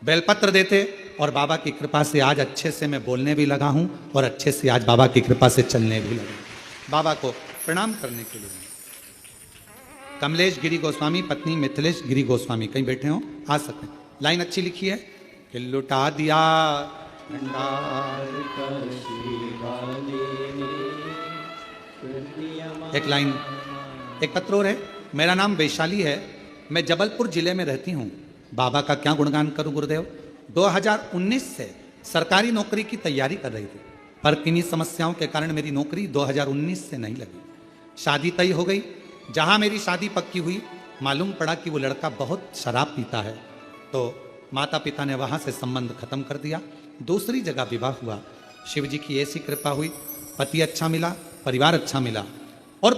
बेलपत्र देते, और बाबा की कृपा से आज अच्छे से मैं बोलने भी लगा हूं, और अच्छे से आज बाबा की कृपा से चलने भी लगा। बाबा को प्रणाम करने के लिए कमलेश गिरी गोस्वामी, पत्नी मिथिलेश गिरी गोस्वामी। कहीं बैठे हो आ सकते हैं। लाइन अच्छी लिखी है कि लुटा दिया भंडार का एक लाइन, एक पत्र और है। मेरा नाम वैशाली है, मैं जबलपुर जिले में रहती हूँ। बाबा का क्या गुणगान करूं गुरुदेव। 2019 से सरकारी नौकरी की तैयारी कर रही थी, पर किन्हीं समस्याओं के कारण मेरी नौकरी 2019 से नहीं लगी। शादी तय हो गई। जहां मेरी शादी पक्की हुई, मालूम पड़ा कि वो लड़का बहुत शराब पीता है, तो माता पिता ने वहां से संबंध खत्म कर दिया। दूसरी जगह विवाह हुआ। शिव जी की ऐसी कृपा हुई, पति अच्छा मिला, परिवार अच्छा मिला। और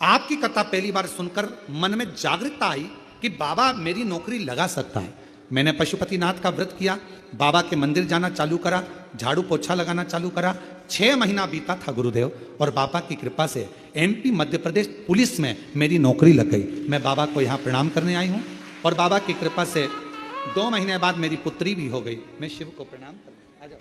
आपकी कथा पहली बार सुनकर मन में जागरूकता आई कि बाबा मेरी नौकरी लगा सकता है। मैंने पशुपतिनाथ का व्रत किया, बाबा के मंदिर जाना चालू करा, झाड़ू पोछा लगाना चालू करा। 6 महीना बीता था गुरुदेव, और बाबा की कृपा से एमपी मध्य प्रदेश पुलिस में मेरी नौकरी लग गई। मैं बाबा को यहाँ प्रणाम करने आई हूँ, और बाबा की कृपा से 2 महीने बाद मेरी पुत्री भी हो गई। मैं शिव को प्रणाम करने आ जाओ।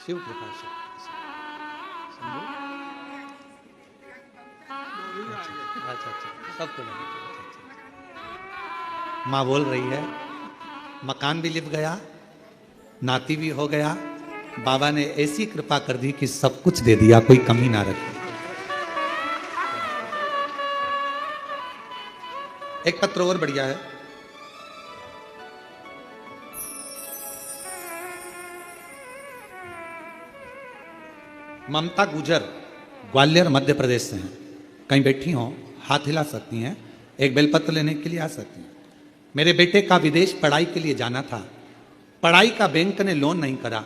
शिव कृपा से अच्छा सबको माँ बोल रही है, मकान भी लिप गया, नाती भी हो गया। बाबा ने ऐसी कृपा कर दी कि सब कुछ दे दिया, कोई कमी ना रखी। एक पत्र और बढ़िया है। ममता गुजर ग्वालियर मध्य प्रदेश से हैं। कहीं बैठी हो, हाथ हिला सकती हैं, एक बेलपत्र लेने के लिए आ सकती हैं। मेरे बेटे का विदेश पढ़ाई के लिए जाना था, पढ़ाई का बैंक ने लोन नहीं करा,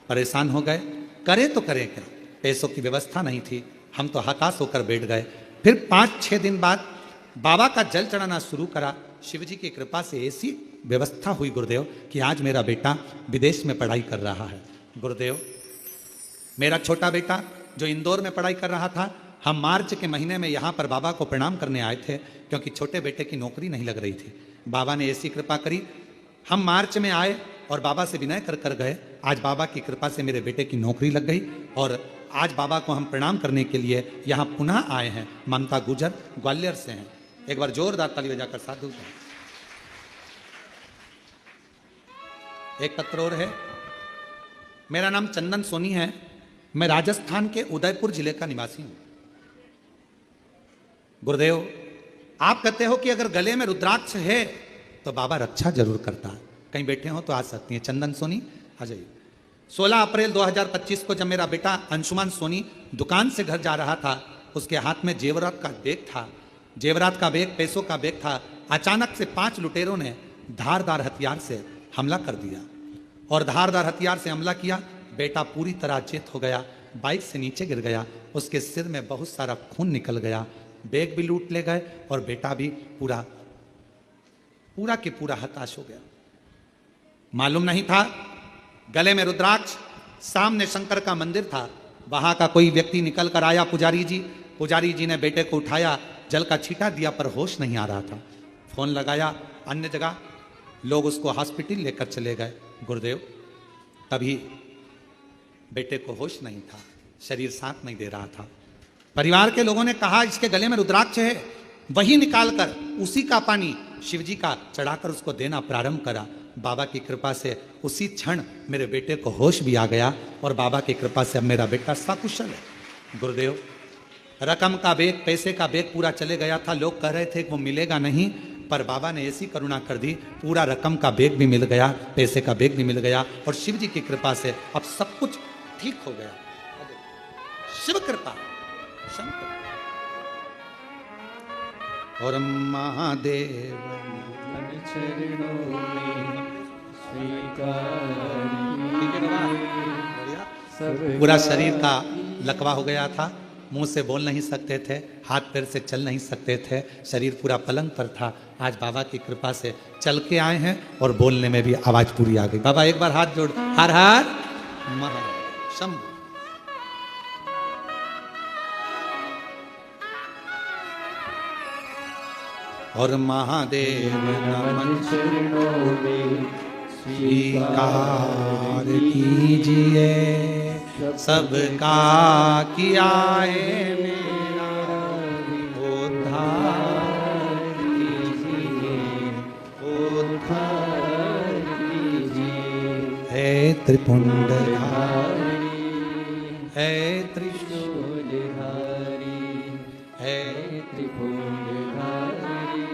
परेशान हो गए। करे तो करें क्या, पैसों की व्यवस्था नहीं थी। हम तो हताश होकर बैठ गए। फिर 5-6 दिन बाद बाबा का जल चढ़ाना शुरू करा। शिव जी की कृपा से ऐसी व्यवस्था हुई गुरुदेव कि आज मेरा बेटा विदेश में पढ़ाई कर रहा है। गुरुदेव, मेरा छोटा बेटा जो इंदौर में पढ़ाई कर रहा था, हम मार्च के महीने में यहाँ पर बाबा को प्रणाम करने आए थे, क्योंकि छोटे बेटे की नौकरी नहीं लग रही थी। बाबा ने ऐसी कृपा करी, हम मार्च में आए और बाबा से विनय कर गए। आज बाबा की कृपा से मेरे बेटे की नौकरी लग गई, और आज बाबा को हम प्रणाम करने के लिए यहाँ पुनः आए हैं। ममता गुजर ग्वालियर से हैं। एक बार जोरदार ताली बजाकर साधु। एक पत्र और है। मेरा नाम चंदन सोनी है, मैं राजस्थान के उदयपुर जिले का निवासी हूं। गुरुदेव, आप कहते हो कि अगर गले में रुद्राक्ष है तो बाबा रक्षा जरूर करता है। कहीं बैठे हो तो आ सकती हैं। चंदन सोनी आ जाइए। 16 अप्रैल 2025 को जब मेरा बेटा अंशुमान सोनी दुकान से घर जा रहा था, उसके हाथ में जेवरात का बैग था। जेवरात का बैग पैसों का बैग था। अचानक से 5 लुटेरों ने धारदार हथियार से हमला कर दिया, और धारदार हथियार से हमला किया। बेटा पूरी तरह चेत हो गया, बाइक से नीचे गिर गया, उसके सिर में बहुत सारा खून निकल गया। बैग भी लूट ले गए, और बेटा भी पूरा के पूरा हताश हो गया। मालूम नहीं था, गले में रुद्राक्ष, सामने शंकर का मंदिर था। वहां का कोई व्यक्ति निकल कर आया, पुजारी जी ने बेटे को उठाया, जल का छींटा दिया, पर होश नहीं आ रहा था। फोन लगाया अन्य जगह, लोग उसको हॉस्पिटल लेकर चले गए। गुरुदेव, तभी बेटे को होश नहीं था, शरीर साथ नहीं दे रहा था। परिवार के लोगों ने कहा इसके गले में रुद्राक्ष है, वही निकालकर उसी का पानी शिव जी का चढ़ाकर उसको देना प्रारंभ करा। बाबा की कृपा से उसी क्षण मेरे बेटे को होश भी आ गया, और बाबा की कृपा से अब मेरा बेटा सकुशल है। गुरुदेव, रकम का बैग, पैसे का बैग पूरा चले गया था। लोग कह रहे थे कि वो मिलेगा नहीं, पर बाबा ने ऐसी करुणा कर दी, पूरा रकम का बैग भी मिल गया, पैसे का बैग भी मिल गया, और शिव जी की कृपा से अब सब कुछ ठीक हो गया। शिव कृपा, शंकर और महादेव चरणों में स्वीकार। पूरा शरीर का लकवा हो गया था, मुंह से बोल नहीं सकते थे, हाथ पैर से चल नहीं सकते थे, शरीर पूरा पलंग पर था। आज बाबा की कृपा से चल के आए हैं, और बोलने में भी आवाज पूरी आ गई। बाबा एक बार हाथ जोड़, हर हर शंभु। और महादेव नमन चरणों में स्वीकार कीजिए, सबका किया है मेरा उद्धार कीजिए, उद्धार कीजिए। है त्रिपुंडधारी, हे त्रिशूलधारी, हे त्रिपुंडधारी,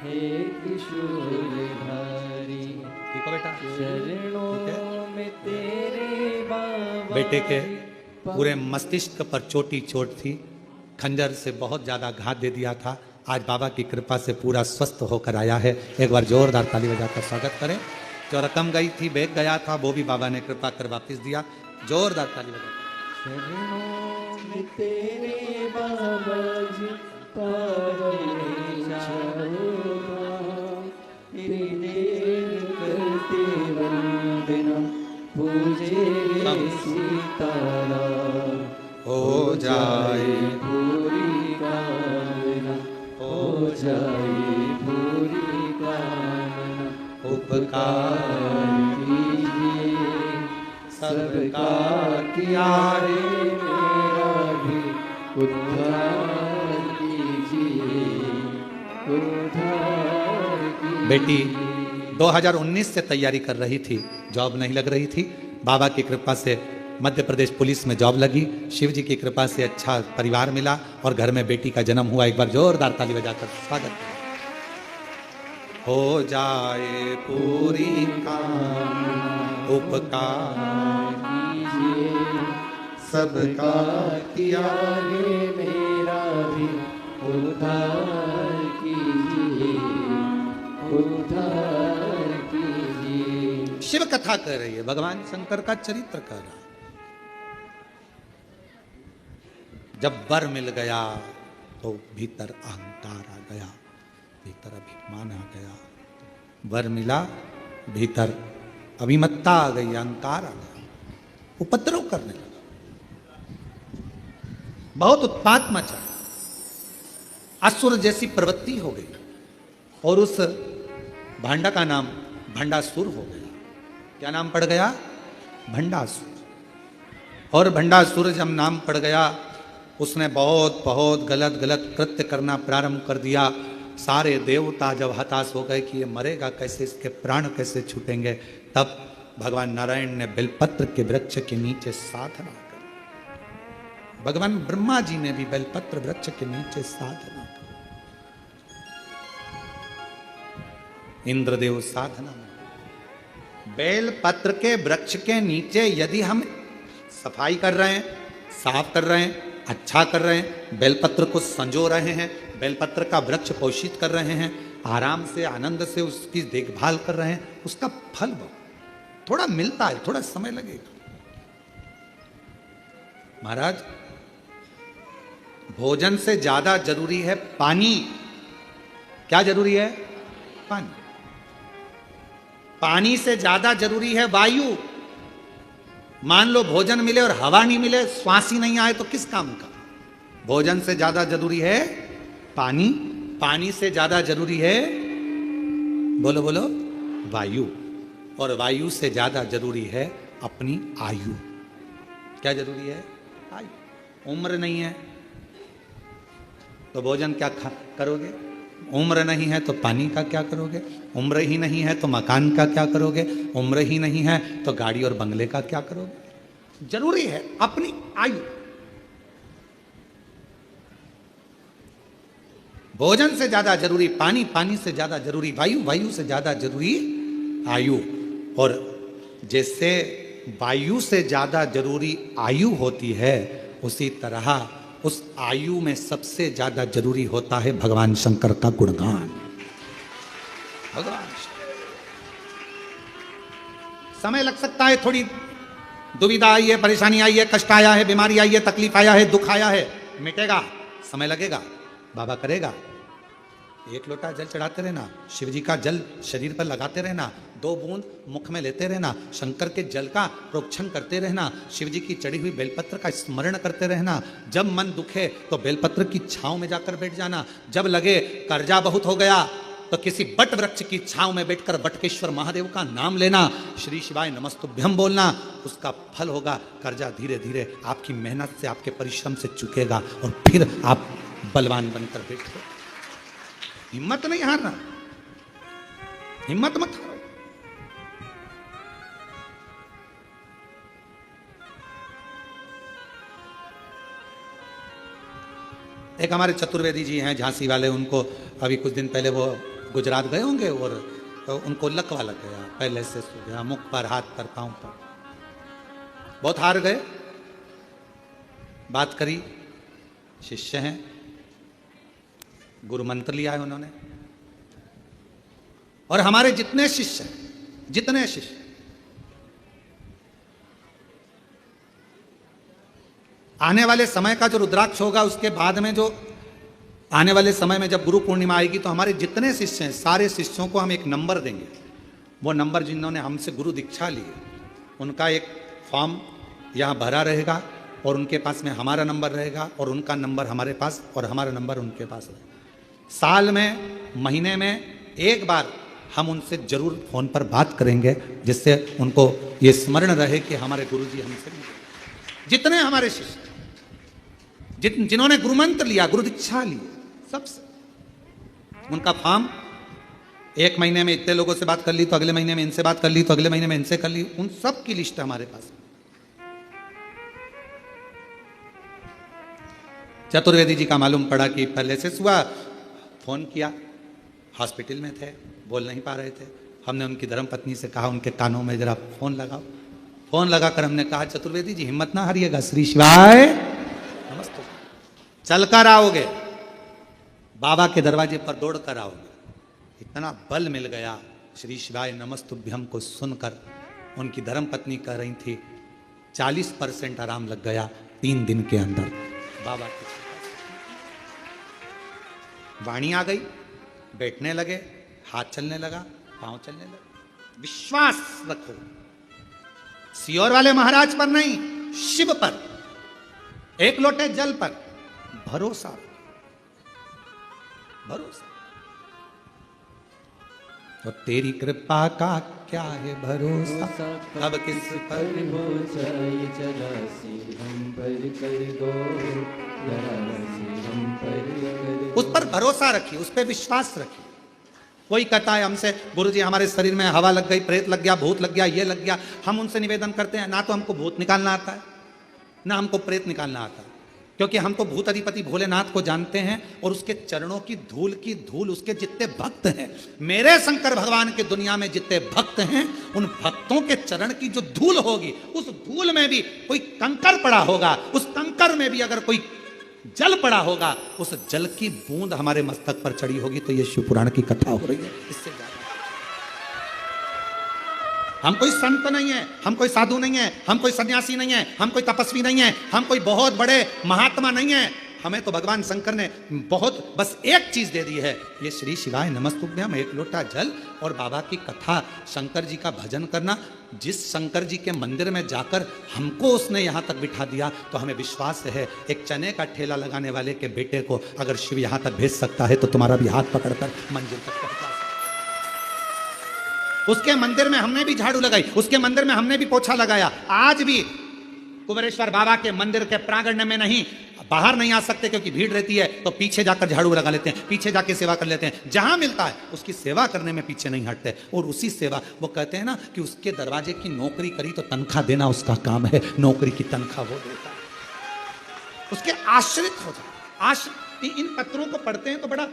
हे त्रिशूलधारी। ठीक हो बेटा? चरणों में तेरे बाबा बेटे के पूरे मस्तिष्क पर चोटी चोट थी, खंजर से बहुत ज्यादा घात दे दिया था। आज बाबा की कृपा से पूरा स्वस्थ होकर आया है। एक बार जोरदार ताली बजाकर स्वागत करें। जो रकम गई थी, बैग गया था, वो भी बाबा ने कृपा कर वापस दिया। जोरदार ताली बजाकर। चरणों में तेरे बाबा जी करते वंदना पूजे सीताराम। हो जाए पूरी कामना, हो जाए पूरी कामना। उपकार कीजिए सबका किया रे मेरा भी उद्धार कीजिए, उद्धार कीजिए। बेटी 2019 से तैयारी कर रही थी, जॉब नहीं लग रही थी। बाबा की कृपा से मध्य प्रदेश पुलिस में जॉब लगी। शिव जी की कृपा से अच्छा परिवार मिला और घर में बेटी का जन्म हुआ। एक बार जोरदार ताली बजाकर स्वागत। हो जाए पूरी कामना, उपकार कीजिए सबका किया रे मेरा भी उद्धार कीजिए, उद्धार कीजिए। शिव कथा कर रही है, भगवान शंकर का चरित्र कर रहा है। जब वर मिल गया तो भीतर अहंकार आ गया, भीतर अभिमान आ गया। वर मिला, भीतर अभिमत्ता आ गई, अहंकार आ गया, उपद्रव करने लगा, बहुत उत्पात मचा, असुर जैसी प्रवृत्ति हो गई और उस भांडा का नाम भंडासुर हो गया। क्या नाम पड़ गया? भंडासुर। और भंडासुर जब नाम पड़ गया, उसने बहुत बहुत गलत गलत कृत्य करना प्रारंभ कर दिया। सारे देवता जब हताश हो गए कि ये मरेगा कैसे, इसके प्राण कैसे छूटेंगे, तब भगवान नारायण ने बेलपत्र के वृक्ष के नीचे साधना कर। भगवान ब्रह्मा जी ने भी बेलपत्र वृक्ष के नीचे साधना कर। इंद्रदेव साधना में बेलपत्र के वृक्ष के नीचे यदि हम सफाई कर रहे हैं, साफ कर रहे हैं, अच्छा कर रहे हैं, बेलपत्र को संजो रहे हैं, बेलपत्र का वृक्ष पोषित कर रहे हैं, आराम से आनंद से उसकी देखभाल कर रहे हैं, उसका फल थोड़ा मिलता है, थोड़ा समय लगेगा। महाराज, भोजन से ज्यादा जरूरी है पानी। क्या जरूरी है? पानी। पानी से ज्यादा जरूरी है वायु। मान लो भोजन मिले और हवा नहीं मिले, श्वास ही नहीं आए तो किस काम का? भोजन से ज्यादा जरूरी है पानी, पानी से ज्यादा जरूरी है, बोलो बोलो, वायु। और वायु से ज्यादा जरूरी है अपनी आयु। क्या जरूरी है? आयु। उम्र नहीं है तो भोजन क्या करोगे? उम्र नहीं है तो पानी का क्या करोगे? उम्र ही नहीं है तो मकान का क्या करोगे? उम्र ही नहीं है तो गाड़ी और बंगले का क्या करोगे? जरूरी है अपनी आयु। भोजन से ज्यादा जरूरी पानी, पानी से ज्यादा जरूरी वायु, वायु से ज्यादा जरूरी आयु। और जैसे वायु से ज्यादा जरूरी आयु होती है, उसी तरह उस आयु में सबसे ज्यादा जरूरी होता है भगवान शंकर का गुणगान। भगवान समय लग सकता है, थोड़ी दुविधा आई है, परेशानी आई है, कष्ट आया है, बीमारी आई है, तकलीफ आया है, दुख आया है, मिटेगा, समय लगेगा, बाबा करेगा। एक लोटा जल चढ़ाते रहना, शिव जी का जल शरीर पर लगाते रहना, 2 बूंद मुख में लेते रहना, शंकर के जल का प्रोक्षण करते रहना, शिव जी की चढ़ी हुई बेलपत्र का स्मरण करते रहना। जब मन दुखे तो बेलपत्र की छांव में जाकर बैठ जाना। जब लगे कर्जा बहुत हो गया तो किसी बट वृक्ष की छांव में बैठकर बटकेश्वर महादेव का नाम लेना, श्री शिवाय नमस्तुभ्यम बोलना, उसका फल होगा। कर्जा धीरे धीरे आपकी मेहनत से, आपके परिश्रम से चुकेगा और फिर आप बलवान बनकर बैठो। हिम्मत नहीं हारना, हिम्मत मत हारो। एक हमारे चतुर्वेदी जी हैं झांसी वाले, उनको अभी कुछ दिन पहले वो गुजरात गए होंगे और उनको लकवा लग गया, पहले से सो गया, मुख पर, हाथ पर, पांव पर, बहुत हार गए। बात करी, शिष्य हैं, गुरु मंत्र लिया है उन्होंने। और हमारे जितने शिष्य हैं, जितने शिष्य, आने वाले समय का जो रुद्राक्ष होगा, उसके बाद में जो आने वाले समय में जब गुरु पूर्णिमा आएगी, तो हमारे जितने शिष्य हैं, सारे शिष्यों को हम एक नंबर देंगे। वो नंबर जिन्होंने हमसे गुरु दीक्षा ली है, उनका एक फॉर्म यहाँ भरा रहेगा और उनके पास में हमारा नंबर रहेगा और उनका नंबर हमारे पास और हमारा नंबर उनके पास रहेगा। साल में, महीने में एक बार हम उनसे जरूर फोन पर बात करेंगे, जिससे उनको ये स्मरण रहे कि हमारे गुरुजी हमसे मिले। जितने हमारे शिष्य, जिन्होंने गुरु मंत्र लिया, गुरु दीक्षा ली, सबसे उनका फॉर्म, एक महीने में इतने लोगों से बात कर ली, तो अगले महीने में इनसे बात कर ली, तो अगले महीने में इनसे कर ली, उन सब की लिस्ट हमारे पास। चतुर्वेदी जी का मालूम पड़ा कि पहले से सुबह फोन किया, हॉस्पिटल में थे, बोल नहीं पा रहे थे। हमने उनकी धर्मपत्नी से कहा उनके कानों में जरा फोन लगाओ। फोन लगाकर हमने कहा, चतुर्वेदी जी हिम्मत ना हारिएगा, श्री शिवाय नमस्ते, चल कर आओगे, बाबा के दरवाजे पर दौड़ कर आओगे। इतना बल मिल गया श्री शिवाय नमस्तुभ्यम को सुनकर। उनकी धर्मपत्नी कह रही थी 40% आराम लग गया 3 दिन के अंदर। बाबा की वाणी आ गई, बैठने लगे, हाथ चलने लगा, पांव चलने लगे। विश्वास रखो, सियोर वाले महाराज पर नहीं, शिव पर, एक लोटे जल पर भरोसा, भरोसा। और तेरी कृपा का क्या है भरोसा, अब किस पर हो जाए, जरा सी हम पर कर दो, जरा सी हम पर कर दो। उस पर भरोसा रखिए, उस पर विश्वास रखिए। कोई कहता है हमसे, गुरुजी हमारे शरीर में हवा लग गई, प्रेत लग गया, भूत लग गया, ये लग गया। हम उनसे निवेदन करते हैं, ना तो हमको भूत निकालना आता है, ना हमको प्रेत निकालना आता है, क्योंकि हम तो भूत अधिपति भोलेनाथ को जानते हैं और उसके चरणों की धूल उसके जितने भक्त हैं, मेरे शंकर भगवान के दुनिया में जितने भक्त हैं, उन भक्तों के चरण की जो धूल होगी, उस धूल में भी कोई कंकर पड़ा होगा, उस कंकर में भी अगर कोई जल पड़ा होगा, उस जल की बूंद हमारे मस्तक पर चढ़ी होगी, तो ये शिव पुराण की कथा हो रही है। इससे ज्यादा हम कोई संत नहीं है, हम कोई साधु नहीं है, हम कोई सन्यासी नहीं है, हम कोई तपस्वी नहीं है, हम कोई बहुत बड़े महात्मा नहीं है। हमें तो भगवान शंकर ने बहुत बस एक चीज दे दी है, ये श्री शिवाय नमस्तुभ्यम, एक लोटा जल और बाबा की कथा, शंकर जी का भजन करना। जिस शंकर जी के मंदिर में जाकर हमको उसने यहाँ तक बिठा दिया, तो हमें विश्वास है एक चने का ठेला लगाने वाले के बेटे को अगर शिव यहाँ तक भेज सकता है, तो तुम्हारा भी हाथ पकड़कर मंजिल तक पहुंचा। उसके मंदिर में हमने भी झाड़ू लगाई, उसके मंदिर में हमने भी पोछा लगाया। आज भी कुबेरेश्वर बाबा के मंदिर के प्रांगण में नहीं, बाहर नहीं आ सकते क्योंकि भीड़ रहती है, तो पीछे जाकर झाड़ू लगा लेते हैं, पीछे जाके सेवा कर लेते हैं। जहां मिलता है उसकी सेवा करने में पीछे नहीं हटते। और उसी सेवा, वो कहते हैं ना कि उसके दरवाजे की नौकरी करी तो तनख्वाह देना उसका काम है, नौकरी की तनख्वाह वो देता है। उसके आश्रित हो जाए। इन पत्रों को पढ़ते हैं तो बड़ा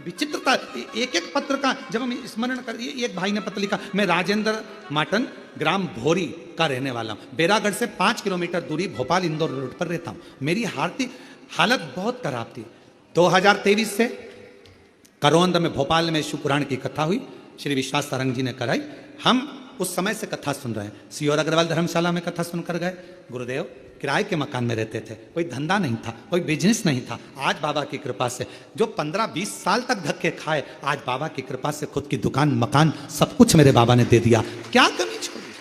विचित्रता, एक एक पत्र का जब हम स्मरण कर, एक भाई ने पत्र लिखा, मैं राजेंद्र माटन, ग्राम भोरी का रहने वाला हूँ, बेरागढ़ से 5 किलोमीटर दूरी भोपाल इंदौर रोड पर रहता हूँ। मेरी हालत बहुत खराब थी। 2023 से करौंद में भोपाल में शिव पुराण की कथा हुई, श्री विश्वास सारंग जी ने कराई। हम उस समय से कथा सुन रहे हैं, सियोर अग्रवाल धर्मशाला में कथा सुनकर गए। गुरुदेव किराए के मकान में रहते थे, कोई धंधा नहीं था, कोई बिजनेस नहीं था। आज बाबा की कृपा से जो 15-20 साल तक धक्के खाए, आज बाबा की कृपा से खुद की दुकान, मकान, सब कुछ मेरे बाबा ने दे दिया। क्या कमी छोड़ी,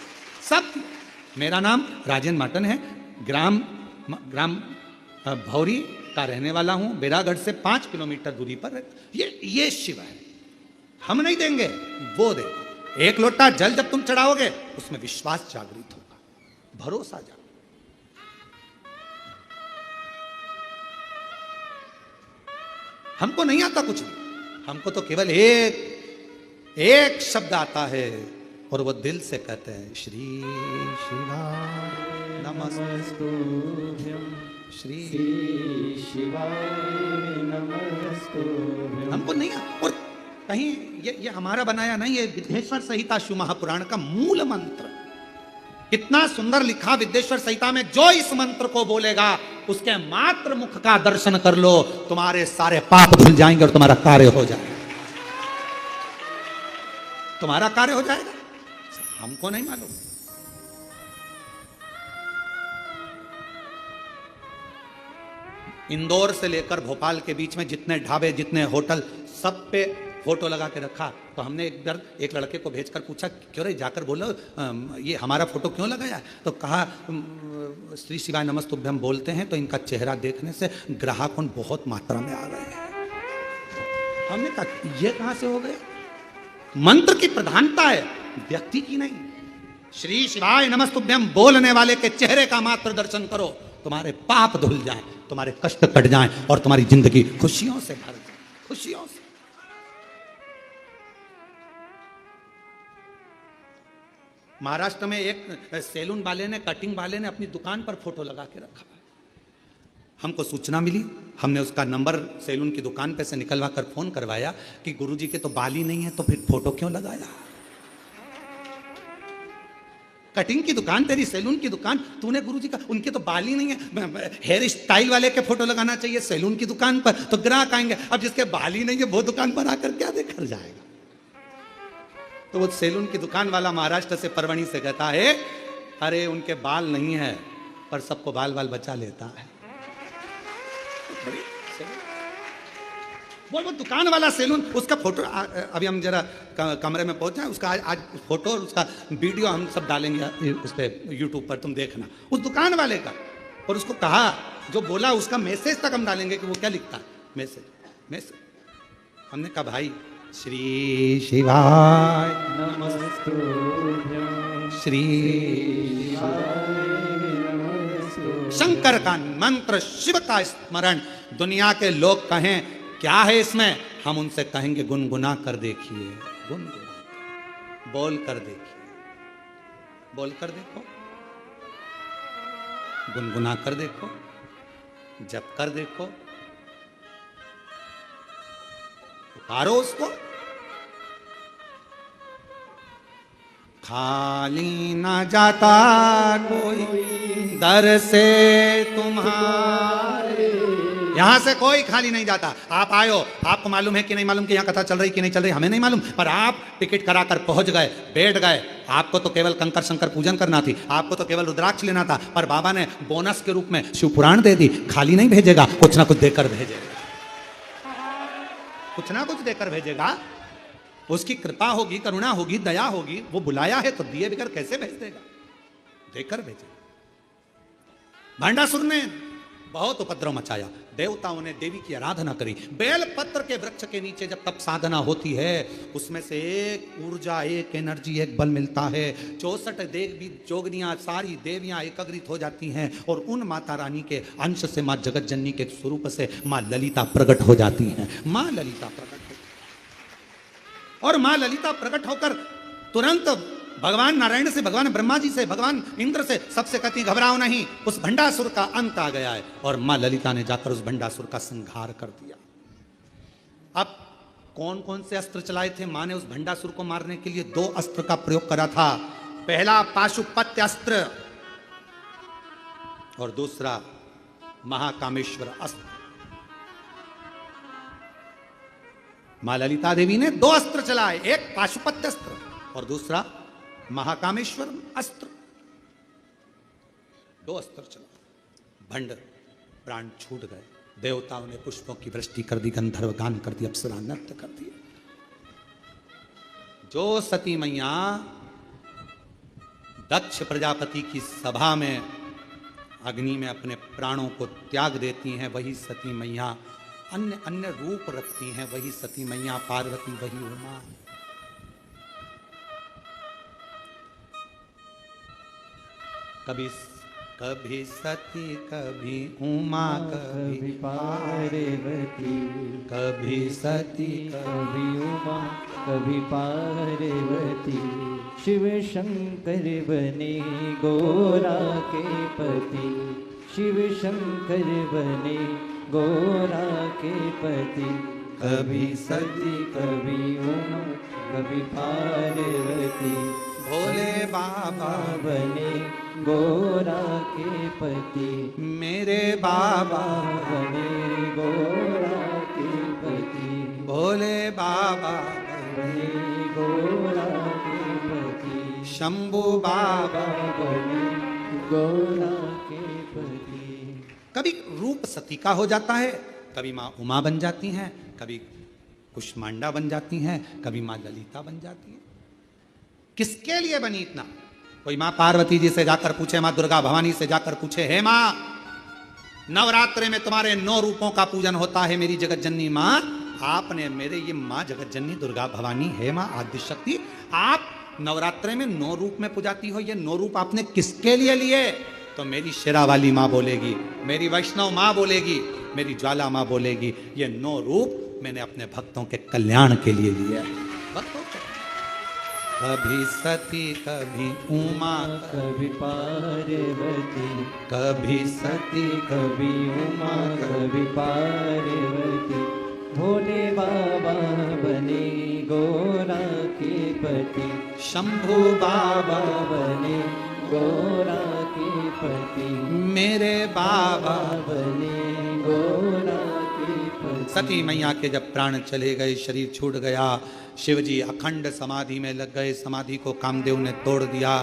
सब। मेरा नाम राजेंद्र माटन है, ग्राम भौरी का रहने वाला हूँ, बेरागढ़ से 5 किलोमीटर दूरी पर। ये शिव है, हम नहीं देंगे, वो देगा। एक लोटा जल जब तुम चढ़ाओगे, उसमें विश्वास जागृत होगा, भरोसा जागृत। हमको नहीं आता कुछ भी, हमको तो केवल एक शब्द आता है और वो दिल से कहते हैं, श्री शिवाय नमस्तुभ्यम। श्री शिवाय नमस्तुभ्यं। हमको नहीं, और कहीं ये हमारा बनाया नहीं, ये विद्येश्वर संहिता शिव महापुराण का मूल मंत्र। कितना सुंदर लिखा विद्येश्वर संहिता में, जो इस मंत्र को बोलेगा उसके मात्र मुख का दर्शन कर लो, तुम्हारे सारे पाप धुल जाएंगे और तुम्हारा कार्य हो जाएगा। तुम्हारा कार्य हो जाएगा, हमको नहीं मालूम। इंदौर से लेकर भोपाल के बीच में जितने ढाबे, जितने होटल, सब पे फोटो लगा के रखा। तो हमने एक लड़के को भेजकर पूछा, क्यों रे, जाकर बोलो ये हमारा फोटो क्यों लगाया? तो कहा श्री शिवाय नमस्तुभ्यं बोलते हैं तो इनका चेहरा देखने से ग्राहक बहुत मात्रा में आ गए हैं। हमने कहा ये कहां से हो गए? मंत्र की प्रधानता है, व्यक्ति की नहीं। श्री शिवाय नमस्तुभ्यं बोलने वाले के चेहरे का मात्र दर्शन करो, तुम्हारे पाप धुल जाएं, तुम्हारे कष्ट कट जाएं और तुम्हारी जिंदगी खुशियों से भर जाए, खुशियों से। महाराष्ट्र में एक सैलून वाले ने, कटिंग वाले ने अपनी दुकान पर फोटो लगा के रखा। हमको सूचना मिली, हमने उसका नंबर सैलून की दुकान पे से निकलवा कर फोन करवाया कि गुरुजी के तो बाल ही नहीं है, तो फिर फोटो क्यों लगाया? कटिंग की दुकान तेरी, सैलून की दुकान, तूने गुरुजी का, उनके तो बाल ही नहीं है, हेयर स्टाइल वाले के फोटो लगाना चाहिए सैलून की दुकान पर, तो ग्राहक आएंगे। अब जिसके बाल ही नहीं है वो दुकान पर आकर क्या देखकर जाएगा? तो वो सैलून की दुकान वाला महाराष्ट्र से, परवणी से कहता है, अरे उनके बाल नहीं है पर सबको बाल बाल बचा लेता है। वो दुकान वाला सैलून, उसका फोटो अभी हम जरा कमरे में पहुंचे, उसका आज फोटो और उसका वीडियो हम सब डालेंगे उस पर, यूट्यूब पर, तुम देखना उस दुकान वाले का। और उसको कहा, जो बोला उसका मैसेज तक हम डालेंगे कि वो क्या लिखता है, मैसेज। हमने कहा भाई, श्री शिवाय नमस्तुभ्यं, श्री शंकर का मंत्र, शिव का स्मरण। दुनिया के लोग कहें क्या है इसमें, हम उनसे कहेंगे गुनगुना कर देखिए, गुनगुना बोल कर देखिए, बोल कर देखो, गुनगुना कर देखो, जप कर देखो, पुकारो उसको। खाली ना जाता कोई दर से तुम्हारे, यहां से कोई खाली नहीं जाता। आप आयो, आपको मालूम है कि नहीं मालूम कि यहां कथा चल रही कि नहीं चल रही, हमें नहीं मालूम, पर आप टिकट कराकर पहुंच गए, बैठ गए। आपको तो केवल कंकर शंकर पूजन करना थी, आपको तो केवल रुद्राक्ष लेना था, पर बाबा ने बोनस के रूप में शिव पुराण दे दी। खाली नहीं भेजेगा, कुछ ना कुछ देकर भेजेगा, कुछ ना कुछ देकर भेजेगा। उसकी कृपा होगी, करुणा होगी, दया होगी। वो बुलाया है तो दिए बगैर कैसे भेज देगा? देकर भेजेगा। भांडासुर ने बहुत उपद्रव मचाया, देवताओं ने देवी की आराधना करी। बेल पत्र के वृक्ष के नीचे जब तप साधना होती है, उसमें से एक ऊर्जा, एक एनर्जी, एक बल मिलता है। 64 देवी जोगनियां, सारी देवियां एकत्रित हो जाती हैं और उन माता रानी के अंश से, माँ जगत जननी के स्वरूप से माँ ललिता प्रकट हो जाती हैं। माँ ललिता प्रकट हो, और माँ ललिता प्रकट होकर तुरंत भगवान नारायण से, भगवान ब्रह्मा जी से, भगवान इंद्र से, सबसे कहती घबराओ नहीं, उस भंडासुर का अंत आ गया है। और मां ललिता ने जाकर उस भंडासुर का संहार कर दिया। अब कौन कौन से अस्त्र चलाए थे? मां ने उस भंडासुर को मारने के लिए 2 अस्त्र का प्रयोग करा था। पहला पाशुपत्य अस्त्र और दूसरा महाकामेश्वर अस्त्र। मां ललिता देवी ने 2 अस्त्र चलाए, एक पाशुपत्य अस्त्र और दूसरा महाकामेश्वर अस्त्र। 2 अस्त्र चला, भंड प्राण छूट गए। देवताओं ने पुष्पों की वृष्टि कर दी, गंधर्व गान कर दी, अप्सरा नृत्य कर दिए। जो सती मैया दक्ष प्रजापति की सभा में अग्नि में अपने प्राणों को त्याग देती हैं, वही सती मैया अन्य अन्य रूप रखती हैं। वही सती मैया पार्वती, वही उमा। कभी सती, कभी उमा, कभी पार्वती, कभी सती, कभी उमा, कभी पार्वती। शिव शंकर बने गोरा के पति, शिव शंकर बने गौरा के पति, कभी सती कभी उमा कभी पार्वती। भोले बाबा बने गौरा के पति, मेरे बाबा बने गौरा के पति। भोले बाबा बने गौरा के पति, शंभू बाबा बने गौरा के पति। कभी रूप सती का हो जाता है, कभी माँ उमा बन जाती हैं, कभी कुष्मांडा बन जाती हैं, कभी माँ ललिता बन जाती हैं। किसके लिए बनी इतना? कोई माँ पार्वती जी से जाकर पूछे, माँ दुर्गा भवानी से जाकर पूछे, हे माँ नवरात्रे में तुम्हारे 9 रूपों का पूजन होता है मेरी जगत जननी माँ, आपने मेरे ये माँ जगत जननी दुर्गा भवानी है माँ आदि शक्ति, आप नवरात्रे में 9 रूप में पुजाती हो, ये 9 रूप आपने किसके लिए लिए? तो मेरी शेरा वाली माँ बोलेगी, मेरी वैष्णव माँ बोलेगी, मेरी ज्वाला माँ बोलेगी, ये 9 रूप मैंने अपने भक्तों के कल्याण के लिए लिया है। भक्तों के कभी सती कभी उमा कभी पार्वती, कभी सती कभी उमा कभी पार्वती। भोले बाबा बने गौरा के पति, शंभू बाबा बने गौरा के पति। मेरे बाबा बने गौरा के पति। सती मैया के जब प्राण चले गए, शरीर छूट गया, शिवजी अखंड समाधि में लग गए, समाधि को कामदेव ने तोड़ दिया।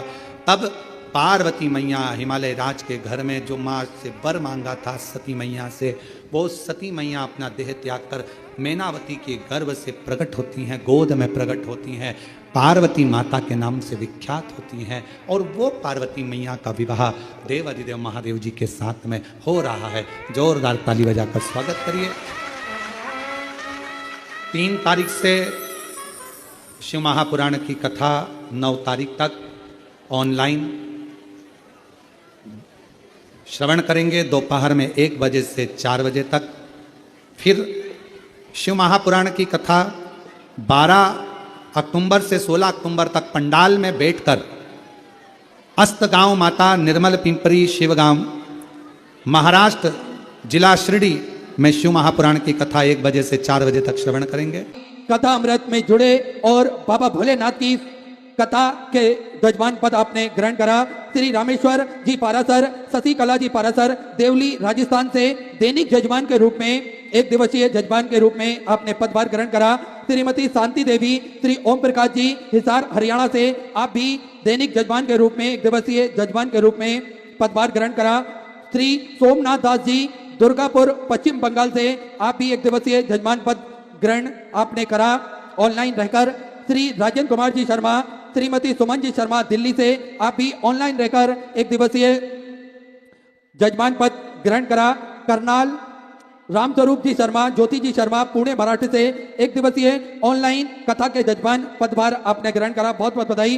तब पार्वती मैया हिमालय राज के घर में जो माँ से वर मांगा था सती मैया से, वो सती मैया अपना देह त्याग कर मैनावती के गर्भ से प्रकट होती हैं, गोद में प्रकट होती हैं, पार्वती माता के नाम से विख्यात होती हैं। और वो पार्वती मैया का विवाह देवाधिदेव महादेव जी के साथ में हो रहा है। जोरदार ताली बजाकर स्वागत करिए। 3 तारीख से शिव महापुराण की कथा 9 तारीख तक ऑनलाइन श्रवण करेंगे, दोपहर में 1 बजे से 4 बजे तक। फिर शिव महापुराण की कथा 12 अक्टूबर से 16 अक्टूबर तक पंडाल में बैठकर अस्तगांव माता निर्मल पिंपरी शिवगांव महाराष्ट्र जिला शिरडी में शिव महापुराण की कथा 1 बजे से 4 बजे तक श्रवण करेंगे। कथा अमृत में जुड़े और बाबा भोलेनाथ की कथा के जजमान पद आपने ग्रहण करा। श्री रामेश्वर जी पारासर, शशि कला जी पारासर, देवली राजस्थान से दैनिक जजमान के रूप में, 1 दिवसीय जजमान के रूप में आपने पदभार ग्रहण करा। श्रीमती शांति देवी, श्री ओम प्रकाश जी हिसार हरियाणा से आप भी दैनिक जजमान के रूप में, 1 दिवसीय जजमान के रूप में पदभार ग्रहण करा। श्री सोमनाथ दास जी दुर्गापुर पश्चिम बंगाल से आप भी 1 दिवसीय जजमान पद ग्रहण आपने करा ऑनलाइन रहकर। श्री राजेंद्र कुमार जी शर्मा, श्रीमती सुमन जी शर्मा दिल्ली से आप भी ऑनलाइन रहकर 1 दिवसीय जजमान पद ग्रहण करा। करनाल रामस्वरूप जी शर्मा, ज्योति जी शर्मा पुणे महाराष्ट्र से 1 दिवसीय ऑनलाइन कथा के जजमान पदभार आपने ग्रहण करा, बहुत बहुत बधाई।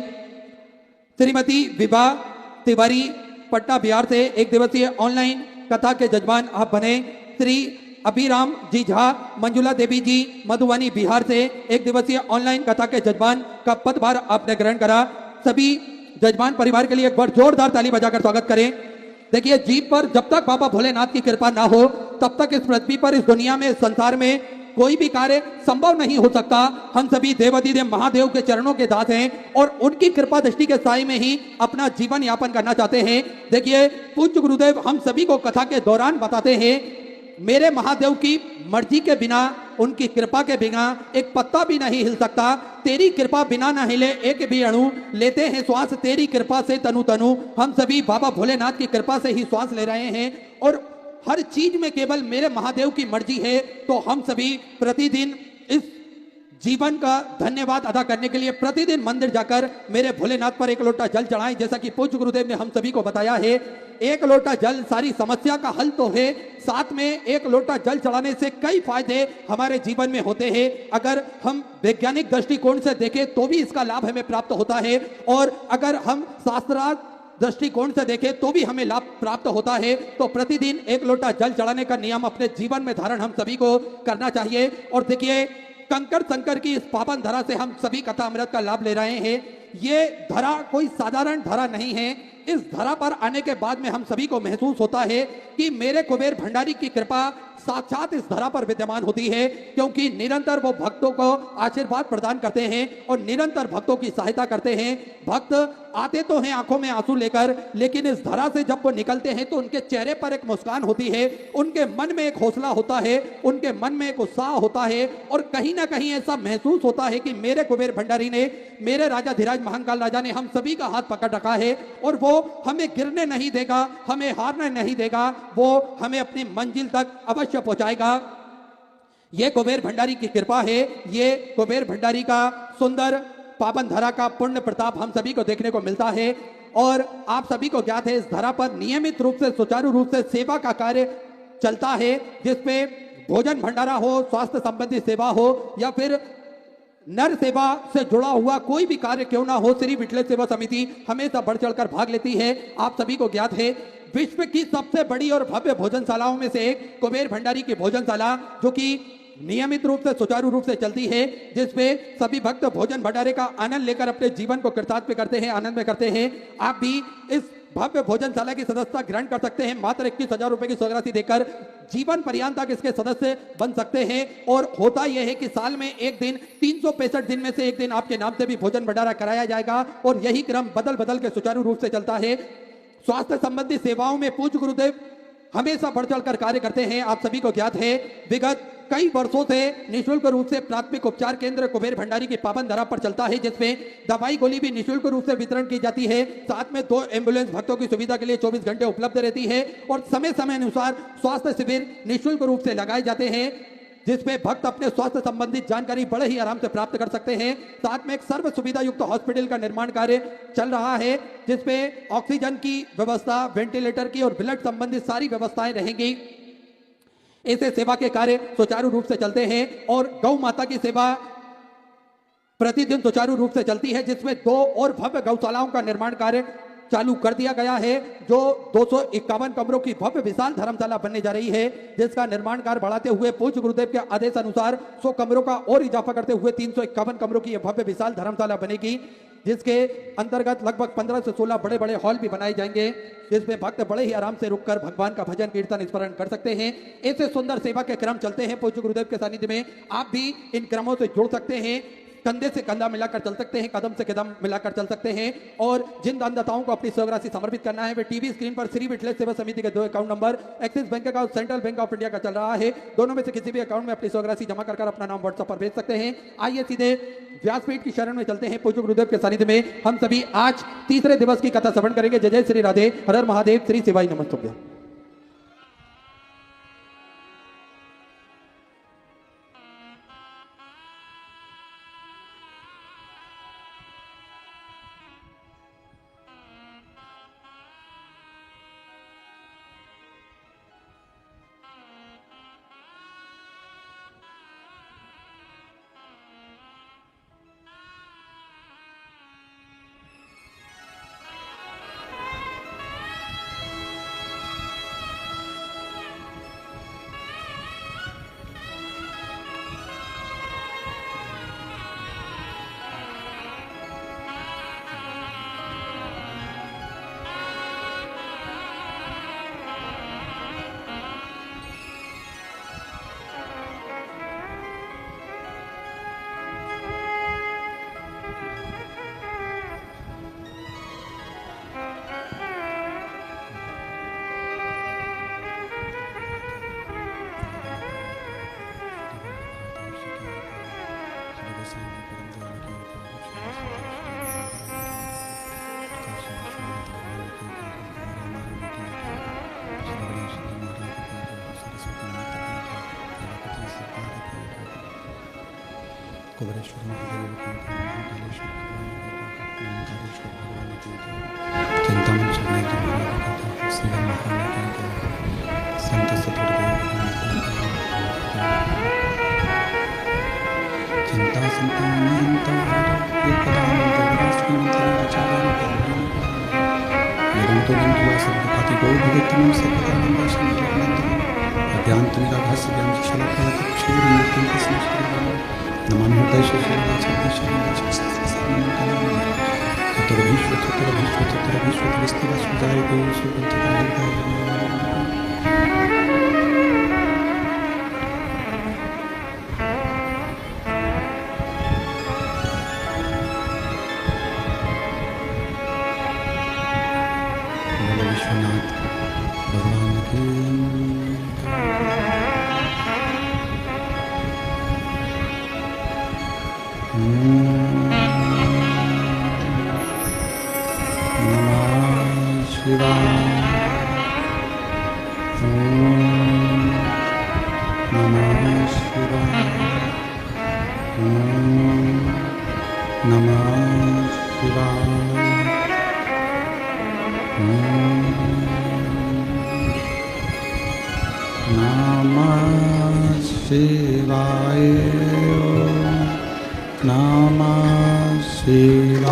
श्रीमती विभा तिवारी पटना बिहार से 1 दिवसीय ऑनलाइन कथा के जजमान आप बने। श्री अभिराम जी झा, मंजुला देवी जी मधुबनी बिहार से 1 दिवसीय ऑनलाइन कथा के जजमान का पदभार आपने ग्रहण करा। सभी जजमान परिवार के लिए एक बार जोरदार ताली बजाकर स्वागत करें। देखिए, जीव पर जब तक बाबा भोलेनाथ की कृपा ना हो तब तक इस पृथ्वी पर, इस दुनिया में, संसार में कोई भी कार्य संभव नहीं हो सकता। हम सभी देवाधिदेव महादेव के चरणों के दास हैं और उनकी कृपा दृष्टि के साय में ही अपना जीवन यापन करना चाहते हैं। देखिए, पूज्य गुरुदेव हम सभी को कथा के दौरान बताते हैं, मेरे महादेव की मर्जी के बिना, उनकी कृपा के बिना एक पत्ता भी नहीं हिल सकता। तेरी कृपा बिना न हिले एक भी अणु, लेते हैं श्वास तेरी कृपा से तनु तनु। हम सभी बाबा भोलेनाथ की कृपा से ही श्वास ले रहे हैं और हर चीज में केवल मेरे महादेव की मर्जी है। तो हम सभी प्रतिदिन इस जीवन का धन्यवाद अदा करने के लिए प्रतिदिन मंदिर जाकर मेरे भोलेनाथ पर 1 लोटा जल चढ़ाएं। जैसा कि पूज्य गुरुदेव ने हम सभी को बताया है, 1 लोटा जल सारी समस्या का हल तो है, साथ में 1 लोटा जल चढ़ाने से कई फायदे हमारे जीवन में होते हैं। अगर हम वैज्ञानिक दृष्टिकोण से देखें तो भी इसका लाभ हमें प्राप्त होता है, और अगर हम शास्त्रार्थ दृष्टिकोण से देखें तो भी हमें लाभ प्राप्त होता है। तो प्रतिदिन 1 लोटा जल चढ़ाने का नियम अपने जीवन में धारण हम सभी को करना चाहिए। और देखिए, कंकर संकर की इस पावन धरा से हम सभी कथा अमृत का लाभ ले रहे हैं। ये धरा कोई साधारण धरा नहीं है। इस धरा पर आने के बाद में हम सभी को महसूस होता है कि मेरे कुबेर भंडारी की कृपा साक्षात इस धरा पर विद्यमान होती है, क्योंकि निरंतर वो भक्तों को आशीर्वाद प्रदान करते हैं और निरंतर भक्तों की सहायता करते हैं। भक्त आते तो हैं आंखों में आंसू लेकर, लेकिन इस धरा से जब वो निकलते हैं तो उनके चेहरे पर एक मुस्कान होती है, उनके मन में एक हौसला होता है, उनके मन में एक उत्साह होता है और कहीं ना कहीं ऐसा महसूस होता है कि मेरे कुबेर भंडारी ने, मेरे राजा धीराज महाकाल राजा ने हम सभी का हाथ पकड़ रखा है और वो हमें गिरने नहीं देगा, हमें हारने नहीं देगा, वो हमें अपनी मंजिल तक अवश्य पहुंचाएगा। ये कुबेर भंडारी की कृपा है, ये कुबेर भंडारी का सुंदर पावन धरा का पुण्य प्रताप हम सभी को देखने को मिलता है। और आप सभी को ज्ञात है इस धरा पर नियमित रूप से सुचारू रूप से सेवा का कार्य चलता है, जिसपे भोजन भंडारा हो, स्वास्थ्य संबंधी सेवा हो या फिर नर सेवा से जुड़ा हुआ कोई भी कार्य क्यों ना हो, श्री विठल सेवा समिति हमेशा बढ़ चढ़कर भाग लेती है। आप सभी को ज्ञात है विश्व की सबसे बड़ी और भव्य भोजनशालाओं में से एक कुबेर भंडारी की भोजनशाला, जो कि नियमित रूप से सुचारू रूप से चलती है, जिसमें सभी भक्त भोजन भंडारे का आनंद लेकर अपने जीवन को कृतार्थ करते हैं, आनंद में करते हैं। आप भी इस भव्य भोजनशाला की सदस्यता ग्रहण कर सकते हैं। मात्र 21,000 रुपए की स्वर्गराशि देकर जीवन पर्यंत तक इसके सदस्य बन सकते हैं। और होता यह है कि साल में एक दिन 365 दिन में से एक दिन आपके नाम से भी भोजन भंडारा कराया जाएगा और यही क्रम बदल बदल के सुचारू रूप से चलता है। स्वास्थ्य संबंधी सेवाओं में पूज्य गुरुदेव हमेशा बढ़ चढ़ कर कार्य करते हैं। आप सभी को ज्ञात है विगत कई वर्षों से निःशुल्क रूप से प्राथमिक उपचार केंद्र कुबेर भंडारी की पावन धरा पर चलता है, जिसमें दवाई गोली भी निःशुल्क रूप से वितरण की जाती है। साथ में 2 एम्बुलेंस भक्तों की सुविधा के लिए 24 घंटे उपलब्ध रहती है और समय समय अनुसार स्वास्थ्य शिविर निःशुल्क रूप से लगाए जाते हैं, जिसमें भक्त अपने स्वास्थ्य संबंधित जानकारी बड़े ही आराम से प्राप्त कर सकते हैं। साथ में एक सर्व सुविधा युक्त हॉस्पिटल का निर्माण कार्य चल रहा है, जिसमें ऑक्सीजन की व्यवस्था, वेंटिलेटर की और ब्लड संबंधित सारी व्यवस्थाएं रहेंगी। ऐसे सेवा के कार्य सुचारू रूप से चलते हैं और गौ माता की सेवा प्रतिदिन सुचारू रूप से चलती है, जिसमें 2 और भव्य गौशालाओं का निर्माण कार्य चालू कर दिया गया है, जो 251 कमरों की भव्य विशाल धर्मशाला बनने जा रही है, जिसका निर्माण कार्य बढ़ाते हुए पूज्य गुरुदेव के आदेश अनुसार 100 कमरों का और इजाफा करते हुए 351 कमरों की यह भव्य विशाल धर्मशाला बनेगी, जिसके अंतर्गत लगभग 15 से 16 बड़े बड़े हॉल भी बनाए जाएंगे, जिसमें भक्त बड़े ही आराम से रुककर भगवान का भजन कीर्तन स्मरण कर सकते हैं। ऐसे सुंदर सेवा के क्रम चलते हैं पूज्य गुरुदेव के सानिध्य में। आप भी इन क्रमों से जुड़ सकते हैं, कंधे से कंधा मिलाकर चल सकते हैं, कदम से कदम मिलाकर चल सकते हैं। और जिन दानदाताओं को अपनी स्वर्गराशि समर्पित करना है वे टीवी स्क्रीन पर श्री विठल सेवा समिति के 2 अकाउंट नंबर एक्सिस बैंक का और सेंट्रल बैंक ऑफ इंडिया का चल रहा है, दोनों में से किसी भी अकाउंट में अपनी स्वर्गराशि जमा कर अपना नाम व्हाट्सएप पर भेज सकते हैं। आइए सीधे व्यासपीठ की शरण में चलते हैं। पूज्य गुरुदेव के सानिध्य में हम सभी आज तीसरे दिवस की कथा श्रवण करेंगे। जय जय श्री राधे, हर हर महादेव, श्री शिवाय नमस्तुभ्यं। कुबरेश्वर महादेव की महाकालेश्वर ओंकारेश्वर भगवान की चिंतामण चढ़ने की महादेव श्री महादेव की संत सतगुरुदेव चिंता नमामि हृदय विश्वनाथ भगवान की नमः शिवाय नमः शिवाय नमः शिवाय नमः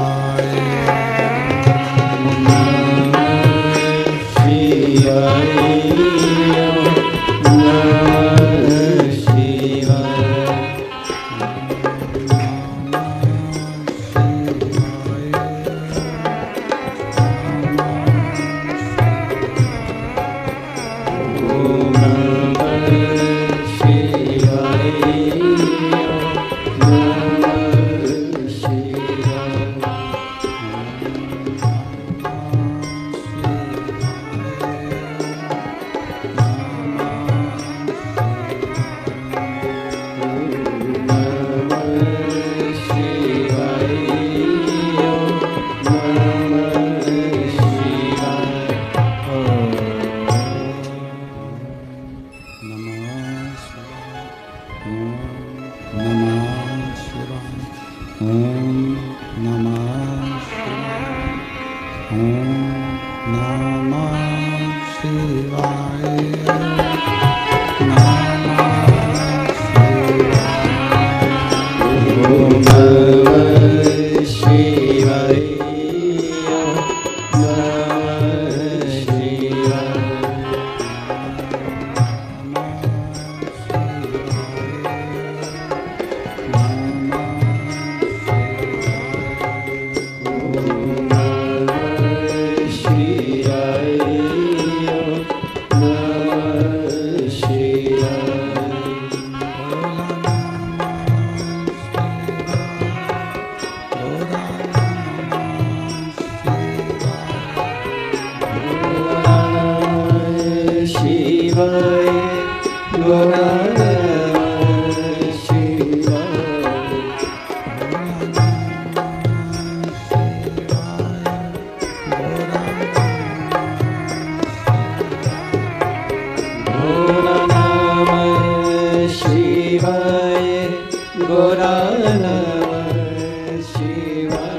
शिवाय नमः शिवाय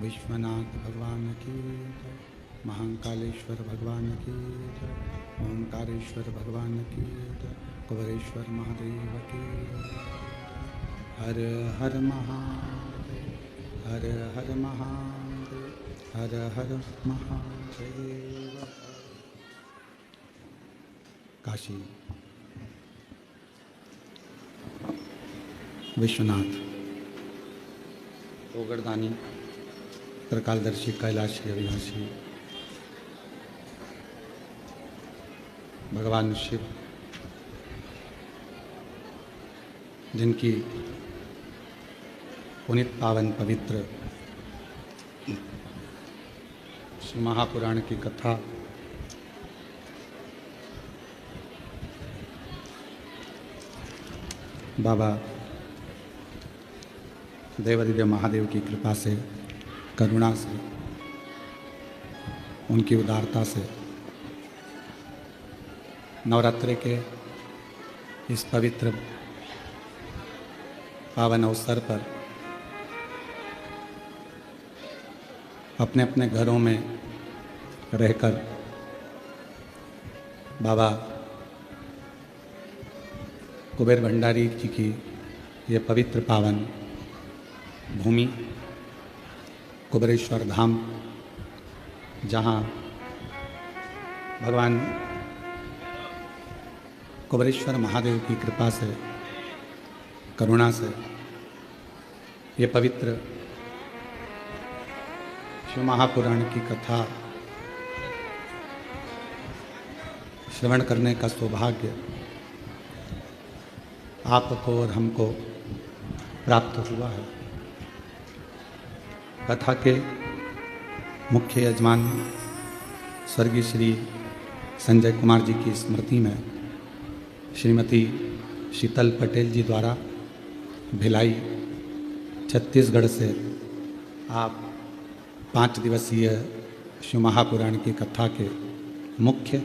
विश्वनाथ भगवान की जय, महाकालेश्वर भगवान की जय, ओंकारेश्वर भगवान की जय, कुबेरेश्वर महादेव की जय। हर हर महादेव, हर हर महादेव, हर हर महादेव। काशी विश्वनाथ ओगरदानी त्रिकालदर्शी कैलाशी अविनाशी भगवान शिव, जिनकी पुनित पावन पवित्र महापुराण की कथा बाबा देवादिदेव महादेव की कृपा से, करुणा से, उनकी उदारता से नवरात्रि के इस पवित्र पावन अवसर पर अपने अपने घरों में रहकर बाबा कुबेर भंडारी जी की ये पवित्र पावन भूमि कुबेरेश्वर धाम, जहाँ भगवान कुबेरेश्वर महादेव की कृपा से, करुणा से ये पवित्र शिव महापुराण की कथा श्रवण करने का सौभाग्य आपको और हमको प्राप्त हुआ है। कथा के मुख्य यजमान स्वर्गीय श्री संजय कुमार जी की स्मृति में श्रीमती शीतल पटेल जी द्वारा भिलाई छत्तीसगढ़ से आप 5 दिवसीय शिव महापुराण की कथा के मुख्य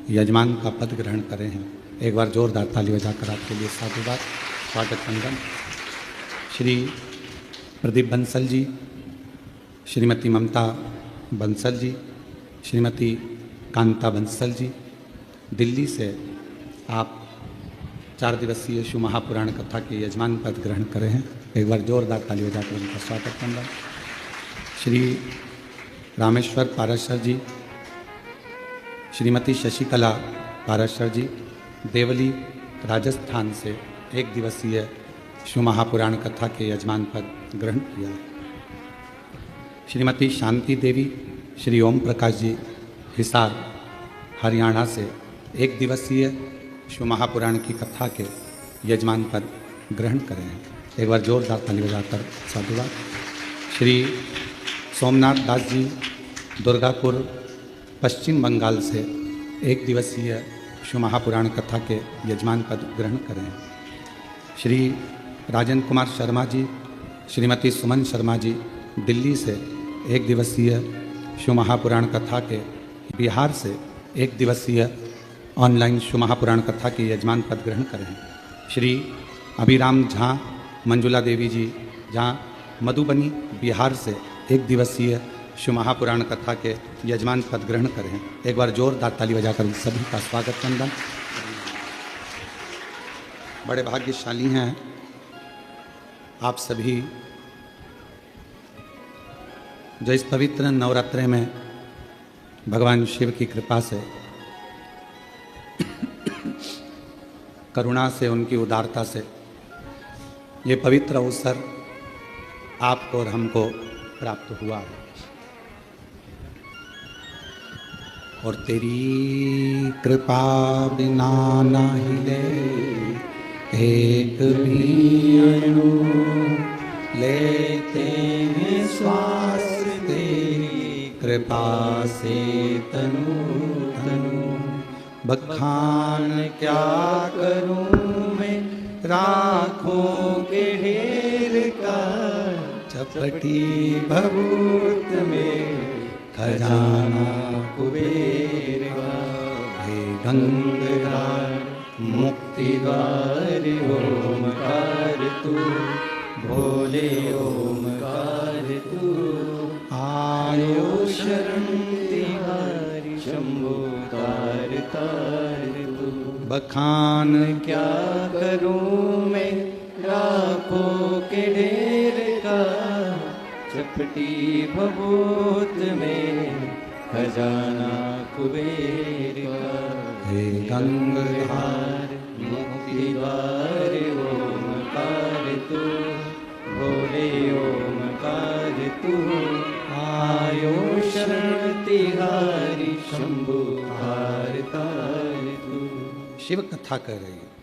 यजमान का पद ग्रहण करे हैं। एक बार जोरदार ताली बजाकर आपके लिए साधुवाद, स्वागत वंदन। श्री प्रदीप बंसल जी, श्रीमती ममता बंसल जी, श्रीमती कांता बंसल जी, दिल्ली से आप 4 दिवसीय शिव महापुराण कथा के यजमान पद ग्रहण करे हैं। एक बार जोरदार ताली बजाकर उनका स्वागत वंदन। श्री रामेश्वर पाराशर जी, श्रीमती शशिकला पाराशर जी, देवली राजस्थान से 1 दिवसीय शिव महापुराण कथा के यजमान पद ग्रहण किया। श्रीमती शांति देवी, श्री ओम प्रकाश जी, हिसार हरियाणा से 1 दिवसीय शिव महापुराण की कथा के यजमान पद ग्रहण करें हैं। एक बार जोरदार ताली बजाकर साधुवाद। श्री सोमनाथ दास जी, दुर्गापुर पश्चिम बंगाल से 1 दिवसीय शिव महापुराण कथा के यजमान पद ग्रहण करें। श्री राजन कुमार शर्मा जी, श्रीमती सुमन शर्मा जी, दिल्ली से 1 दिवसीय शिव महापुराण कथा के, बिहार से 1 दिवसीय ऑनलाइन शिव महापुराण कथा के यजमान पद ग्रहण करें। श्री अभिराम झा, मंजुला देवी जी, जहाँ मधुबनी बिहार से 1 दिवसीय शिव महापुराण कथा के यजमान पद ग्रहण करें। एक बार जोरदार ताली बजाकर सभी का स्वागत वंदन। बड़े भाग्यशाली हैं आप सभी जो इस पवित्र नवरात्रि में भगवान शिव की कृपा से, करुणा से, उनकी उदारता से ये पवित्र अवसर आपको और हमको प्राप्त हुआ है। और तेरी कृपा बिना ना हिले एक भी अणु, लेते हैं श्वास तेरी कृपा से तनु तनु। बखान क्या करूं मैं राखों के ढेर का, चपटी भभूत में खजाना कुबेर का। हे गंगाधार मुक्ति द्वार ओमकार तू, भोले ओमकार तू। आयो शरण तिहारी शंभो तार तार तू। बखान क्या करूं मैं राखों के ढेर का, चपटी भभूत में खजाना कुबेर का। हे गंगाधार मुक्ति द्वार ओमकार तू, भोले ओमकार तू। आयो शरण तिहारी शंभु तार तार तू। शिव कथा कर रही है।